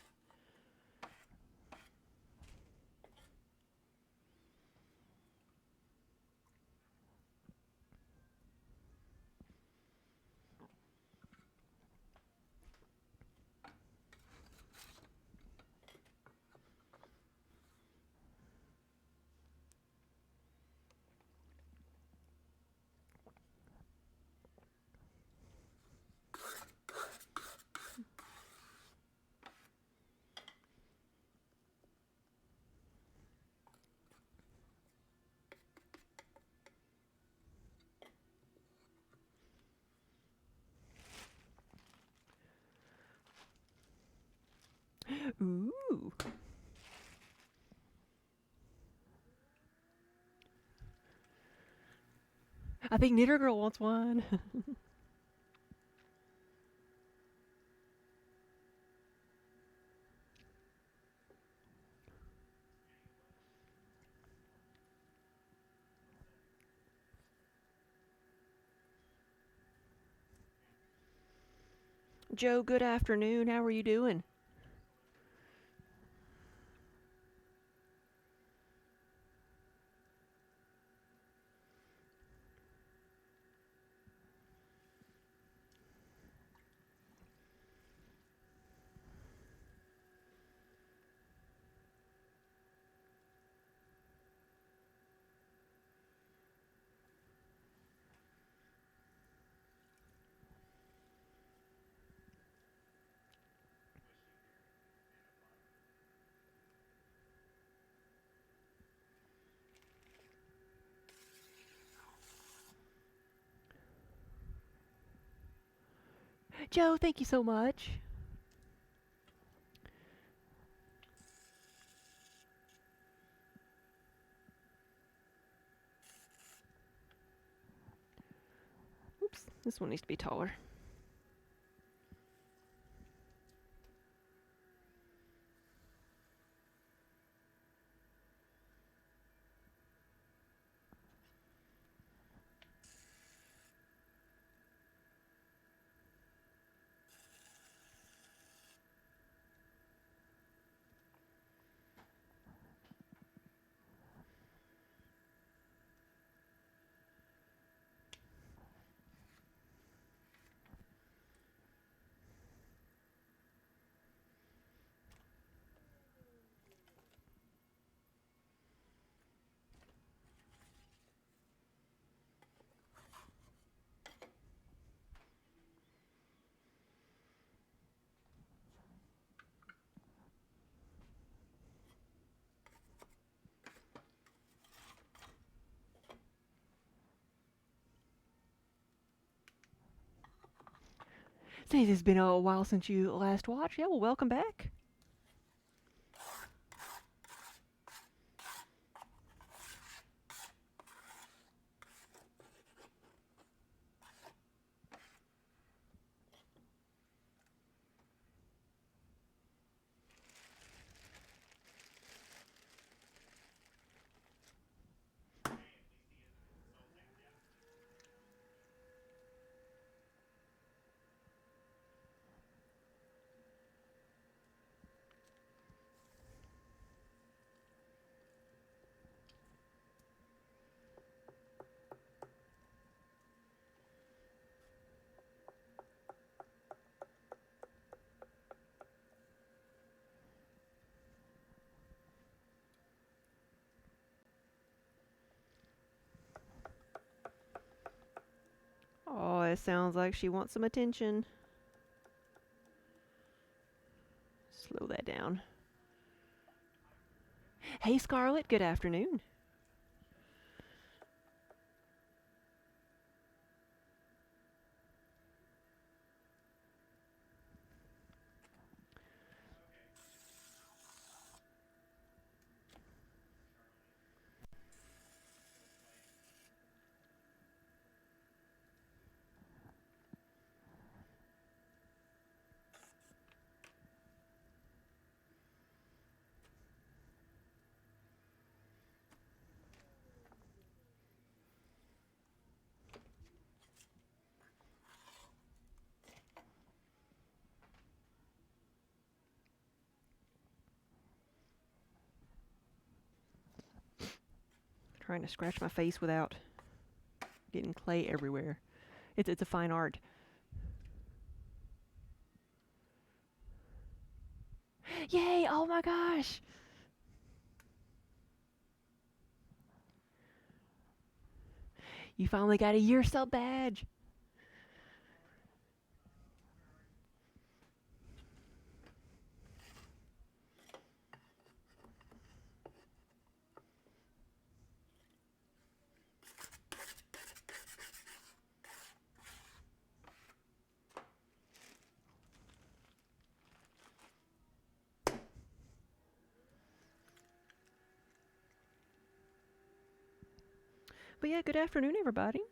Ooh. I think Knitter Girl wants one. Joe, good afternoon. How are you doing? Joe, thank you so much. Oops, this one needs to be taller. Say, it's been a while since you last watched. Yeah, well, welcome back. Oh, it sounds like she wants some attention. Slow that down. Hey, Scarlett, good afternoon. Trying to scratch my face without getting clay everywhere. It's a fine art. Yay! Oh my gosh! You finally got a year sub badge. But yeah, good afternoon, everybody.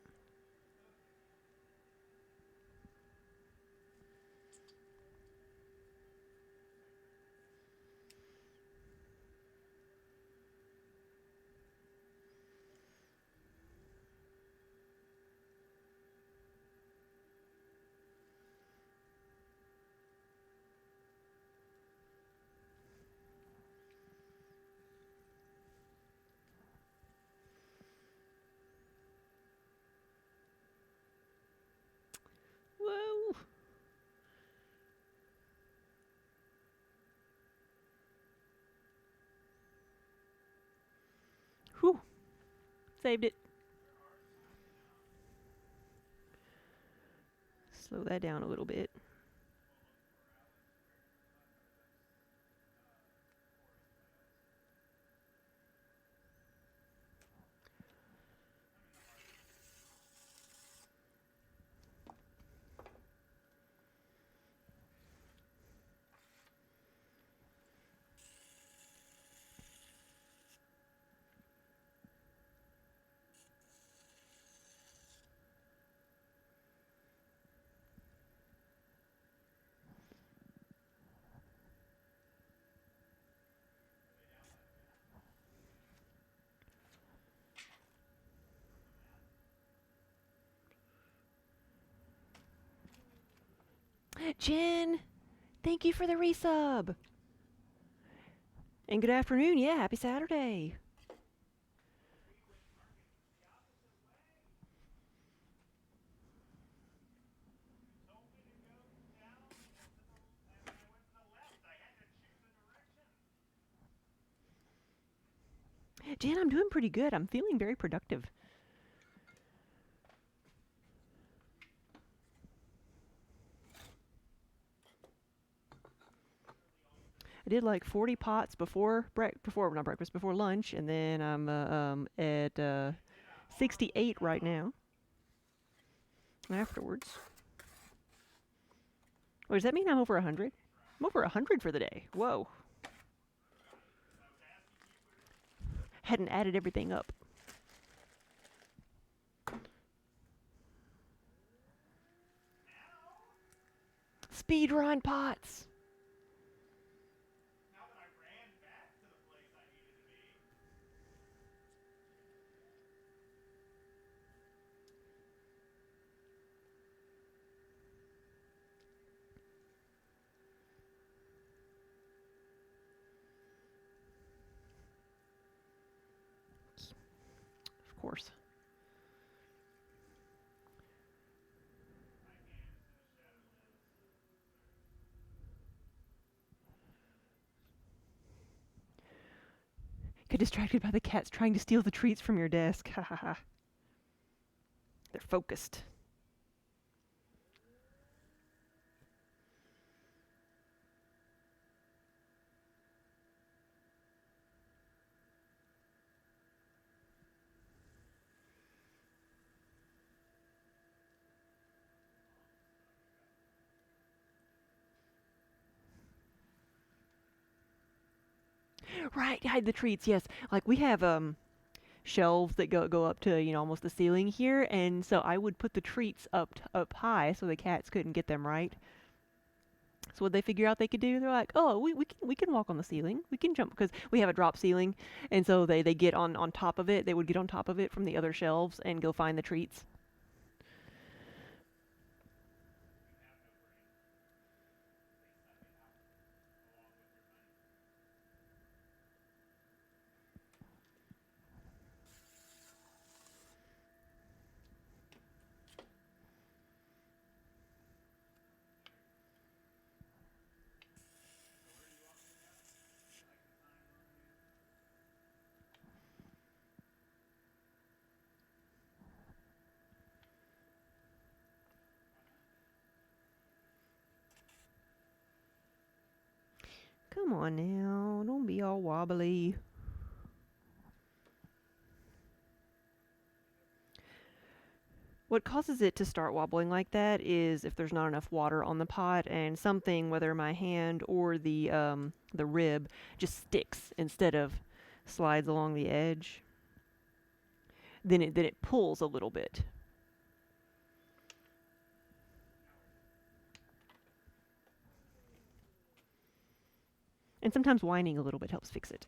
Whoa! Whew! Saved it. Slow that down a little bit. Jen, thank you for the resub. And good afternoon. Yeah, happy Saturday. Jen, I'm doing pretty good. I'm feeling very productive. I did like 40 pots before lunch, and then I'm at 68 right now. Afterwards. Oh, does that mean I'm over 100? I'm over 100 for the day. Whoa. Hadn't added everything up. Speed run pots. Of course. Get distracted by the cats trying to steal the treats from your desk. Ha ha ha. They're focused. Right, hide the treats. Yes, like we have shelves that go up to almost the ceiling here, and so I would put the treats up high so the cats couldn't get them. Right. So what they figure out they could do, they're like, oh, we can walk on the ceiling, we can jump because we have a drop ceiling, and so they get on top of it. They would get on top of it from the other shelves and go find the treats. Come on now, don't be all wobbly. What causes it to start wobbling like that is if there's not enough water on the pot and something, whether my hand or the rib, just sticks instead of slides along the edge. Then it pulls a little bit. And sometimes whining a little bit helps fix it.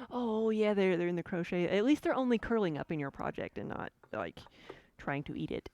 Oh yeah, they're in the crochet. At least they're only curling up in your project and not like trying to eat it.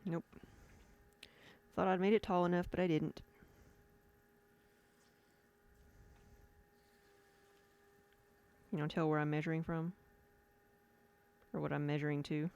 Nope. Thought I'd made it tall enough, but I didn't. Tell where I'm measuring from? Or what I'm measuring to?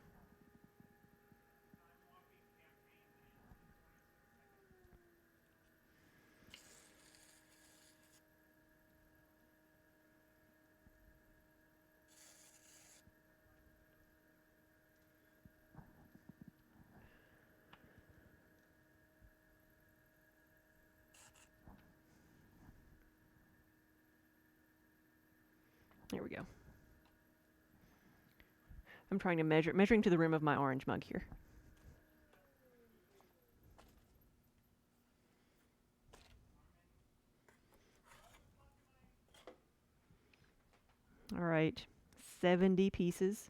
There we go. I'm trying to measuring to the rim of my orange mug here. All right, 70 pieces.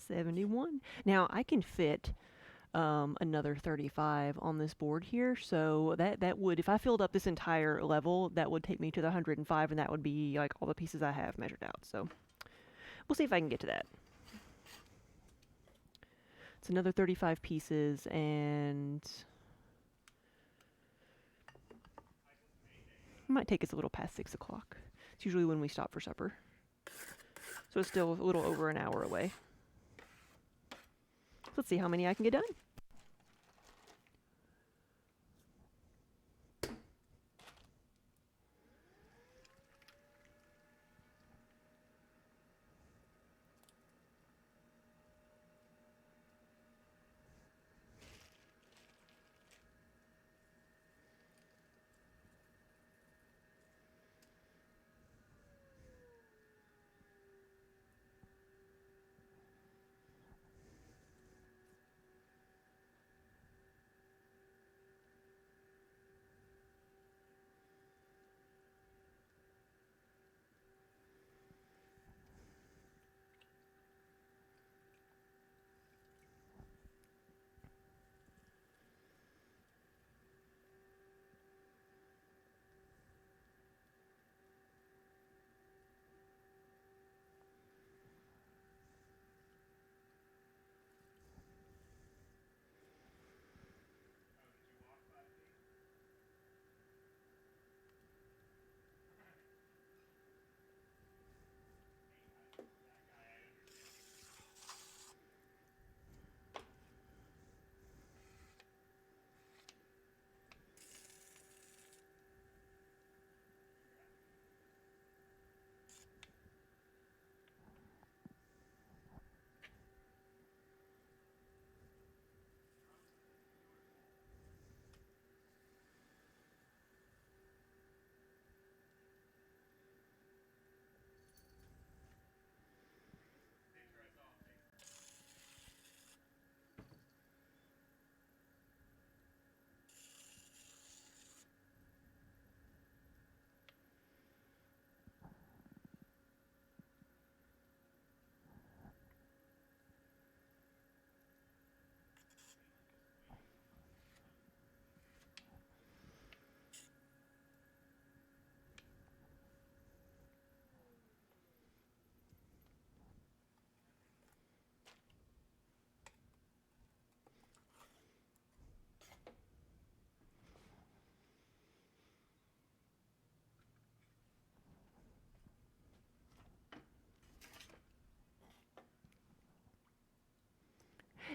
$71. Now I can fit another 35 on this board here, so that would, if I filled up this entire level, that would take me to the 105, and that would be like all the pieces I have measured out. So we'll see if I can get to that. It's another 35 pieces, and it might take us a little past 6 o'clock. It's usually when we stop for supper. So it's still a little over an hour away. Let's see how many I can get done.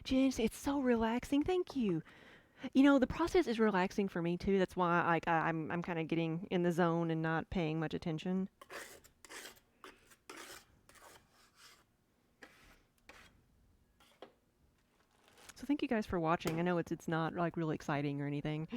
Jen, it's so relaxing. Thank you. You know, the process is relaxing for me too. That's why I'm kind of getting in the zone and not paying much attention. So thank you guys for watching. I know it's not like really exciting or anything.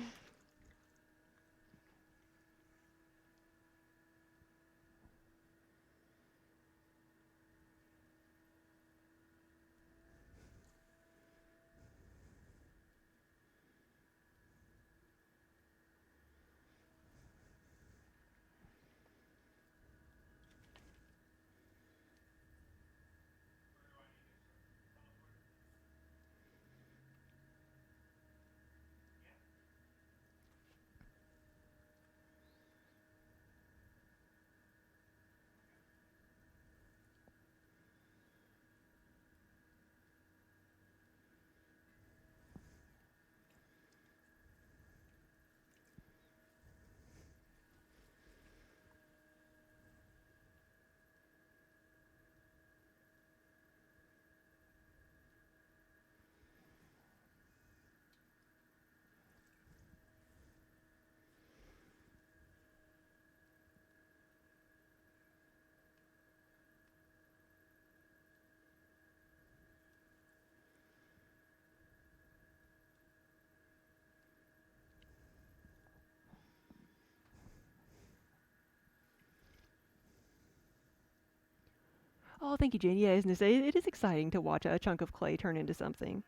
Oh, thank you, Jane. Yeah, isn't it is exciting to watch a chunk of clay turn into something.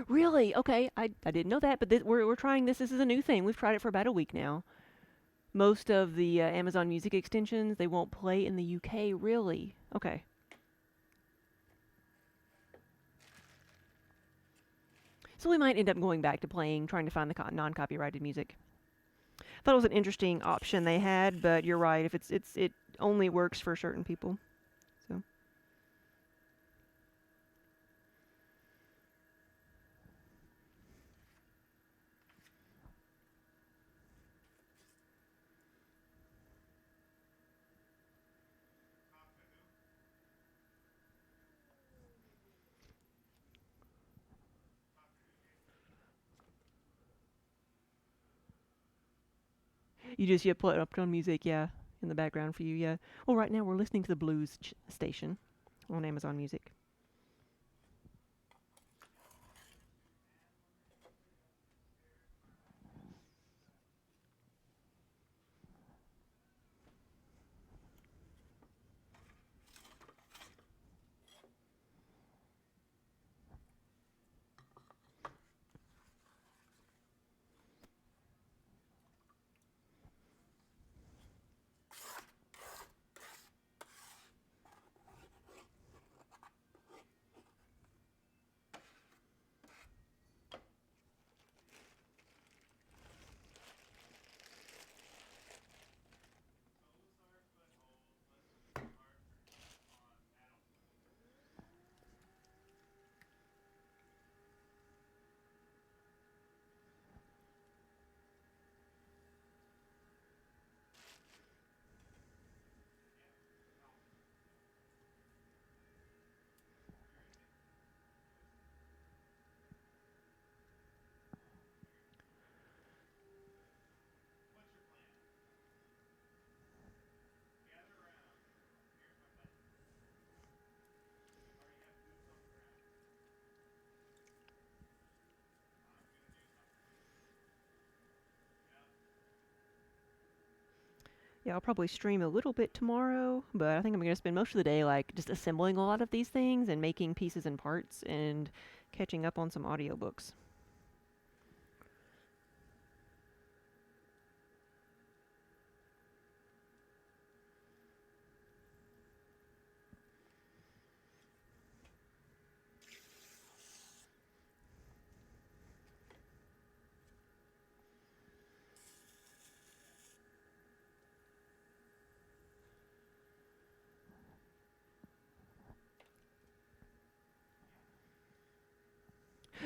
Really? Okay, I didn't know that, but we're trying this. This is a new thing. We've tried it for about a week now. Most of the Amazon Music extensions, they won't play in the UK. Really? Okay. So we might end up going back to playing, trying to find the non-copyrighted music. I thought it was an interesting option they had, but you're right. If it only works for certain people. So you put up on music, yeah, in the background for you, yeah. Well, right now we're listening to the blues station on Amazon Music. Yeah, I'll probably stream a little bit tomorrow, but I think I'm going to spend most of the day like just assembling a lot of these things and making pieces and parts and catching up on some audiobooks.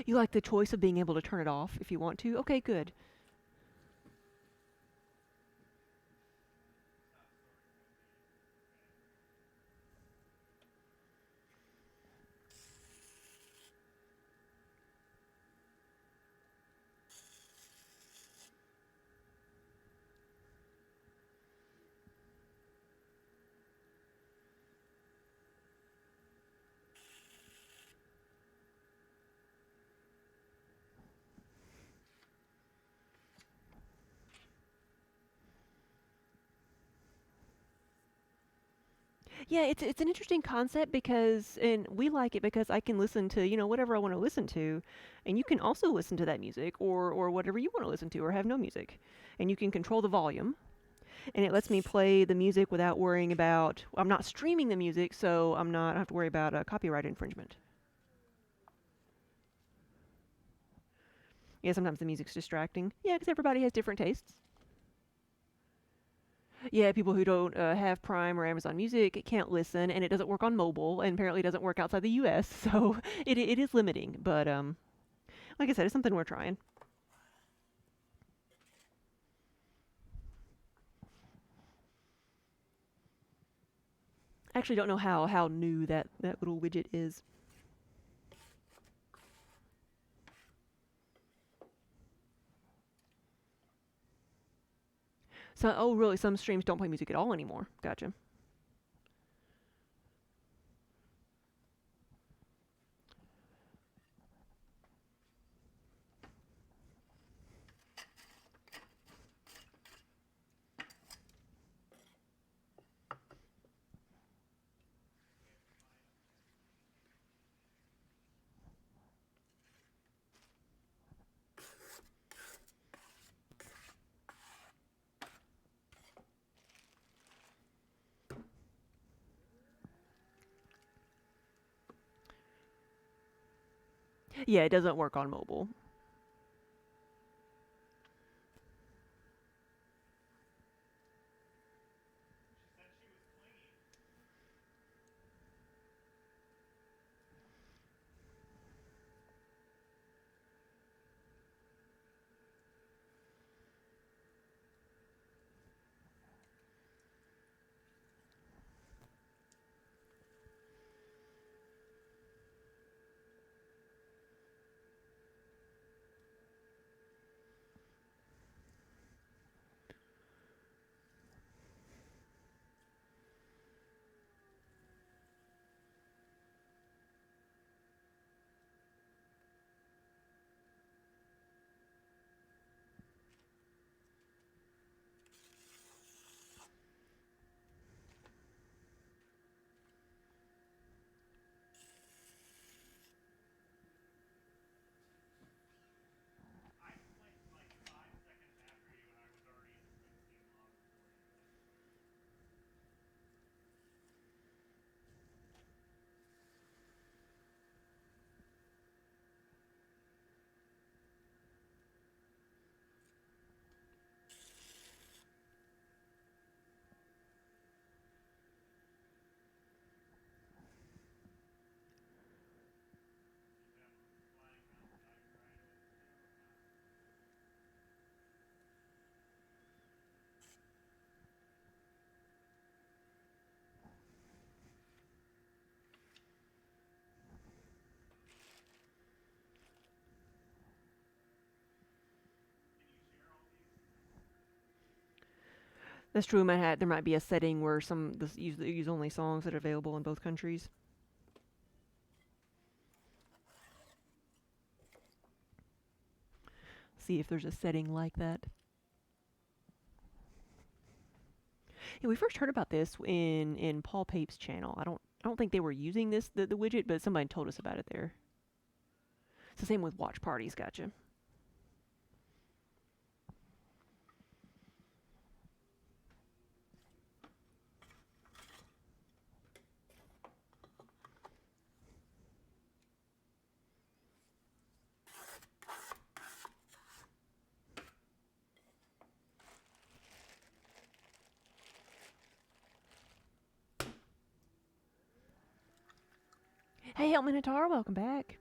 You like the choice of being able to turn it off if you want to? Okay, good. Yeah, it's an interesting concept because, and we like it because I can listen to, whatever I want to listen to, and you can also listen to that music or whatever you want to listen to or have no music. And you can control the volume, and it lets me play the music without worrying about, I'm not streaming the music, so I don't have to worry about copyright infringement. Yeah, sometimes the music's distracting. Yeah, because everybody has different tastes. Yeah, people who don't have Prime or Amazon Music can't listen, and it doesn't work on mobile, and apparently doesn't work outside the U.S. So it is limiting. But like I said, it's something we're trying. I actually don't know how new that little widget is. So, oh, really? Some streams don't play music at all anymore. Gotcha. Yeah, it doesn't work on mobile. That's true. There might be a setting where use only songs that are available in both countries. See if there's a setting like that. Yeah, we first heard about this in Paul Pape's channel. I don't think they were using the widget, but somebody told us about it there. It's the same with watch parties. Gotcha. Hey, Help Minotaur, welcome back.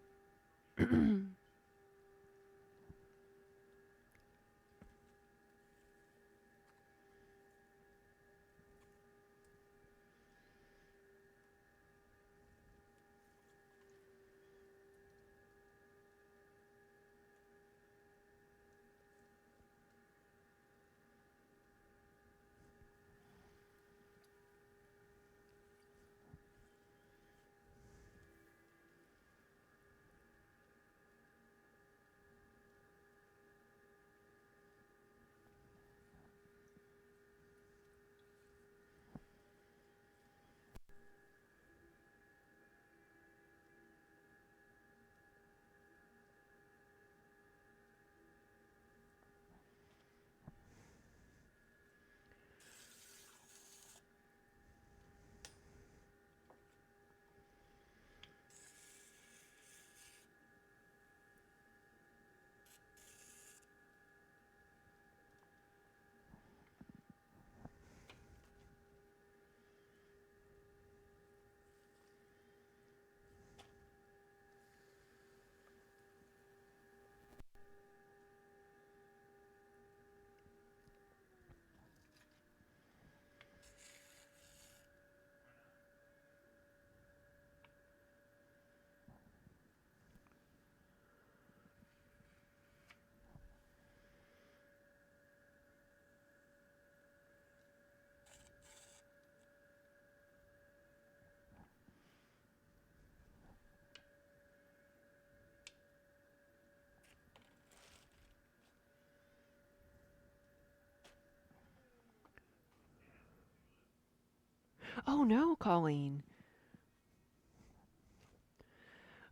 Oh no, Colleen.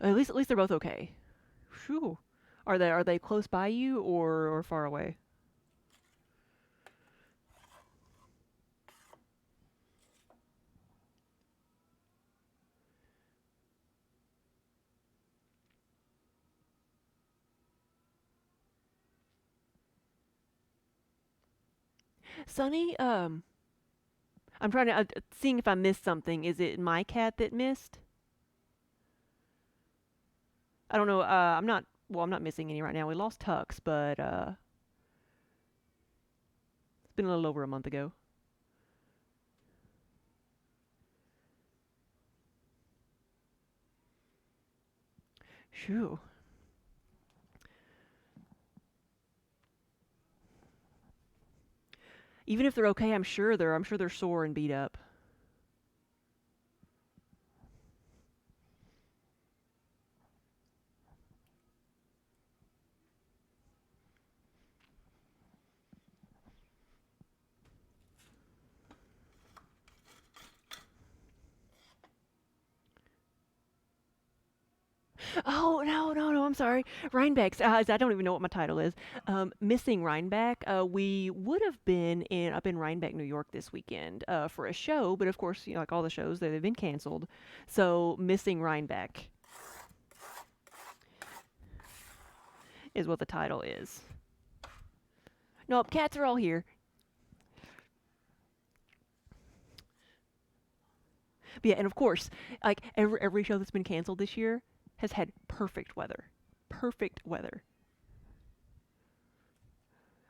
At least they're both okay. Phew. Are they close by you or far away? Sunny, I'm trying to seeing if I missed something. Is it my cat that missed? I don't know. I'm not missing any right now. We lost Tux, but it's been a little over a month ago. Shoo. Even if they're okay, I'm sure they're sore and beat up. Oh no, no, no! I'm sorry. Rhinebeck's. I don't even know what my title is. Missing Rhinebeck. We would have been up in Rhinebeck, New York this weekend for a show, but of course, like all the shows, they've been canceled. So missing Rhinebeck is what the title is. Nope, cats are all here. But yeah, and of course, like every show that's been canceled this year has had perfect weather. Perfect weather.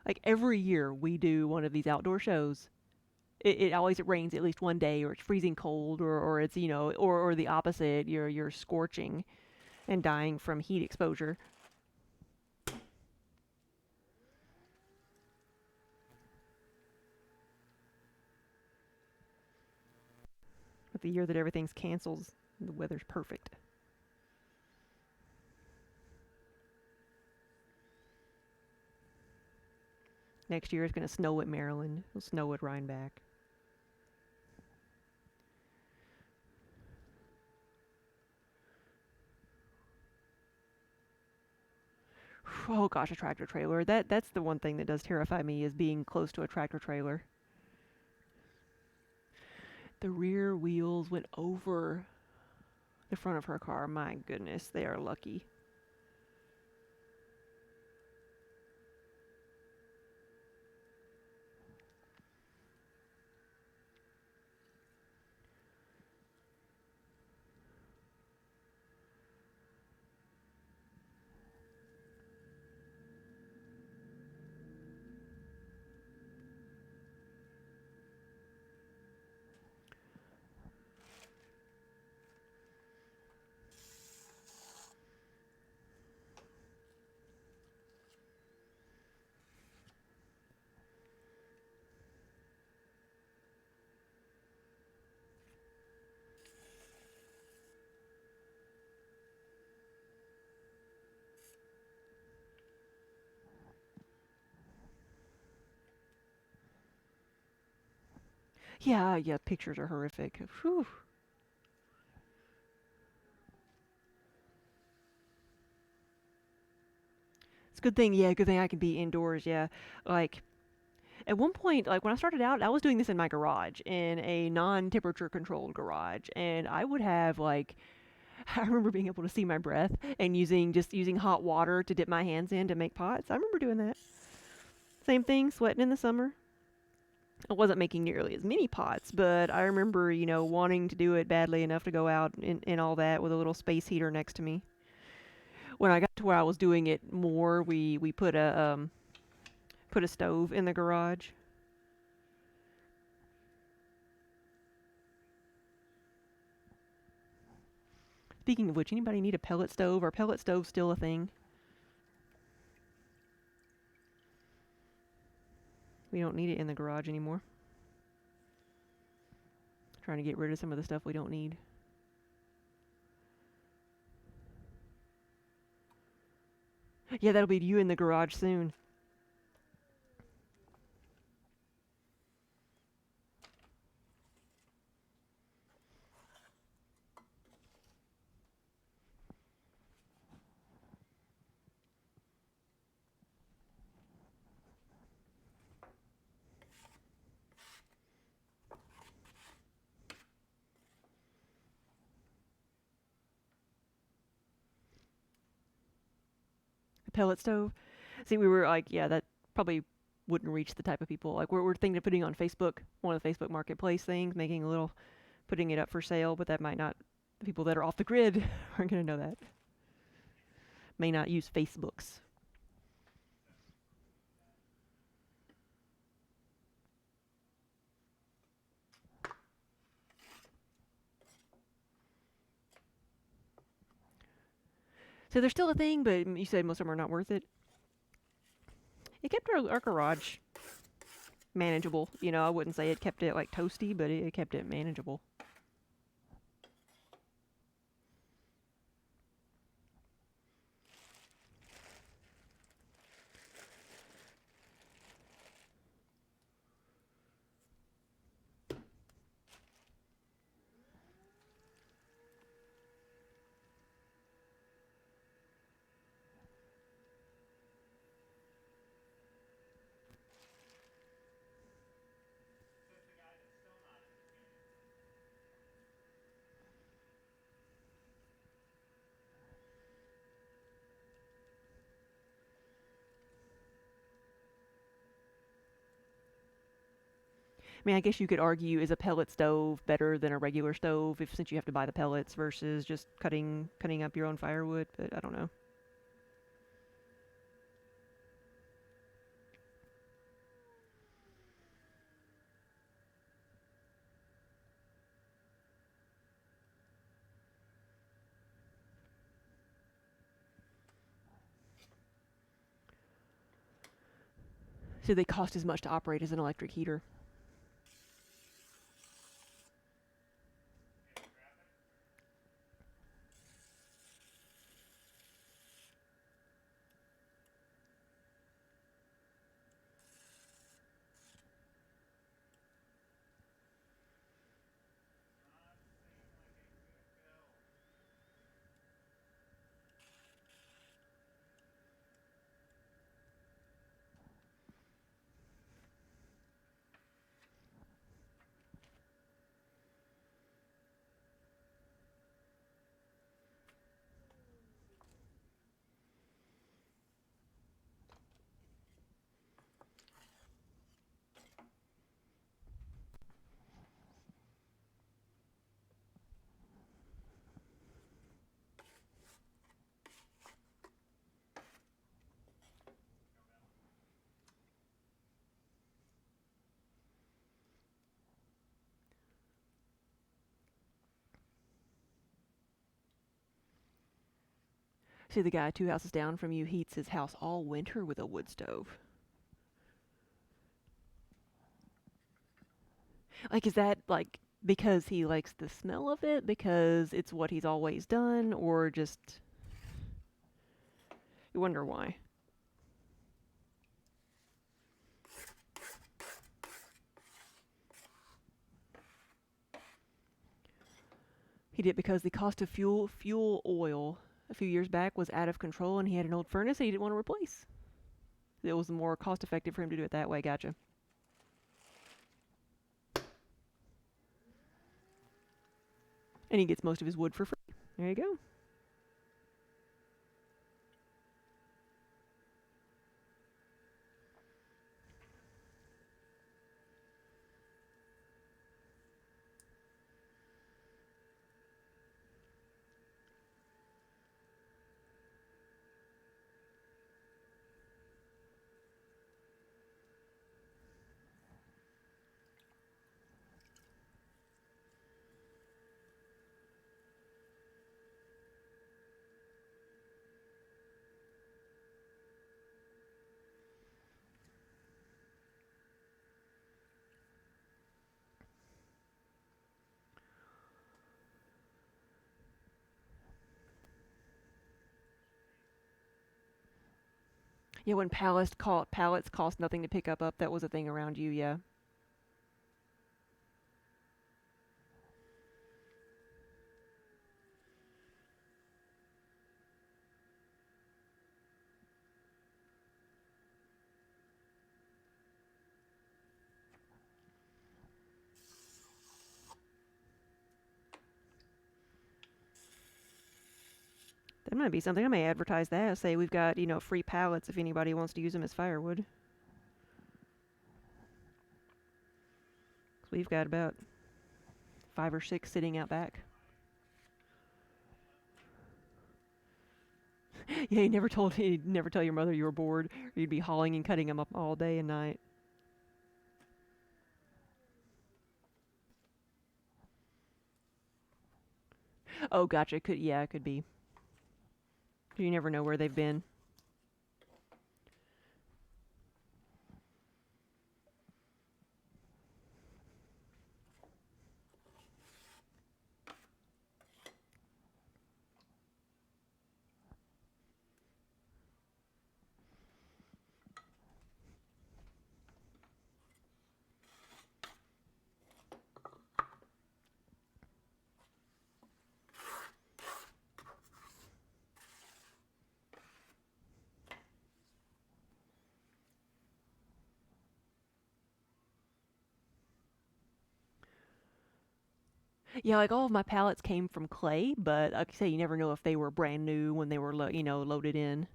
Like every year we do one of these outdoor shows. It always it rains at least one day, or it's freezing cold, or it's or the opposite. You're scorching and dying from heat exposure. But the year that everything's canceled, the weather's perfect. Next year it's gonna snow at Maryland. It'll snow at Rhinebeck. Oh gosh, a tractor trailer. That's the one thing that does terrify me is being close to a tractor trailer. The rear wheels went over the front of her car. My goodness, they are lucky. Yeah, yeah, pictures are horrific. Whew. It's a good thing, yeah, good thing I can be indoors, yeah. Like, at one point, like when I started out, I was doing this in my garage, in a non-temperature controlled garage, and I would have like, I remember being able to see my breath and using hot water to dip my hands in to make pots. I remember doing that. Same thing, sweating in the summer. I wasn't making nearly as many pots, but I remember, wanting to do it badly enough to go out and all that with a little space heater next to me. When I got to where I was doing it more, we put a stove in the garage. Speaking of which, anybody need a pellet stove? Are pellet stoves still a thing? We don't need it in the garage anymore. Trying to get rid of some of the stuff we don't need. Yeah, that'll be you in the garage soon. pellet stove. See, we were like, yeah, that probably wouldn't reach the type of people. Like we're thinking of putting on Facebook, one of the Facebook Marketplace things, making a little, putting it up for sale, but that might not. The people that are off the grid aren't going to know that. May not use Facebooks. So they're still a thing, but you said most of them are not worth it. It kept our garage manageable. You know, I wouldn't say it kept it like toasty, but it kept it manageable. I mean, I guess you could argue, is a pellet stove better than a regular stove, if since you have to buy the pellets versus just cutting up your own firewood, but I don't know. So they cost as much to operate as an electric heater. See, the guy 2 houses down from you heats his house all winter with a wood stove. Like, is that like because he likes the smell of it, because it's what he's always done, or just you wonder why? He did it because the cost of fuel oil a few years back was out of control, and he had an old furnace that he didn't want to replace. It was more cost effective for him to do it that way. Gotcha. And he gets most of his wood for free. There you go. Yeah, when pallets cost nothing to pick up, that was a thing around you. Yeah. That That might be something. I may advertise that. Say we've got, free pallets if anybody wants to use them as firewood. So we've got about 5 or 6 sitting out back. Yeah, you never tell your mother you were bored, or you'd be hauling and cutting them up all day and night. Oh, gotcha. It could be. You never know where they've been. Yeah, like all of my pallets came from clay, but like I say, you never know if they were brand new when they were, loaded in.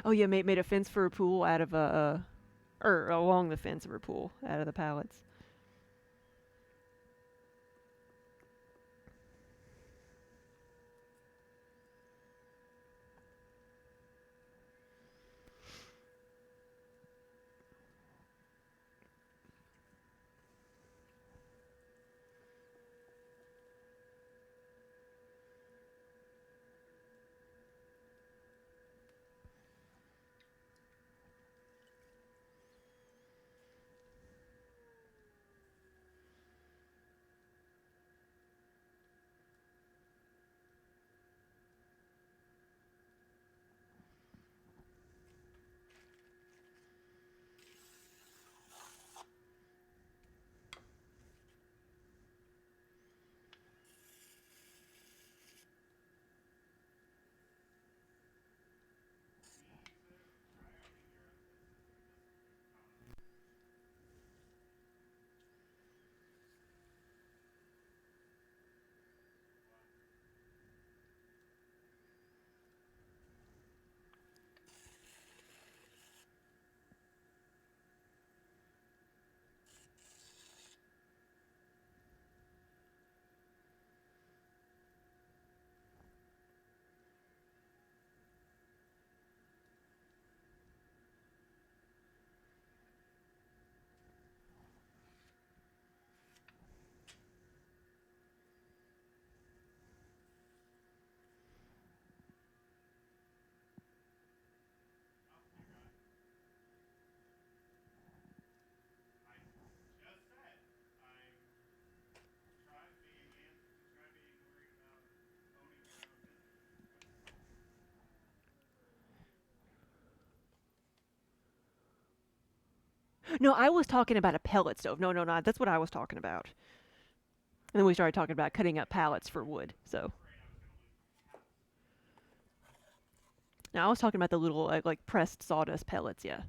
Oh yeah, made a fence for a pool out of or along the fence of a pool out of the pallets. No, I was talking about a pellet stove. No, no, no, that's what I was talking about. And then we started talking about cutting up pallets for wood. So now I was talking about the little like pressed sawdust pellets. Yeah.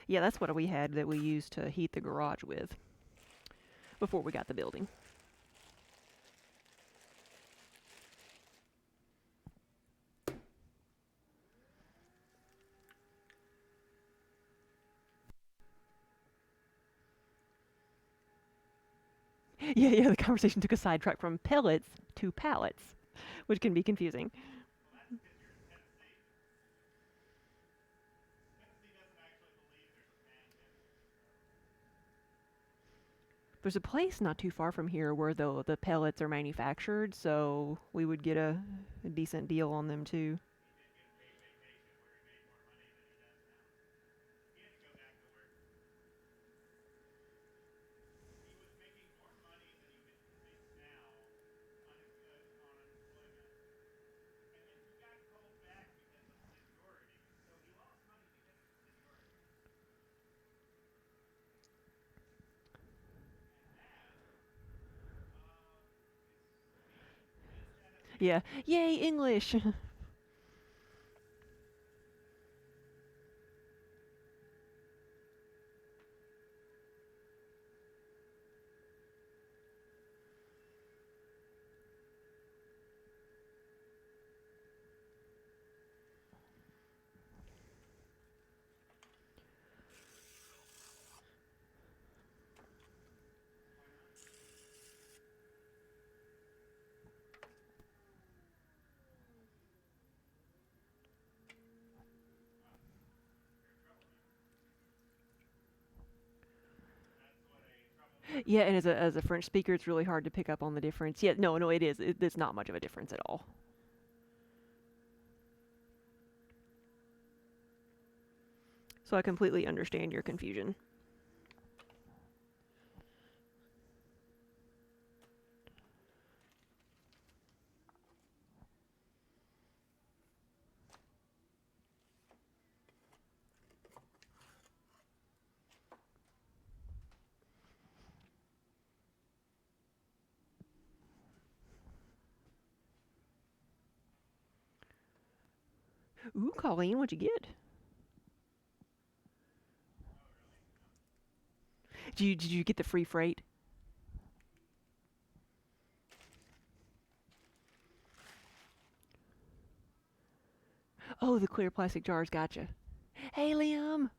Yeah, that's what we had that we used to heat the garage with before we got the building. Yeah, yeah, the conversation took a sidetrack from pellets to pallets, which can be confusing. There's a place not too far from here where the pellets are manufactured, so we would get a decent deal on them too. Yeah. Yay, English! Yeah, and as a French speaker, it's really hard to pick up on the difference. Yeah, no, it is. It's not much of a difference at all. So I completely understand your confusion. Ooh, Colleen, what'd you get? Did you get the free freight? Oh, the clear plastic jars. Gotcha. Hey, Liam.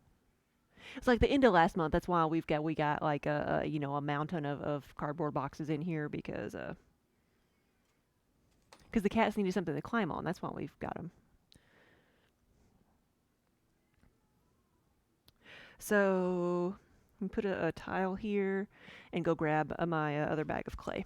It's like the end of last month. That's why we got like a mountain of cardboard boxes in here because the cats needed something to climb on. That's why we've got them. So put a tile here and go grab my other bag of clay.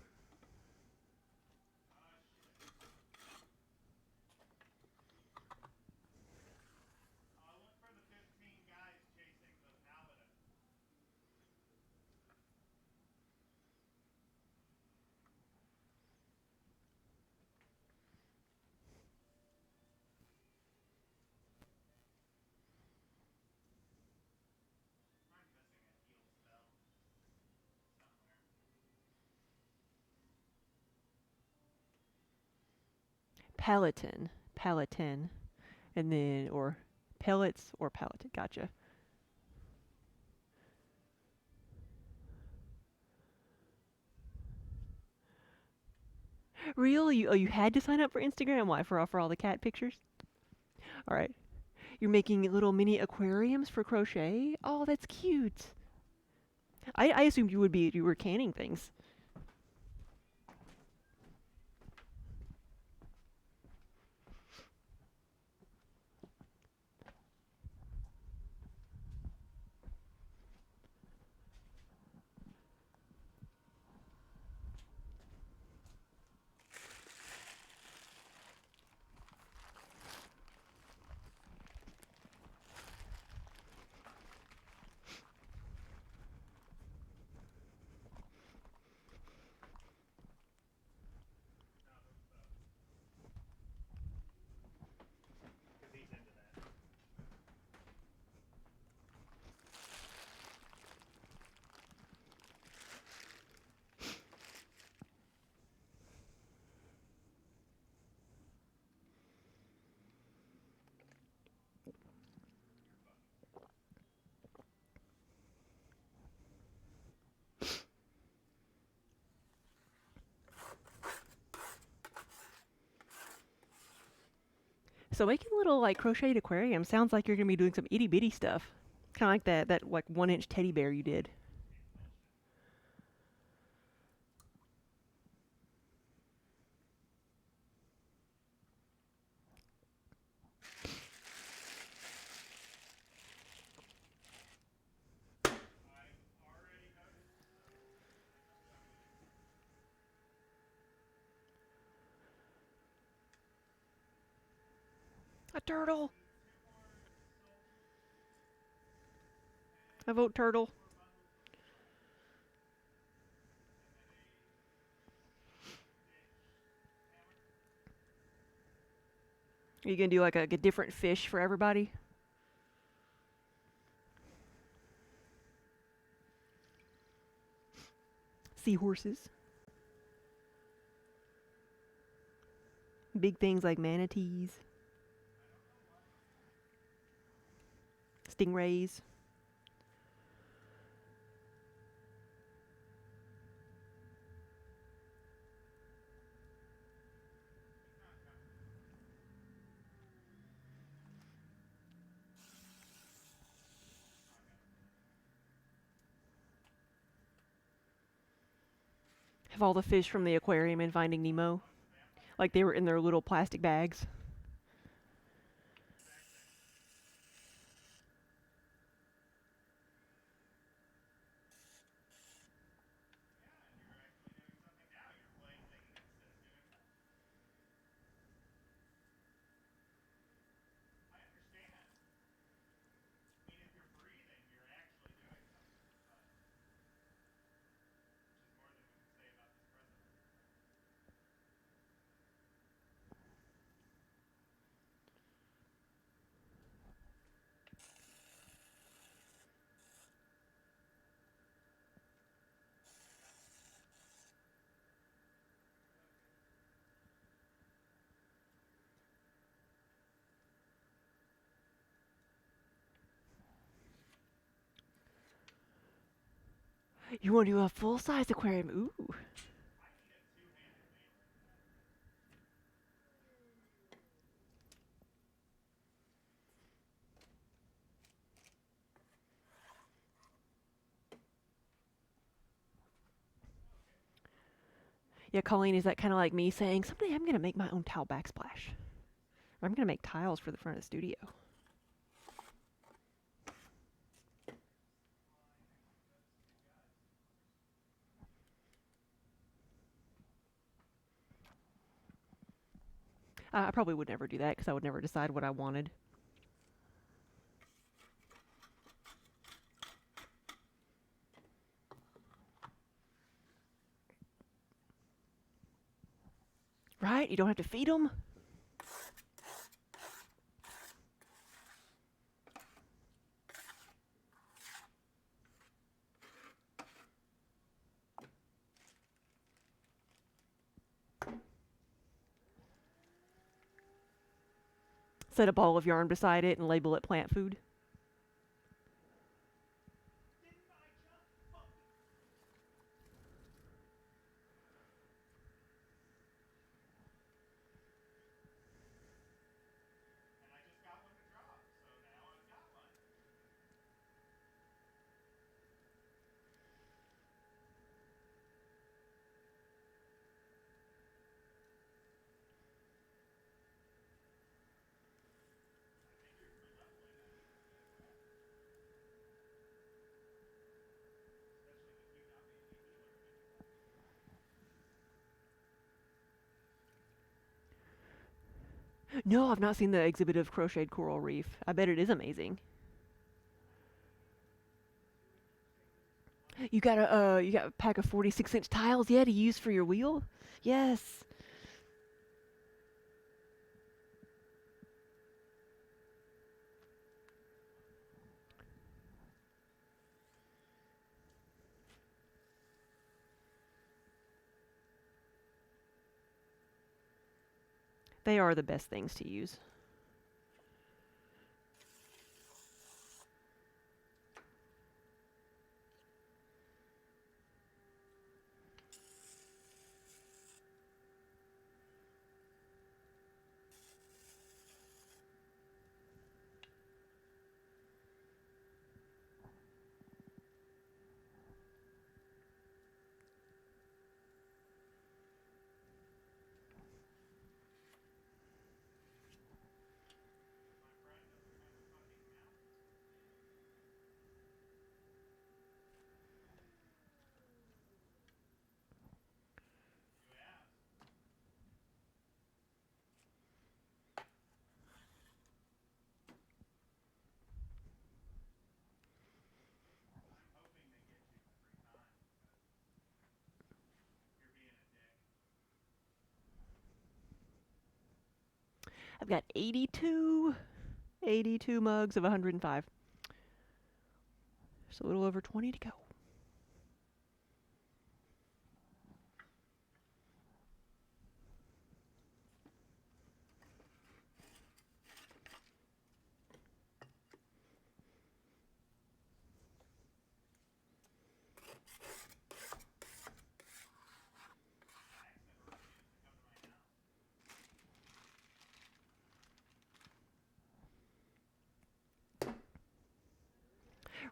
Peloton, and then or pellets or pellet. Gotcha. Really? You had to sign up for Instagram? Why? For all the cat pictures? All right. You're making little mini aquariums for crochet? Oh, that's cute. I assumed you were canning things. So making little like crocheted aquariums sounds like you're gonna be doing some itty bitty stuff. Kind of like that like 1 inch teddy bear you did. A turtle! I vote turtle. Are you gonna do like a different fish for everybody? Seahorses. Big things like manatees. Stingrays. Have all the fish from the aquarium in Finding Nemo. Like they were in their little plastic bags. You want to do a full-size aquarium? Ooh. Yeah, Colleen, is that kind of like me saying, someday I'm going to make my own tile backsplash? Or I'm going to make tiles for the front of the studio. I probably would never do that because I would never decide what I wanted. Right? You don't have to feed them. Set a ball of yarn beside it and label it plant food. No, I've not seen the exhibit of crocheted coral reef. I bet it is amazing. You got a pack of 46-inch tiles, yeah, to use for your wheel? Yes. They are the best things to use. I've got 82 mugs of 105. Just a little over 20 to go.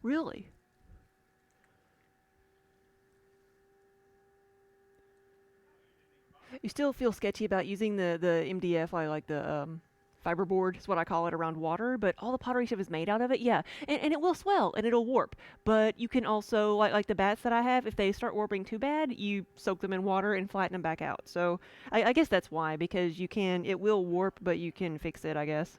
Really? You still feel sketchy about using the MDF, like the fiberboard is what I call it, around water, but all the pottery stuff is made out of it, yeah. And it will swell and it'll warp. But you can also, like the bats that I have, if they start warping too bad, you soak them in water and flatten them back out. So I guess that's why, because it will warp, but you can fix it, I guess.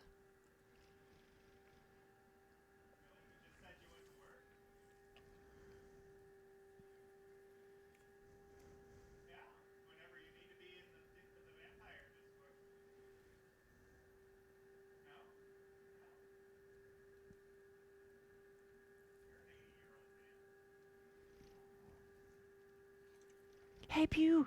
Hey, Pew!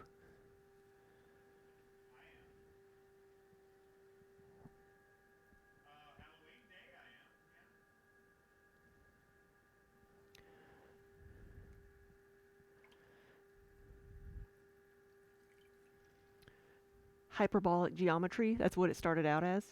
Hyperbolic geometry, that's what it started out as.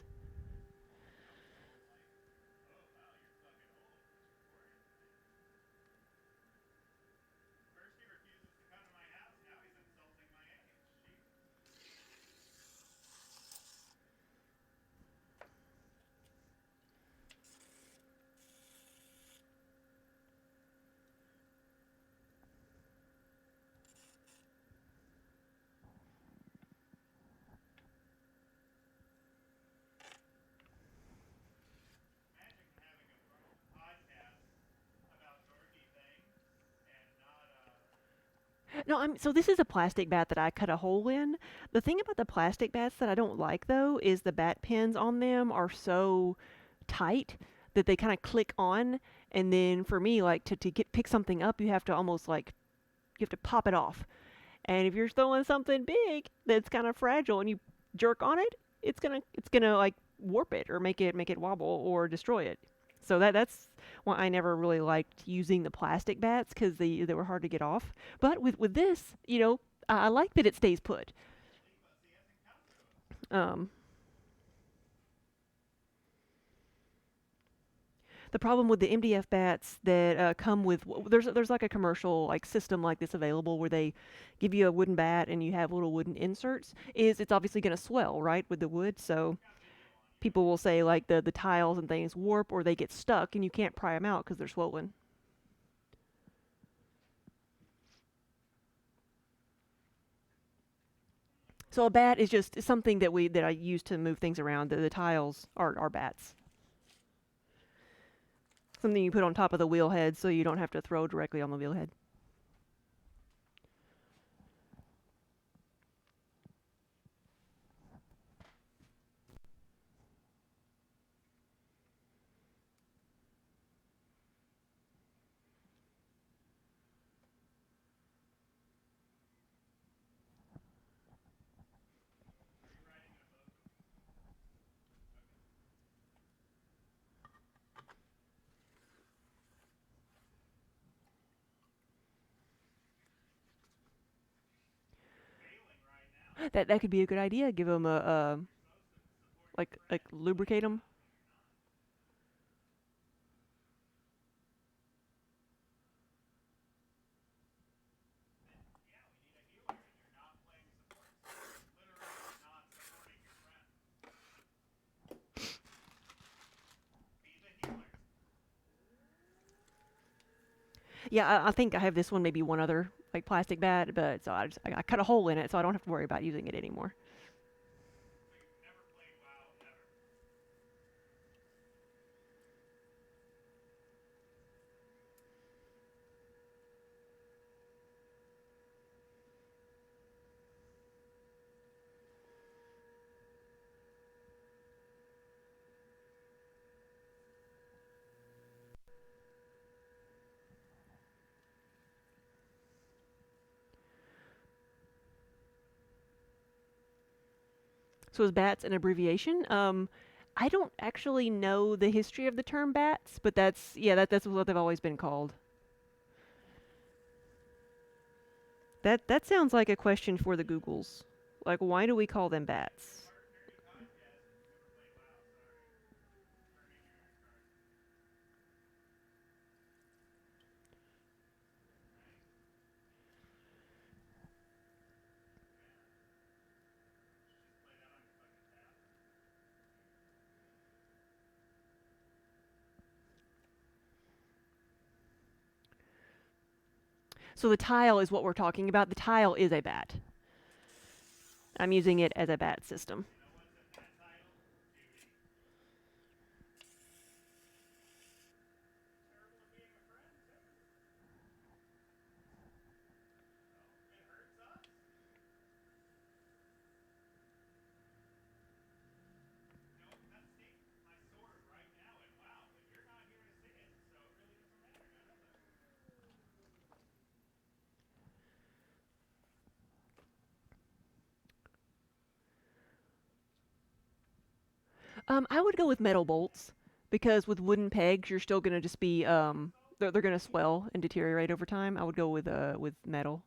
No, so this is a plastic bat that I cut a hole in. The thing about the plastic bats that I don't like though is the bat pins on them are so tight that they kind of click on, and then for me, like to pick something up, you have to almost like you have to pop it off. And if you're throwing something big that's kind of fragile and you jerk on it, it's gonna like warp it or make it wobble or destroy it. So that's why I never really liked using the plastic bats because they were hard to get off. But with this, I like that it stays put. Um, the problem with the MDF bats that come with there's like a commercial like system like this available where they give you a wooden bat and you have little wooden inserts is it's obviously going to swell right with the wood, so people will say like the tiles and things warp or they get stuck and you can't pry them out because they're swollen. So a bat is just something that I use to move things around. The tiles are bats. Something you put on top of the wheel head so you don't have to throw directly on the wheel head. That could be a good idea. Give them a like lubricate them. Yeah, I think I have this one, maybe one other like plastic bat, but so I cut a hole in it so I don't have to worry about using it anymore. So is bats an abbreviation? I don't actually know the history of the term bats, but that's what they've always been called. That sounds like a question for the Googles. Like, why do we call them bats? So the tile is what we're talking about. The tile is a bat. I'm using it as a bat system. I would go with metal bolts because with wooden pegs, you're still gonna just be they're gonna swell and deteriorate over time. I would go with metal.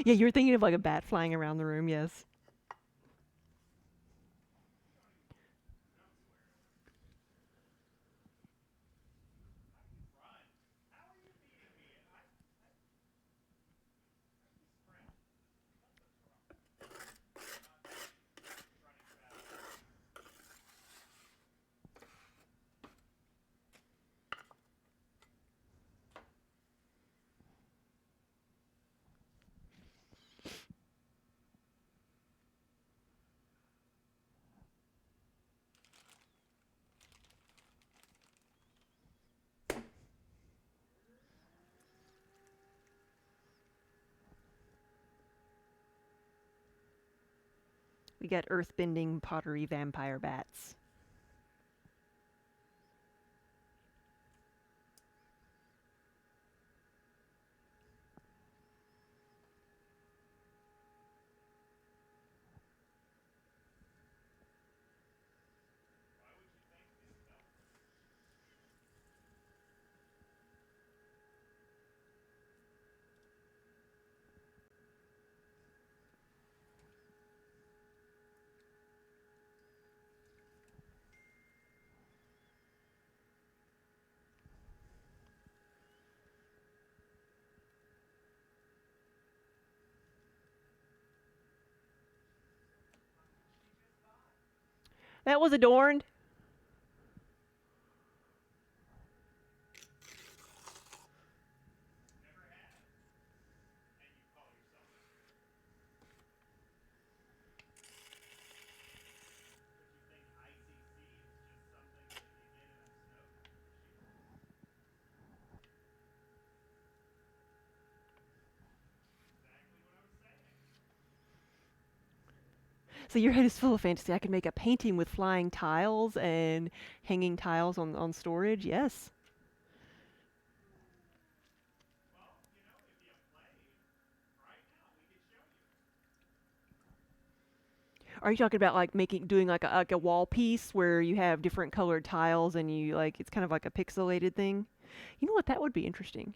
Yeah, you're thinking of like a bat flying around the room. Yes. We got earthbending pottery vampire bats. That was adorned. So your head is full of fantasy. I could make a painting with flying tiles and hanging tiles on storage. Yes. Are you talking about like doing like a wall piece where you have different colored tiles and you like it's kind of like a pixelated thing? You know what? That would be interesting.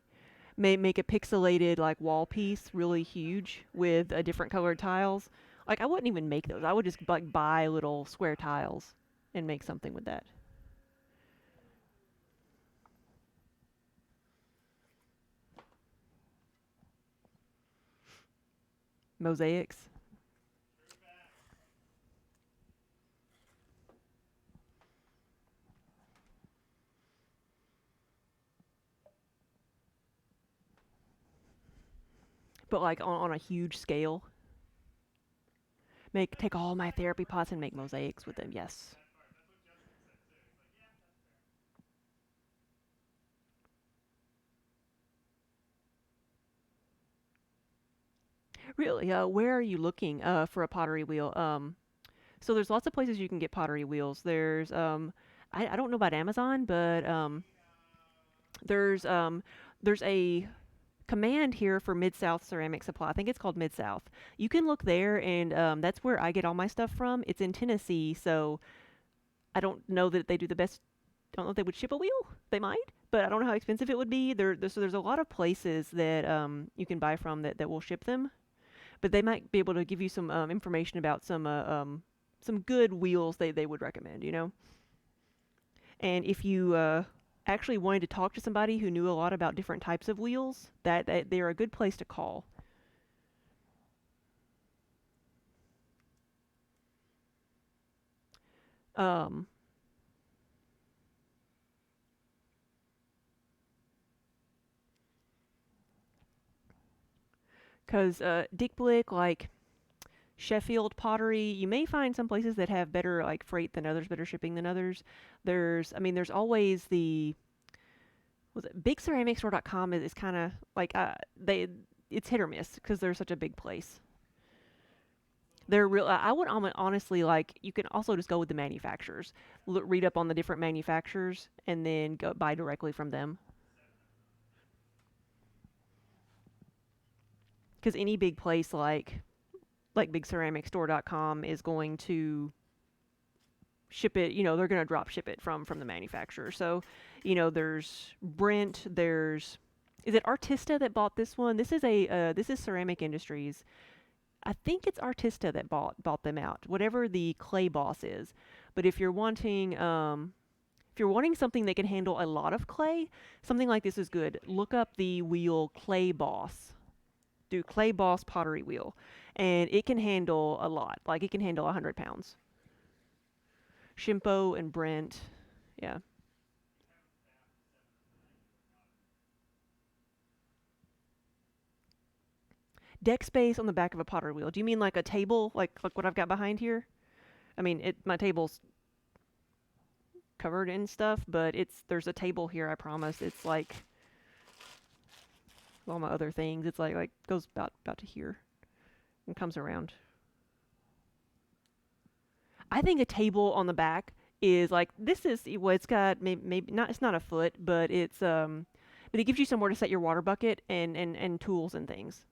Make a pixelated like wall piece really huge with different colored tiles. Like I wouldn't even make those. I would just like buy little square tiles and make something with that. Mosaics. But like on a huge scale. Take all my therapy pots and make mosaics with them. Yes. Really? Where are you looking for a pottery wheel? So there's lots of places you can get pottery wheels. I don't know about Amazon, but there's um, there's a command here for Mid South Ceramic Supply. I think it's called Mid South. You can look there, and that's where I get all my stuff from. It's in Tennessee, so I don't know that they do the best. I don't know if they would ship a wheel. They might, but I don't know how expensive it would be. So there's a lot of places that you can buy from that will ship them, but they might be able to give you some information about some good wheels they would recommend. And if you actually wanted to talk to somebody who knew a lot about different types of wheels, that they're a good place to call. Um, because Dick Blick, like Sheffield Pottery, you may find some places that have better like freight than others, better shipping than others. There's always the was it BigCeramicStore.com is kind of like it's hit or miss because they're such a big place. They're real. I would honestly like. You can also just go with the manufacturers, read up on the different manufacturers, and then go buy directly from them. Because any big place like BigCeramicStore.com is going to ship it. They're going to drop ship it from the manufacturer. So, there's Brent. Is it Artista that bought this one? This is Ceramic Industries. I think it's Artista that bought them out. Whatever the Clay Boss is, but if you're wanting something that can handle a lot of clay, something like this is good. Look up the wheel Clay Boss. Do Clay Boss pottery wheel, and it can handle a lot. Like it can handle 100 pounds. Shimpo and Brent, yeah. Deck space on the back of a pottery wheel. Do you mean like a table, like what I've got behind here? I mean, my table's covered in stuff, but there's a table here. I promise. It's like all my other things. It's like goes about to here and comes around. I think a table on the back is like this is well, it's got maybe not. It's not a foot, but it gives you somewhere to set your water bucket and tools and things.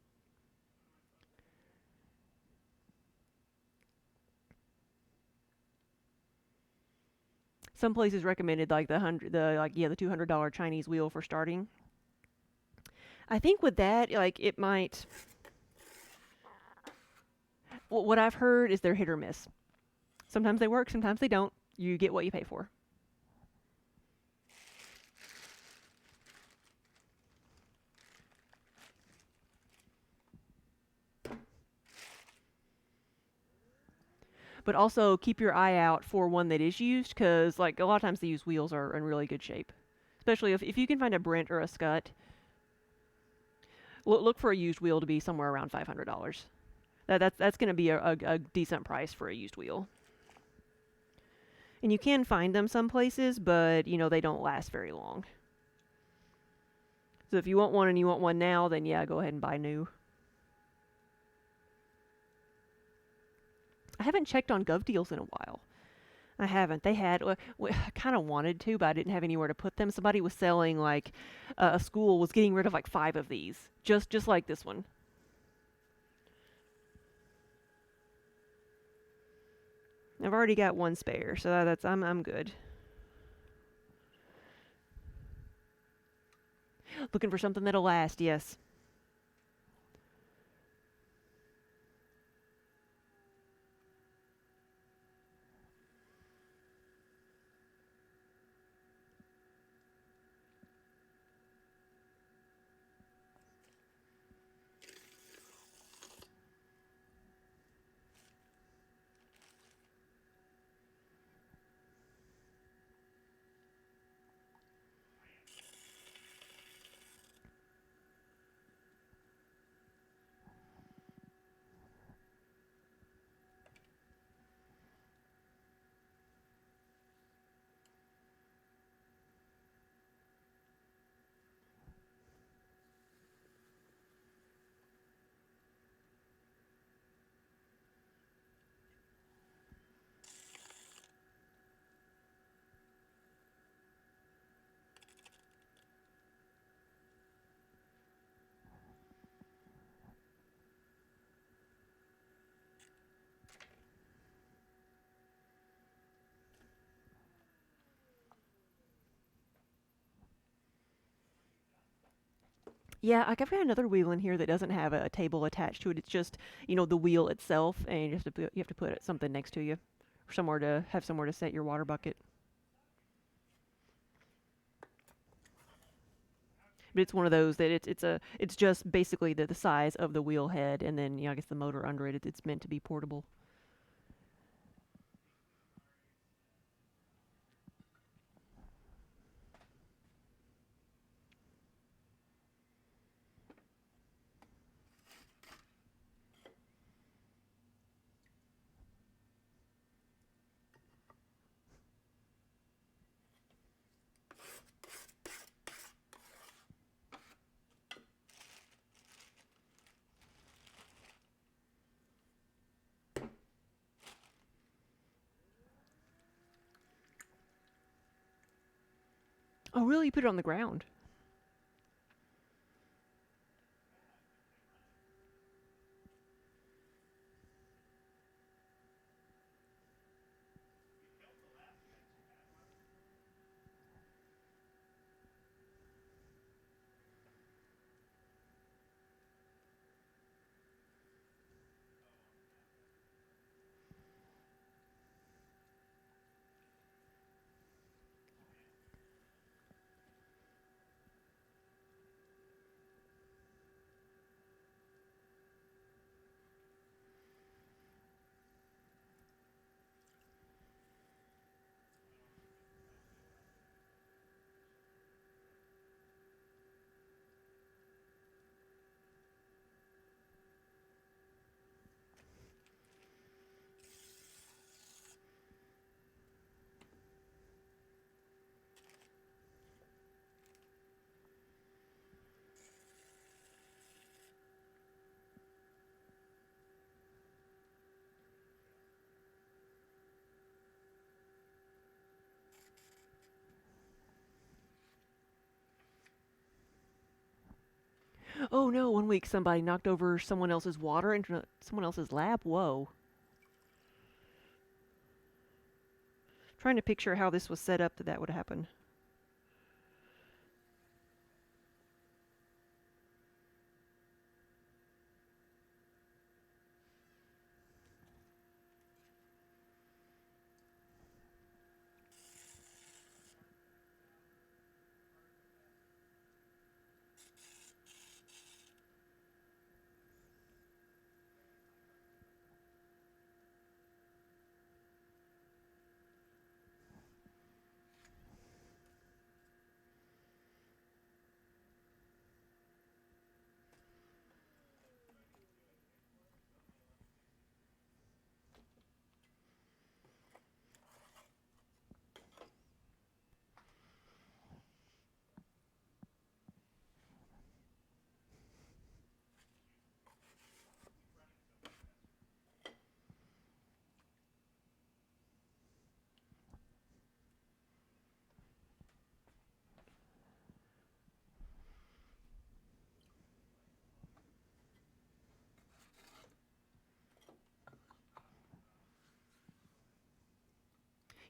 Some places recommended like the $200 Chinese wheel for starting. I think with that, like it might. What I've heard is they're hit or miss. Sometimes they work, sometimes they don't. You get what you pay for. But also keep your eye out for one that is used, because like a lot of times the used wheels are in really good shape. Especially if you can find a Brent or a Scut, look for a used wheel to be somewhere around $500. That's going to be a decent price for a used wheel. And you can find them some places, but they don't last very long. So if you want one and you want one now, then yeah, go ahead and buy new. I haven't checked on Gov Deals in a while. I haven't. They had. I kind of wanted to, but I didn't have anywhere to put them. Somebody was selling a school was getting rid of like 5 of these, just like this one. I've already got one spare, so I'm good. Looking for something that'll last. Yes. Yeah, like I've got another wheel in here that doesn't have a table attached to it. It's just, the wheel itself, and you have to put something next to you, or somewhere to set your water bucket. But it's one of those that it's just basically the size of the wheel head, and then I guess the motor under it. It's meant to be portable. Oh, really? You put it on the ground? Oh no! One week somebody knocked over someone else's water into someone else's lap. Whoa! Trying to picture how this was set up that would happen.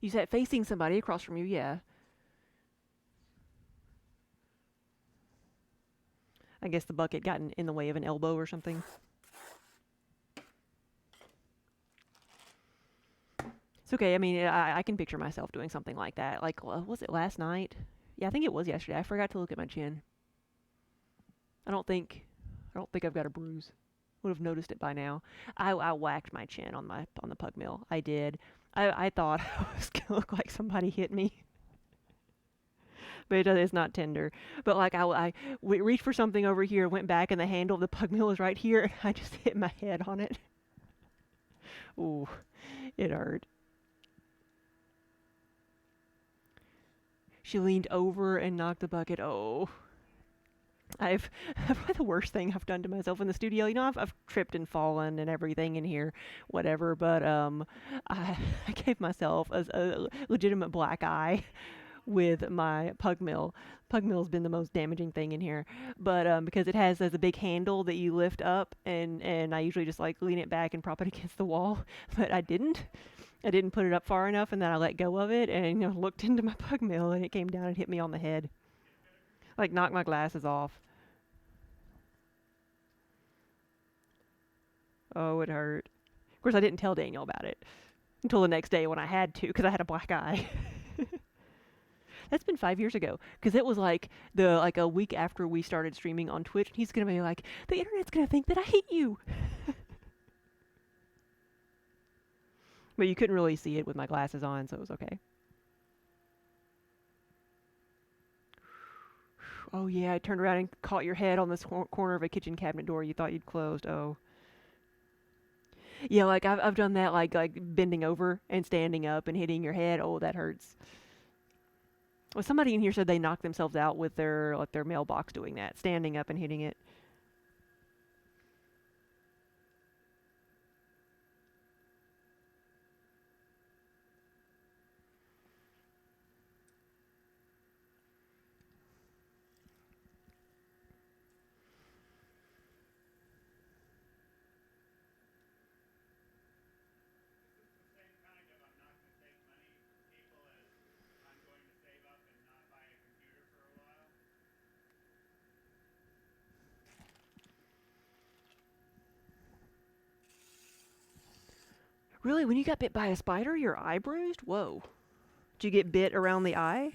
You sat facing somebody across from you. Yeah. I guess the bucket got in the way of an elbow or something. It's okay. I mean, I can picture myself doing something like that. Like, was it last night? Yeah, I think it was yesterday. I forgot to look at my chin. I don't think, I don't think I've got a bruise. Would have noticed it by now. I whacked my chin on the pug mill. I did. I thought I was gonna look like somebody hit me, but it's not tender. But like reached for something over here, went back, and the handle of the pug mill was right here, and I just hit my head on it. Ooh, it hurt. She leaned over and knocked the bucket. Oh, I've probably the worst thing I've done to myself in the studio. I've tripped and fallen and everything in here, whatever. But I gave myself a legitimate black eye with my pug mill. Pug mill's been the most damaging thing in here, but because it has a big handle that you lift up, and I usually just like lean it back and prop it against the wall, but I didn't. I didn't put it up far enough, and then I let go of it, and looked into my pug mill, and it came down and hit me on the head, like knocked my glasses off. Oh, it hurt. Of course, I didn't tell Daniel about it until the next day when I had to, because I had a black eye. That's been 5 years ago, because it was like a week after we started streaming on Twitch. And he's gonna be like, the internet's gonna think that I hate you. But you couldn't really see it with my glasses on, so it was okay. Oh yeah, I turned around and caught your head on this corner of a kitchen cabinet door you thought you'd closed. Oh. Yeah, like I've done that, like bending over and standing up and hitting your head. Oh, that hurts. Well, somebody in here said they knocked themselves out with their mailbox doing that, standing up and hitting it. Really, when you got bit by a spider, your eye bruised? Whoa. Did you get bit around the eye?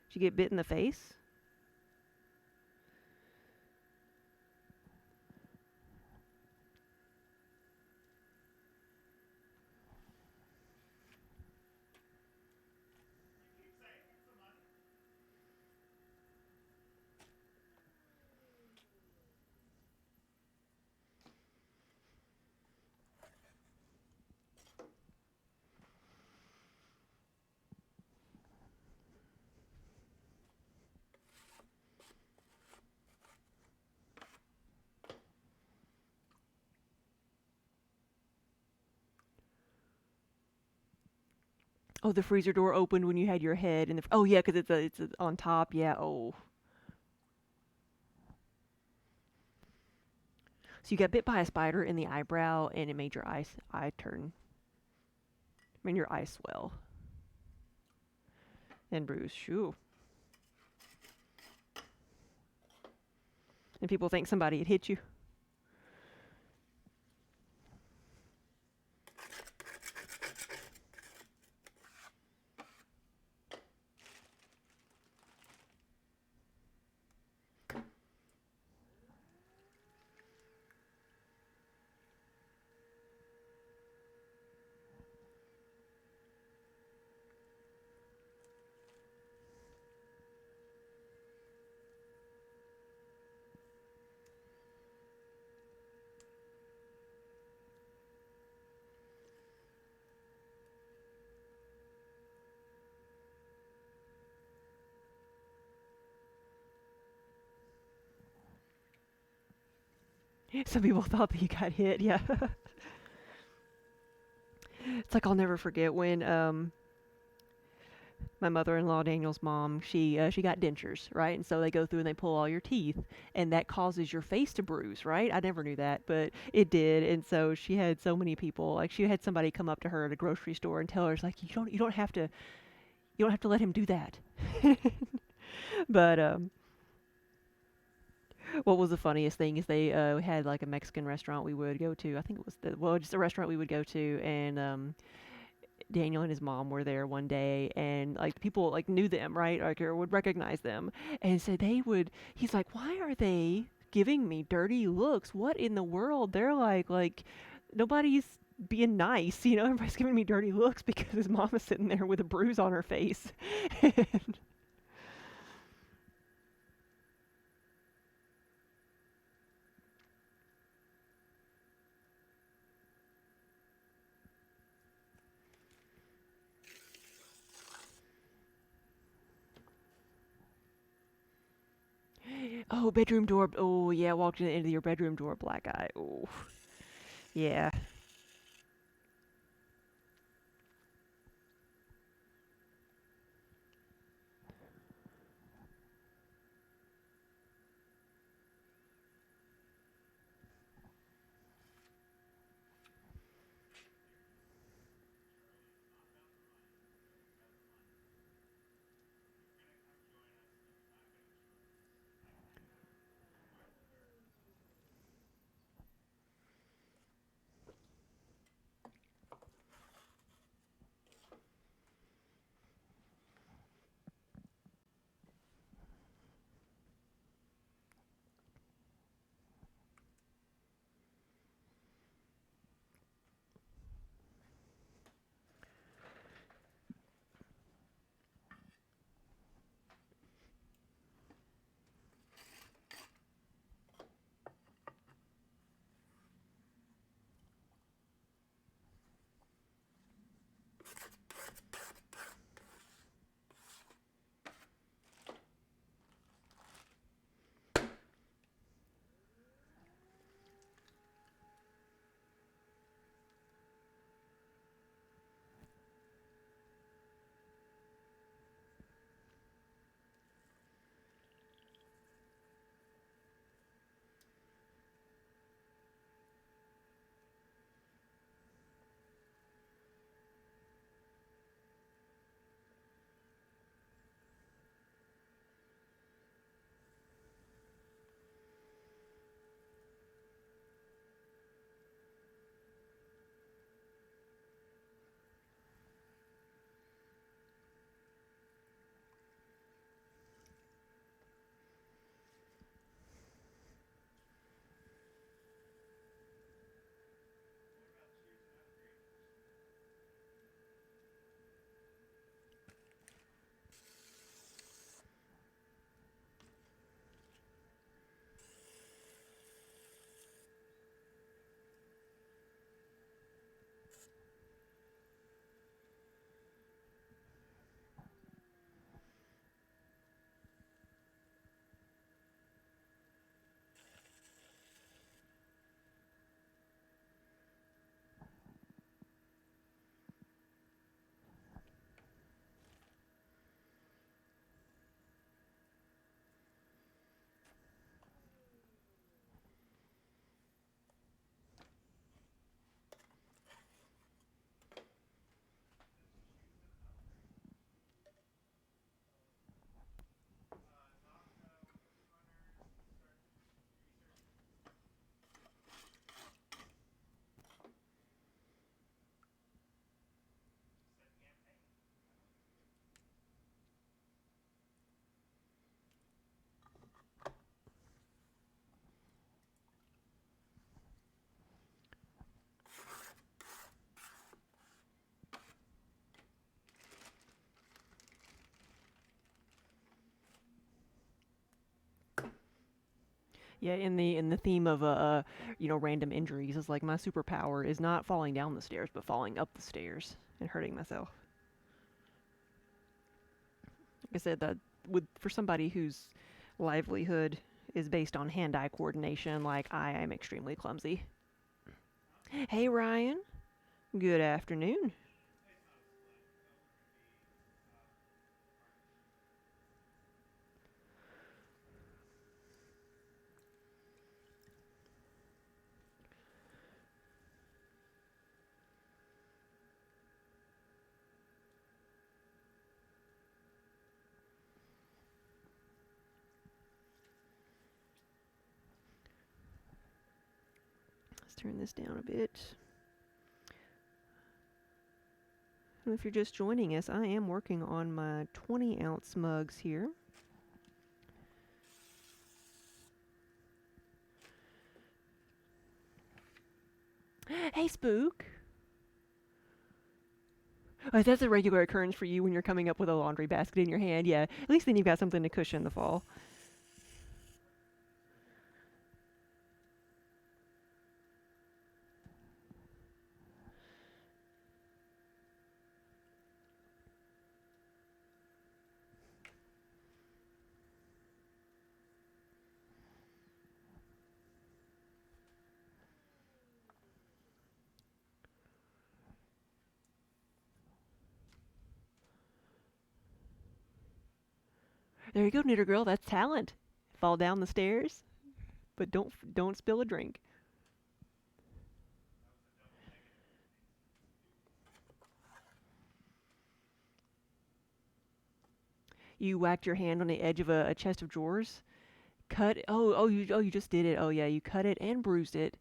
Did you get bit in the face? Oh, the freezer door opened when you had your head in the. Oh yeah, 'cause it's on top. Yeah. Oh. So you got bit by a spider in the eyebrow, and it made your eye turn. I mean, your eye swell and bruise. Shoo. And people think somebody had hit you. Some people thought that you got hit. Yeah. It's like I'll never forget when my mother-in-law, Daniel's mom, she got dentures, right? And so they go through and they pull all your teeth, and that causes your face to bruise, right? I never knew that, but it did. And so she had so many people, like she had somebody come up to her at a grocery store and tell her, it's like you don't have to let him do that. But what was the funniest thing is they had like a Mexican restaurant we would go to. I think it was just a restaurant we would go to, and Daniel and his mom were there one day, and like people like knew them, right? Like or would recognize them, and so they would. He's like, "Why are they giving me dirty looks? What in the world?" They're like nobody's being nice, you know. Everybody's giving me dirty looks because his mom is sitting there with a bruise on her face. Oh, bedroom door. Oh yeah, walked into your bedroom door, black eye. Oh yeah. Yeah, in the theme of random injuries, is like my superpower is not falling down the stairs, but falling up the stairs and hurting myself. Like I said, that would for somebody whose livelihood is based on hand-eye coordination, like I am extremely clumsy. Hey Ryan, good afternoon. Let's turn this down a bit. And if you're just joining us, I am working on my 20-ounce mugs here. Hey Spook. Oh, that's a regular occurrence for you when you're coming up with a laundry basket in your hand. Yeah, at least then you've got something to cushion the fall. There you go, knitter girl. That's talent. Fall down the stairs, but don't spill a drink. You whacked your hand on the edge of a chest of drawers. Cut. You just did it. Oh yeah, you cut it and bruised it,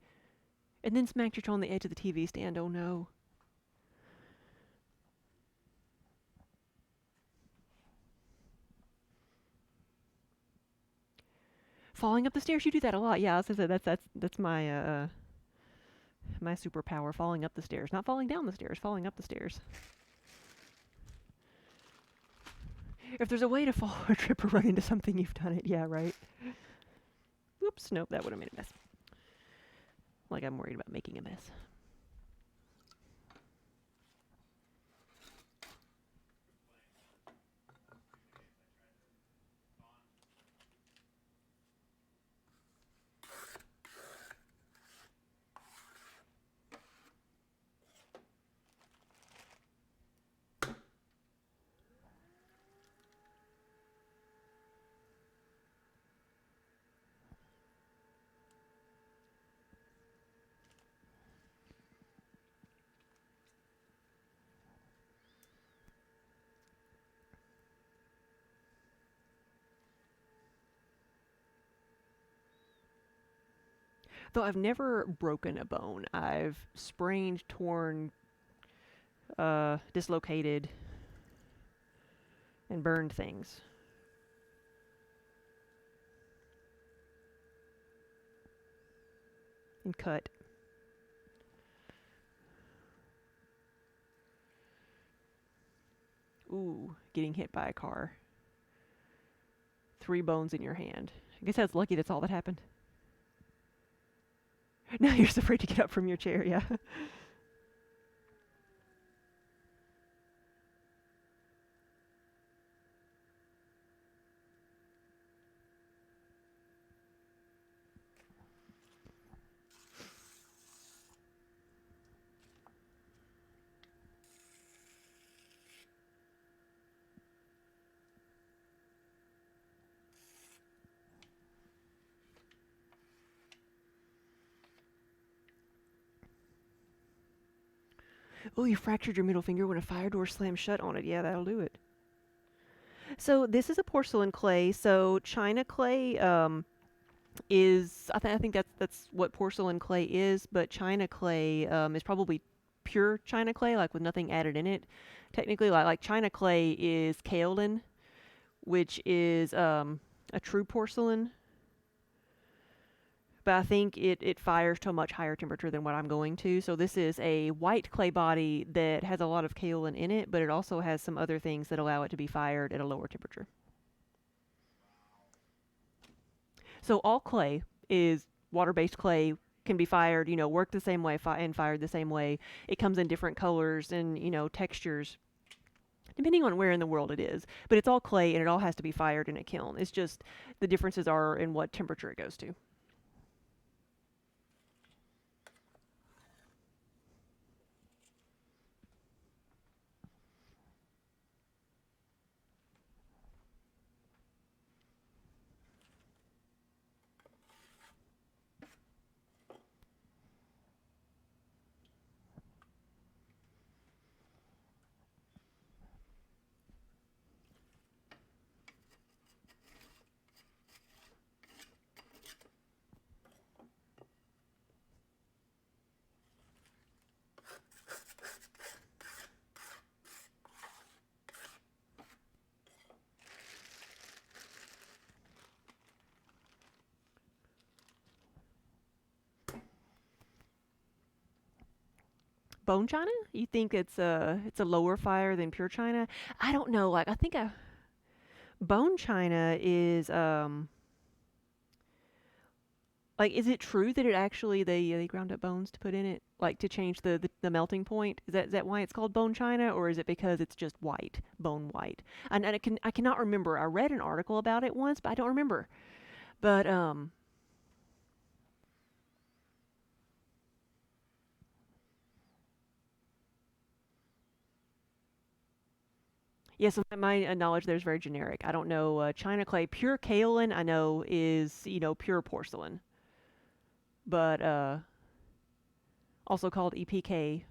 and then smacked your toe on the edge of the TV stand. Oh no. Falling up the stairs. You do that a lot. Yeah, that's my superpower. Falling up the stairs, not falling down the stairs. Falling up the stairs. If there's a way to fall or trip or run into something, you've done it. Yeah, right. Whoops. Nope. That would have made a mess. Like I'm worried about making a mess. Though I've never broken a bone. I've sprained, torn, dislocated, and burned things. And cut. Ooh, getting hit by a car. 3 bones in your hand. I guess that's lucky that's all that happened. Now you're just afraid to get up from your chair, yeah. Oh, you fractured your middle finger when a fire door slammed shut on it. Yeah, that'll do it. So this is a porcelain clay. So China clay is I think that's what porcelain clay is, but China clay is probably pure China clay, like with nothing added in it. Technically, like China clay is kaolin, which is a true porcelain. But I think it fires to a much higher temperature than what I'm going to. So this is a white clay body that has a lot of kaolin in it, but it also has some other things that allow it to be fired at a lower temperature. So all clay is water-based clay can be fired, work the same way and fired the same way. It comes in different colors and, textures depending on where in the world it is. But it's all clay and it all has to be fired in a kiln. It's just the differences are in what temperature it goes to. Bone china? You think it's a lower fire than pure china? I don't know. Like I think bone china is like, is it true that it actually they ground up bones to put in it, like to change the melting point? Is that why it's called bone china, or is it because it's just white, bone white? And I cannot remember. I read an article about it once, but I don't remember. But yeah. So my knowledge there is very generic. I don't know china clay. Pure kaolin I know is pure porcelain, but also called EPK.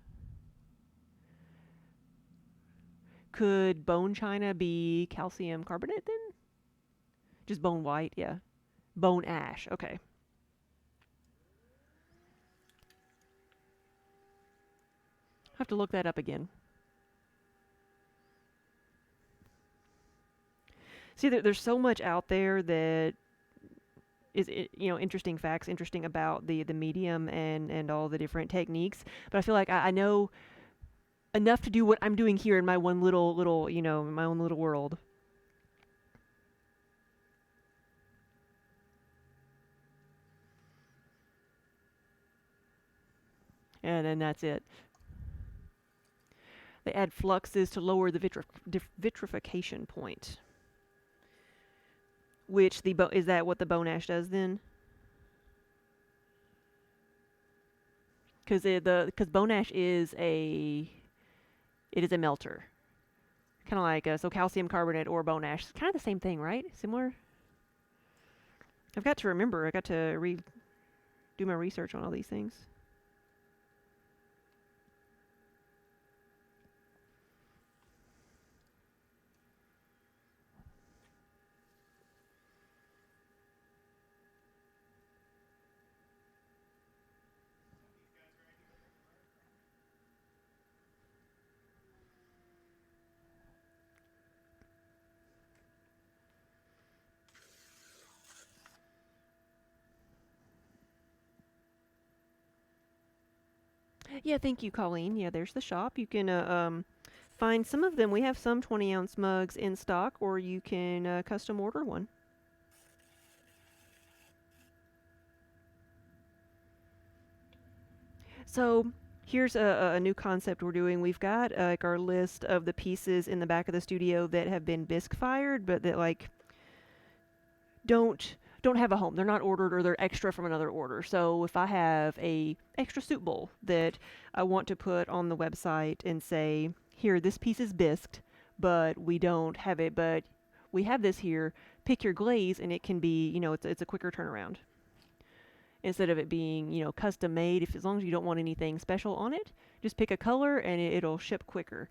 Could bone china be calcium carbonate then? Just bone white, yeah. Bone ash, okay. I have to look that up again. See, there's so much out there that is interesting facts, interesting about the medium and all the different techniques. But I feel like I know enough to do what I'm doing here in my one little my own little world. And then that's it. They add fluxes to lower the vitrification point. Which is that what the bone ash does then? Because bone ash is a melter, kind of like so calcium carbonate or bone ash, kind of the same thing, right? Similar. I've got to remember. I got to do my research on all these things. Yeah, thank you, Colleen. Yeah, there's the shop. You can find some of them. We have some 20-ounce mugs in stock, or you can custom order one. So here's a new concept we're doing. We've got like our list of the pieces in the back of the studio that have been bisque fired, but that like don't have a home. They're not ordered or they're extra from another order. So if I have a extra soup bowl that I want to put on the website and say, here, this piece is bisqued, but we don't have it, but we have this here, pick your glaze, and it can be, it's a quicker turnaround. Instead of it being, custom made, as long as you don't want anything special on it, just pick a color and it'll ship quicker.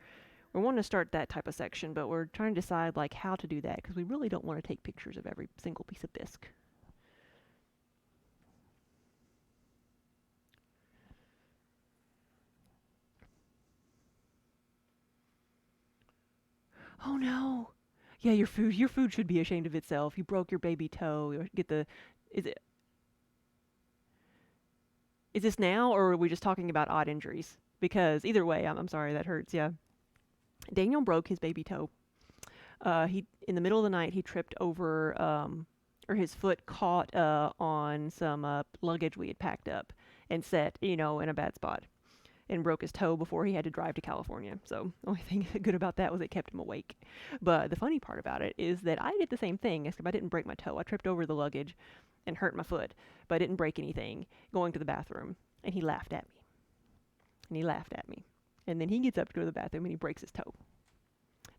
We want to start that type of section, but we're trying to decide like how to do that because we really don't want to take pictures of every single piece of bisque. Oh no. Yeah, your food should be ashamed of itself. You broke your baby toe. You get the is it is this now or are we just talking about odd injuries? Because either way, I'm sorry that hurts. Yeah. Daniel broke his baby toe. He in the middle of the night he tripped over or his foot caught on some luggage we had packed up and set, in a bad spot, and broke his toe before he had to drive to California. So the only thing good about that was it kept him awake. But the funny part about it is that I did the same thing, except I didn't break my toe. I tripped over the luggage and hurt my foot, but I didn't break anything going to the bathroom. And he laughed at me. And he laughed at me. And then he gets up to go to the bathroom and he breaks his toe.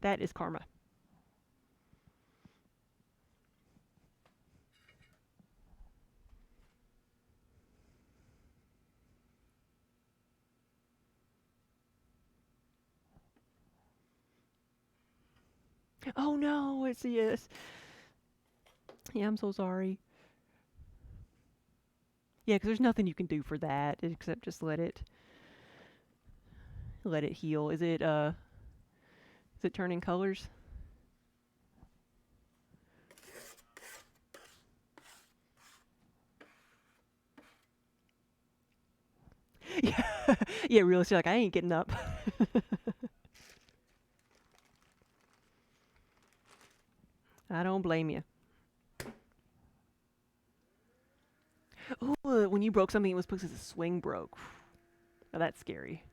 That is karma. Oh no, it's yes. Yeah, I'm so sorry. Yeah, because there's nothing you can do for that except just let it heal. Is it turning colors? Yeah, yeah, realistically, like I ain't getting up. I don't blame you. Ooh, when you broke something, it was because the swing broke. Oh, that's scary.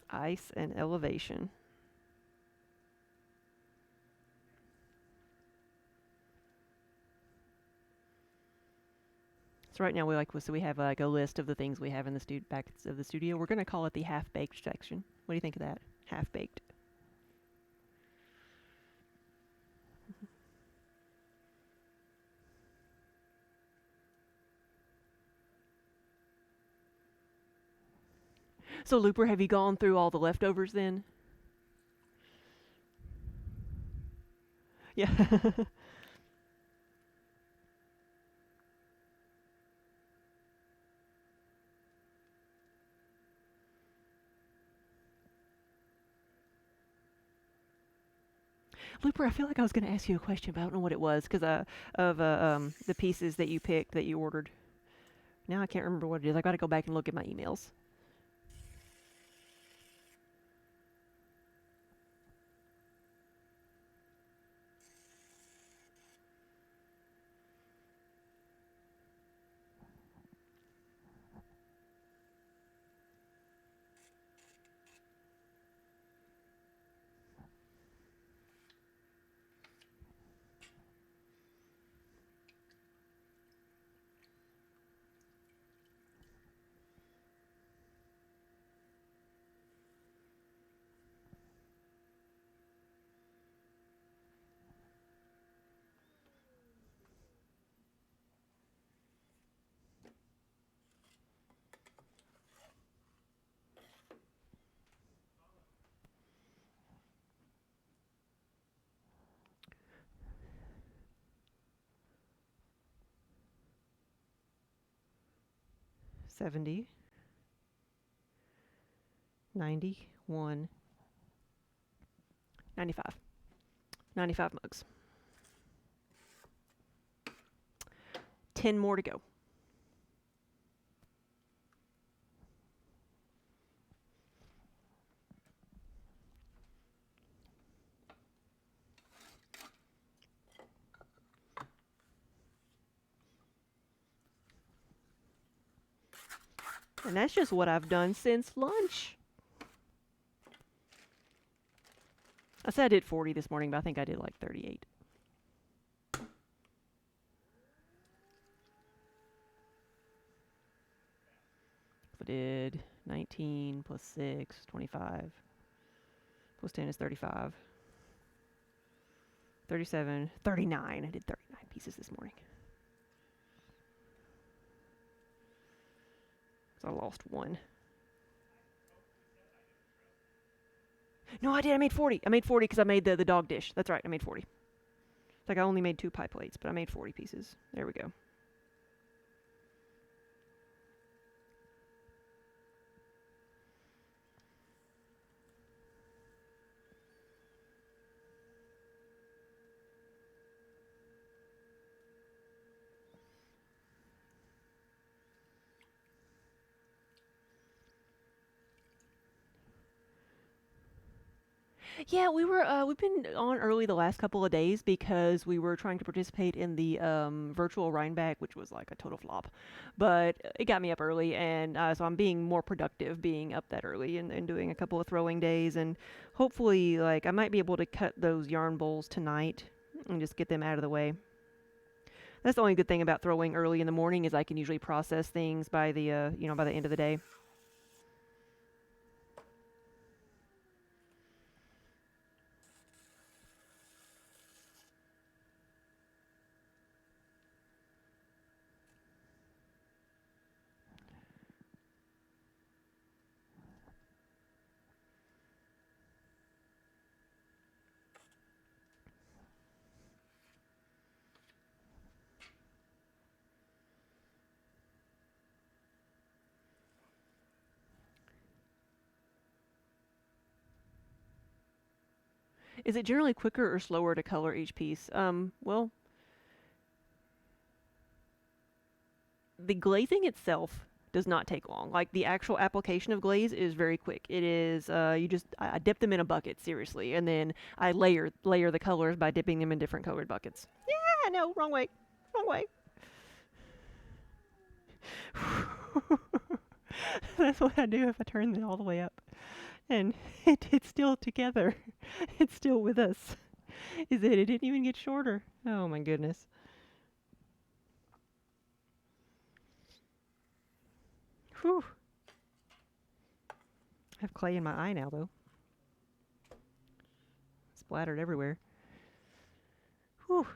Ice and elevation. So right now we have like a list of the things we have in the back of the studio. We're gonna call it the half-baked section. What do you think of that? Half-baked. So Looper, have you gone through all the leftovers then? Yeah. Looper, I feel like I was going to ask you a question, but I don't know what it was because of the pieces that you picked that you ordered. Now I can't remember what it is. I got to go back and look at my emails. $70, 91, 95. 95 mugs. 10 more to go. And that's just what I've done since lunch. I said I did 40 this morning, but I think I did like 38. I did 19 plus 6, 25. Plus 10 is 35. 37, 39. I did 39 pieces this morning. So I lost one. No, I did. I made 40. I made 40 because I made the dog dish. That's right. I made 40. It's like I only made 2 pie plates, but I made 40 pieces. There we go. Yeah, we've been on early the last couple of days because we were trying to participate in the virtual Rhinebeck, which was like a total flop. But it got me up early, and so I'm being more productive being up that early and doing a couple of throwing days, and hopefully, like, I might be able to cut those yarn bowls tonight and just get them out of the way. That's the only good thing about throwing early in the morning is I can usually process things by the by the end of the day. Is it generally quicker or slower to color each piece? Well, the glazing itself does not take long. Like the actual application of glaze is very quick. It is you just I dip them in a bucket seriously, and then I layer the colors by dipping them in different colored buckets. Yeah, no, wrong way, wrong way. That's what I do if I turn it all the way up, and it's still together. It's still with us. Is it? It didn't even get shorter. Oh my goodness. Whew. I have clay in my eye now, though. Splattered everywhere. Whew.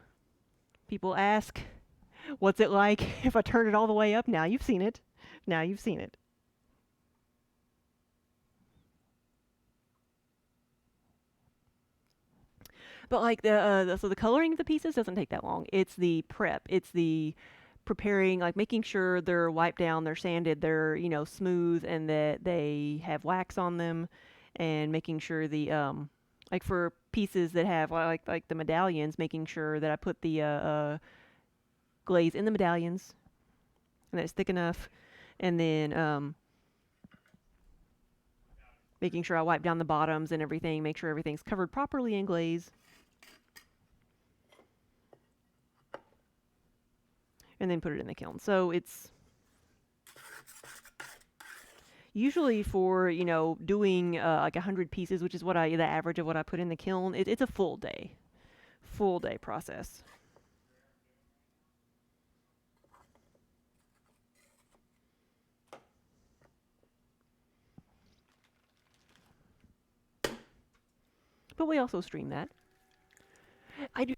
People ask, what's it like if I turn it all the way up? Now you've seen it. Now you've seen it. But like so the coloring of the pieces doesn't take that long. It's the prep. It's the preparing, like making sure they're wiped down, they're sanded, they're smooth, and that they have wax on them, and making sure the like for pieces that have like the medallions, making sure that I put the glaze in the medallions and that it's thick enough, and then making sure I wipe down the bottoms and everything, make sure everything's covered properly in glaze, and then put it in the kiln. So it's usually for doing like 100 pieces, which is the average of what I put in the kiln. It's a full day process. But we also stream that.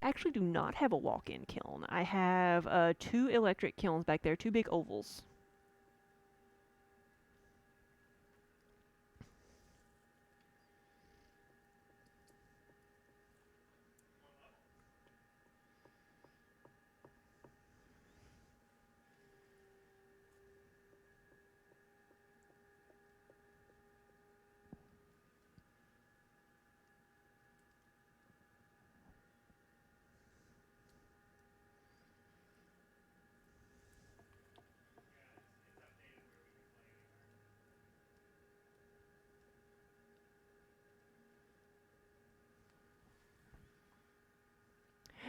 Actually do not have a walk-in kiln. I have two electric kilns back there, two big ovals.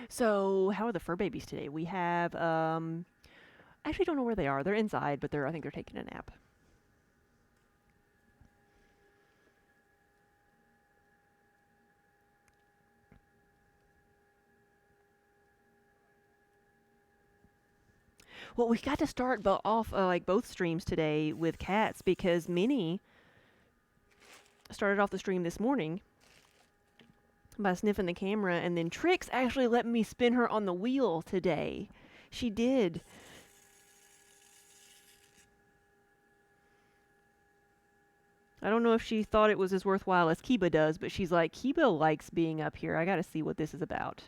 So how are the fur babies today? We have I actually don't know where they are. They're inside, but I think they're taking a nap. Well, we got to start off like both streams today with cats because Minnie started off the stream this morning by sniffing the camera, and then Trix actually let me spin her on the wheel today. She did. I don't know if she thought it was as worthwhile as Kiba does, but she's like, Kiba likes being up here. I gotta see what this is about.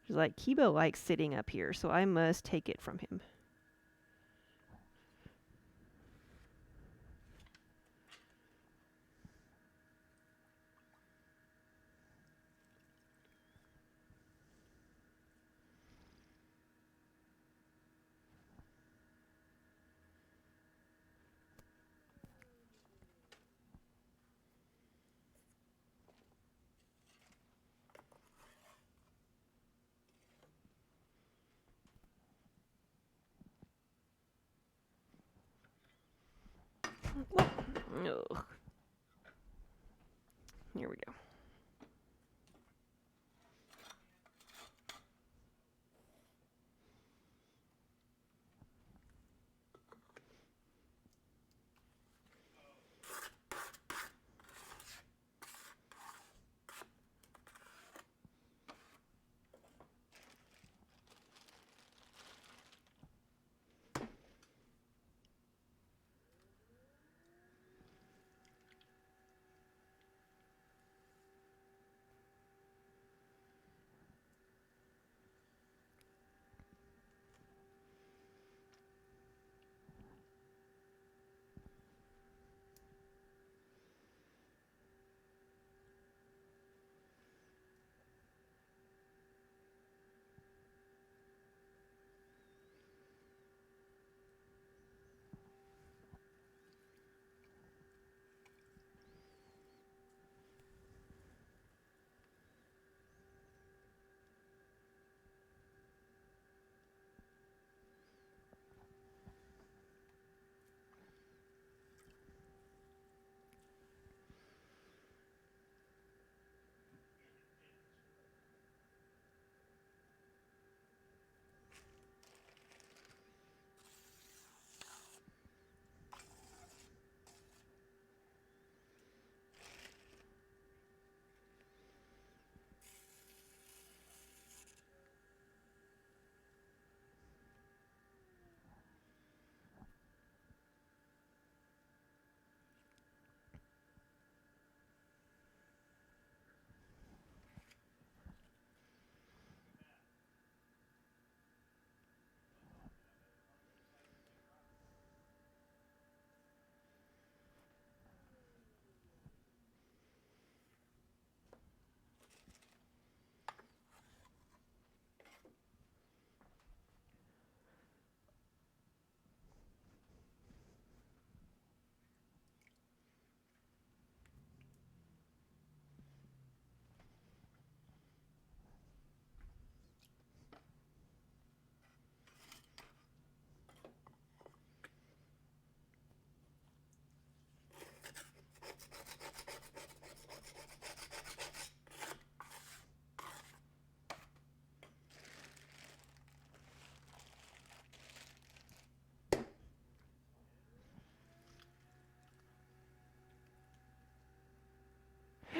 She's like, Kiba likes sitting up here, so I must take it from him. Ugh. Here we go.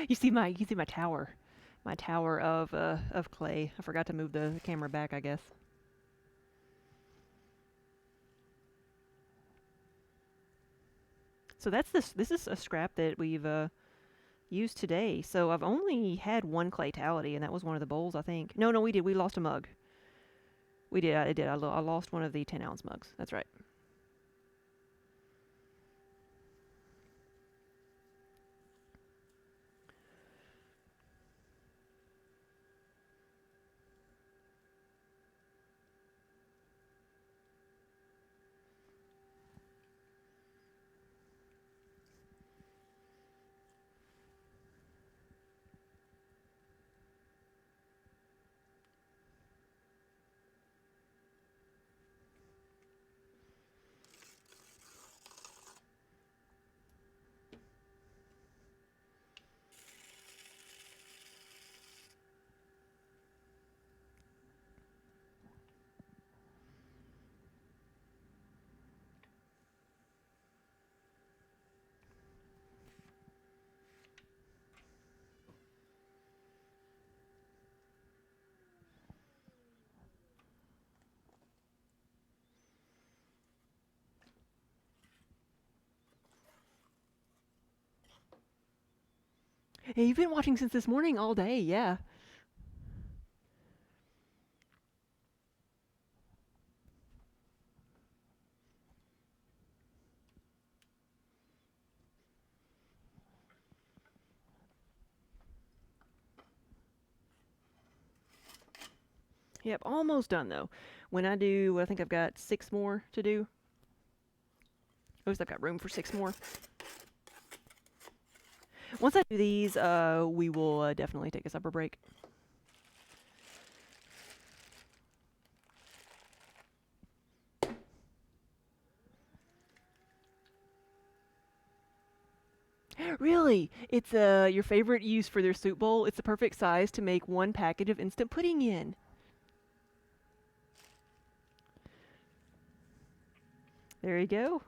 You see my tower. My tower of clay. I forgot to move the camera back, I guess. So that's this is a scrap that we've used today. So I've only had one clay tality, and that was one of the bowls, I think. No, we did. We lost a mug. We did. I did. I lost one of the 10-ounce mugs. That's right. Hey, you've been watching since this morning all day, yeah. Yep, almost done though. When I do, I think I've got 6 more to do. At least I've got room for 6 more. Once I do these, we will definitely take a supper break. Really? It's your favorite use for their soup bowl. It's the perfect size to make one package of instant pudding in. There you go.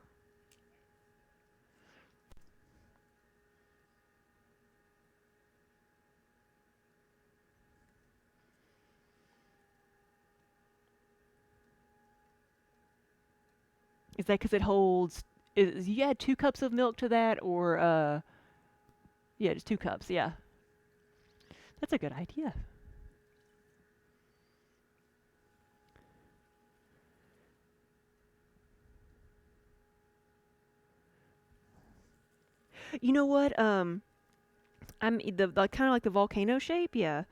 Is that because it holds? You add 2 cups of milk to that, or yeah, just 2 cups. Yeah, that's a good idea. You know what? I'm the kind of like the volcano shape. Yeah,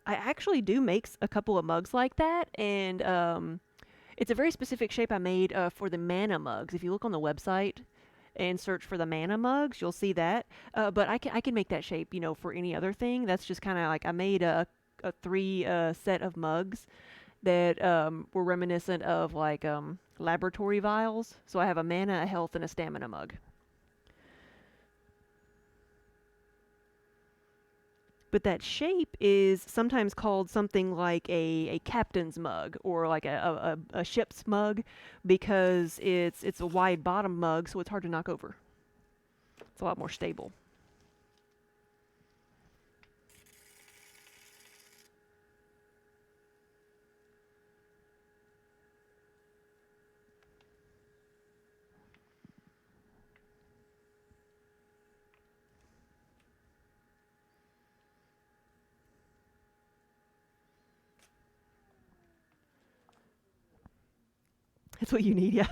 I actually do make a couple of mugs like that, and it's a very specific shape I made for the mana mugs. If you look on the website and search for the mana mugs, you'll see that. But I can make that shape, for any other thing. That's just kind of like I made a three set of mugs that were reminiscent of like laboratory vials. So I have a mana, a health, and a stamina mug. But that shape is sometimes called something like a captain's mug or like a ship's mug because it's a wide bottom mug, so it's hard to knock over. It's a lot more stable. That's what you need, yeah.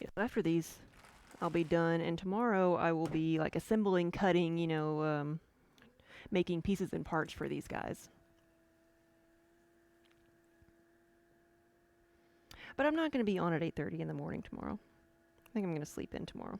Yeah, so after these, I'll be done, and tomorrow I will be like assembling, cutting, making pieces and parts for these guys. But I'm not going to be on at 8:30 in the morning tomorrow. I think I'm going to sleep in tomorrow.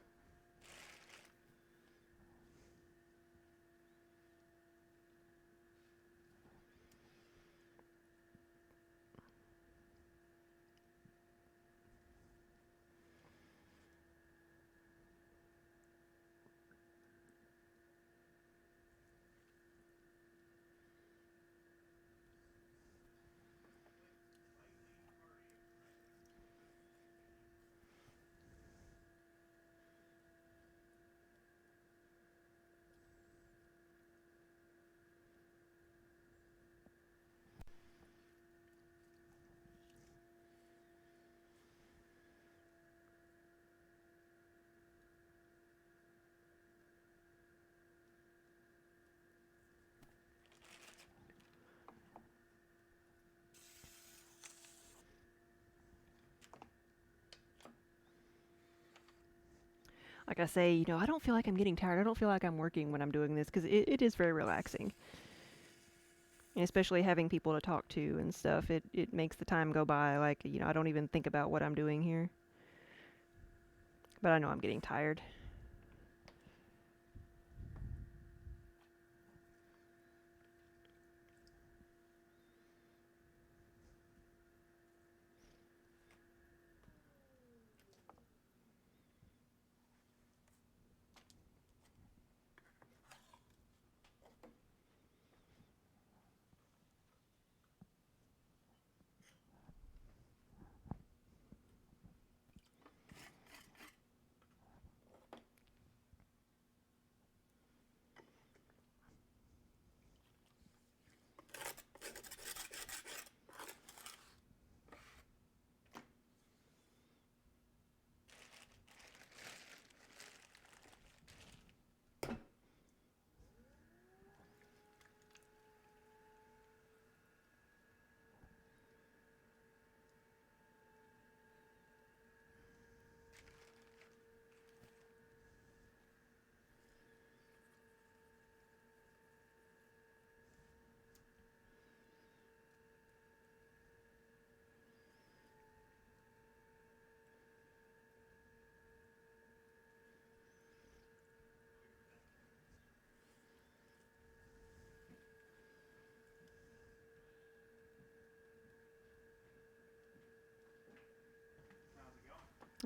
Like I say, I don't feel like I'm getting tired. I don't feel like I'm working when I'm doing this because it is very relaxing. And especially having people to talk to and stuff, it makes the time go by. Like, I don't even think about what I'm doing here. But I know I'm getting tired.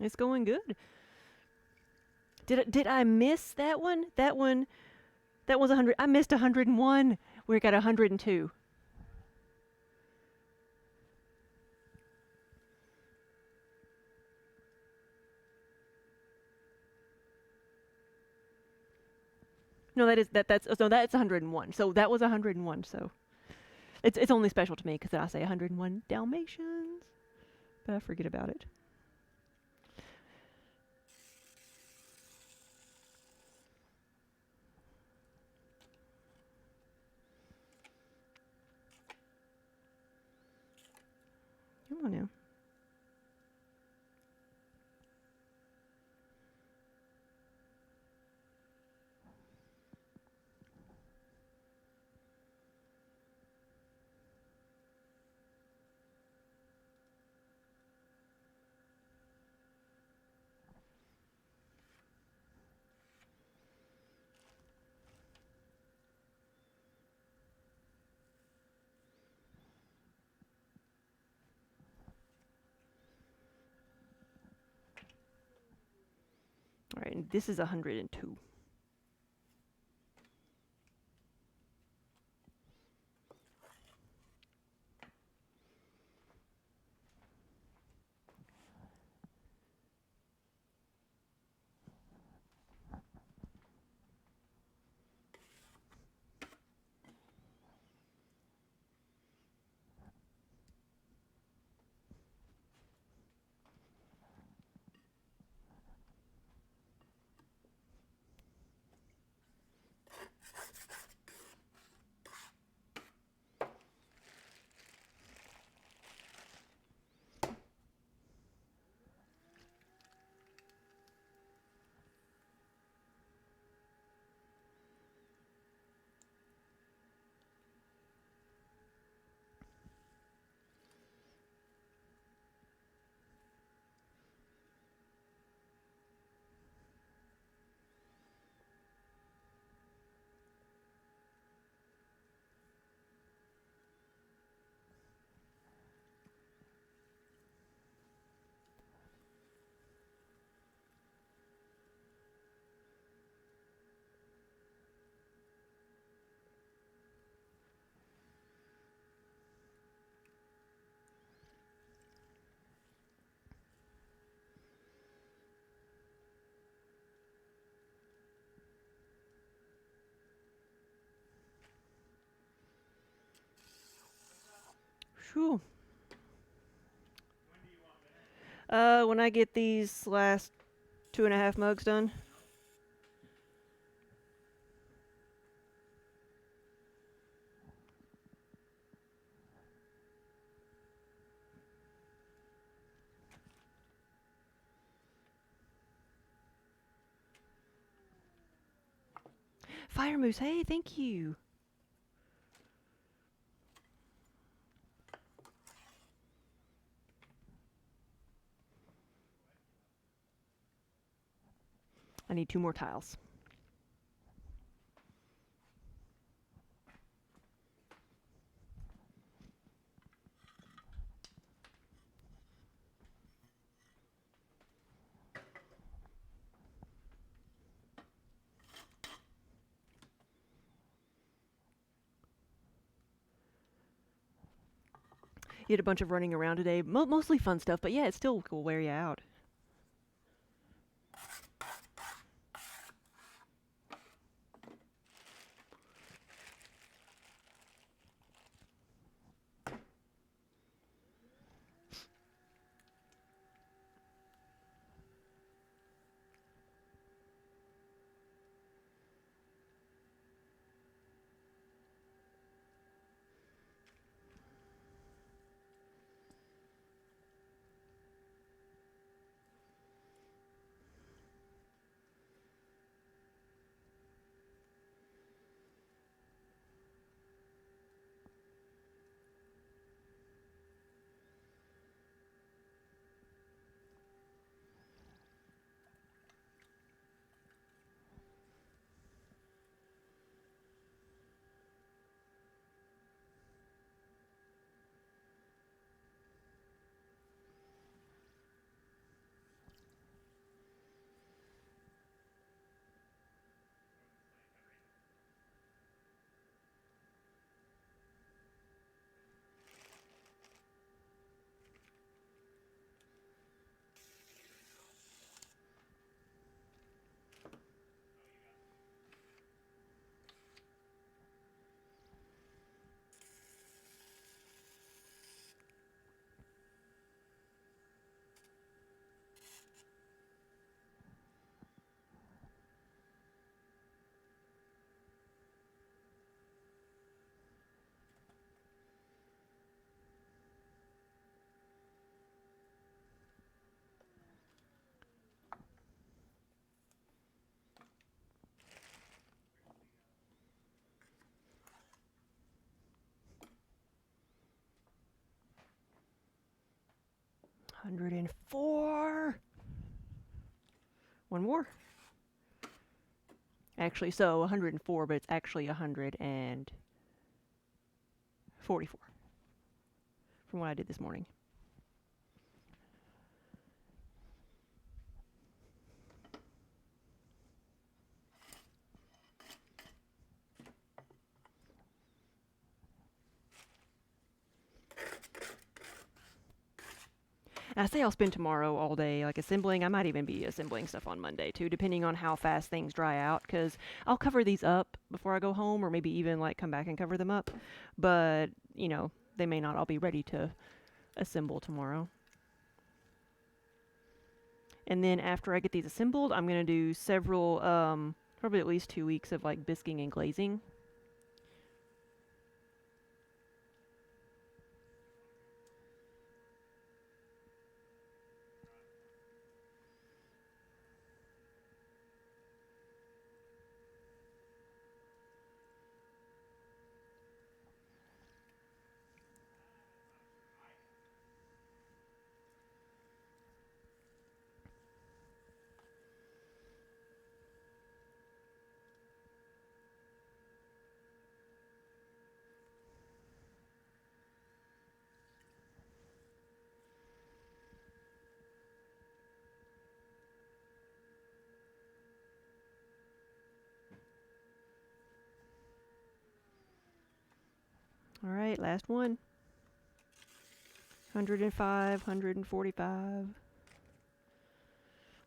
It's going good. Did I miss that one? That one was 100. I missed 101. We got 102. No, that's 101. So that was 101. So it's only special to me because I say 101 Dalmatians, but I forget about it. Come on now. All right, and this is 102. Whew. When I get these last 2.5 mugs done. Fire Moose, hey, thank you. I need 2 more tiles. You had a bunch of running around today. Mostly fun stuff, but yeah, it still will wear you out. 104. One more. Actually, so 104, but it's actually 144 from what I did this morning. And I say I'll spend tomorrow all day like assembling. I might even be assembling stuff on Monday too, depending on how fast things dry out, because I'll cover these up before I go home, or maybe even like come back and cover them up. But, you know, they may not all be ready to assemble tomorrow. And then after I get these assembled, I'm going to do several, probably at least 2 weeks of like bisquing and glazing. All right, last one. 105, 145.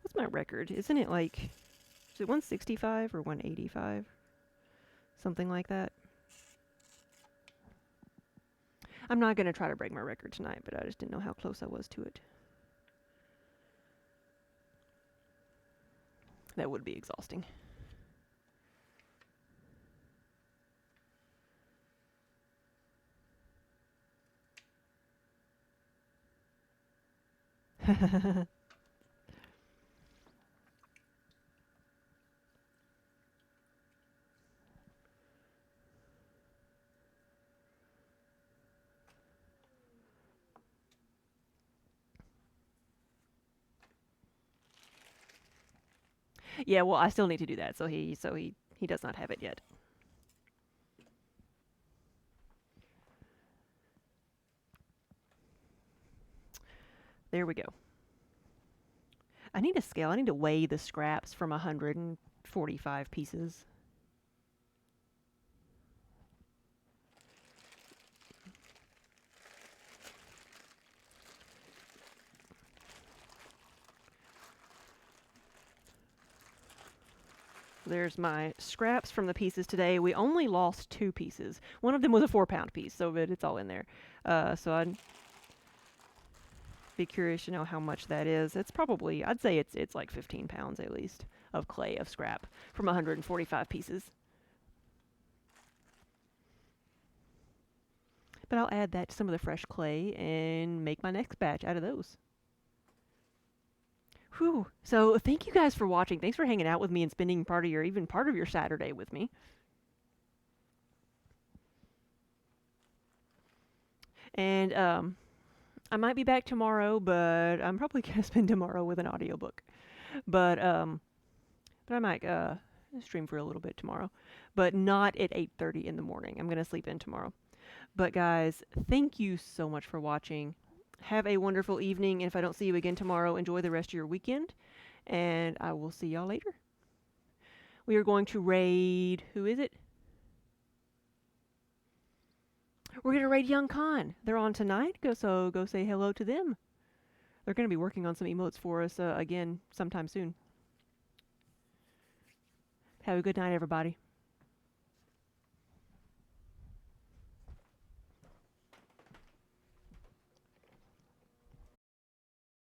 What's my record? Isn't it like, is it 165 or 185? Something like that. I'm not going to try to break my record tonight, but I just didn't know how close I was to it. That would be exhausting. Yeah, well, I still need to do that, so he does not have it yet. There we go. I need a scale. I need to weigh the scraps from 145 pieces. There's my scraps from the pieces today. We only lost 2 pieces. One of them was a 4-pound piece, so it's all in there. So I'd be curious to know how much that is. It's probably, I'd say it's like 15 pounds at least of clay, of scrap, from 145 pieces. But I'll add that to some of the fresh clay and make my next batch out of those. Whew. So thank you guys for watching. Thanks for hanging out with me and spending part of your Saturday with me. And I might be back tomorrow, but I'm probably gonna spend tomorrow with an audiobook. But I might stream for a little bit tomorrow, but not at 8:30 in the morning. I'm gonna sleep in tomorrow. But guys, thank you so much for watching. Have a wonderful evening, and if I don't see you again tomorrow, enjoy the rest of your weekend, and I will see y'all later. We are going to raid, who is it? We're going to raid Young Khan. They're on tonight, so go say hello to them. They're going to be working on some emotes for us again sometime soon. Have a good night, everybody.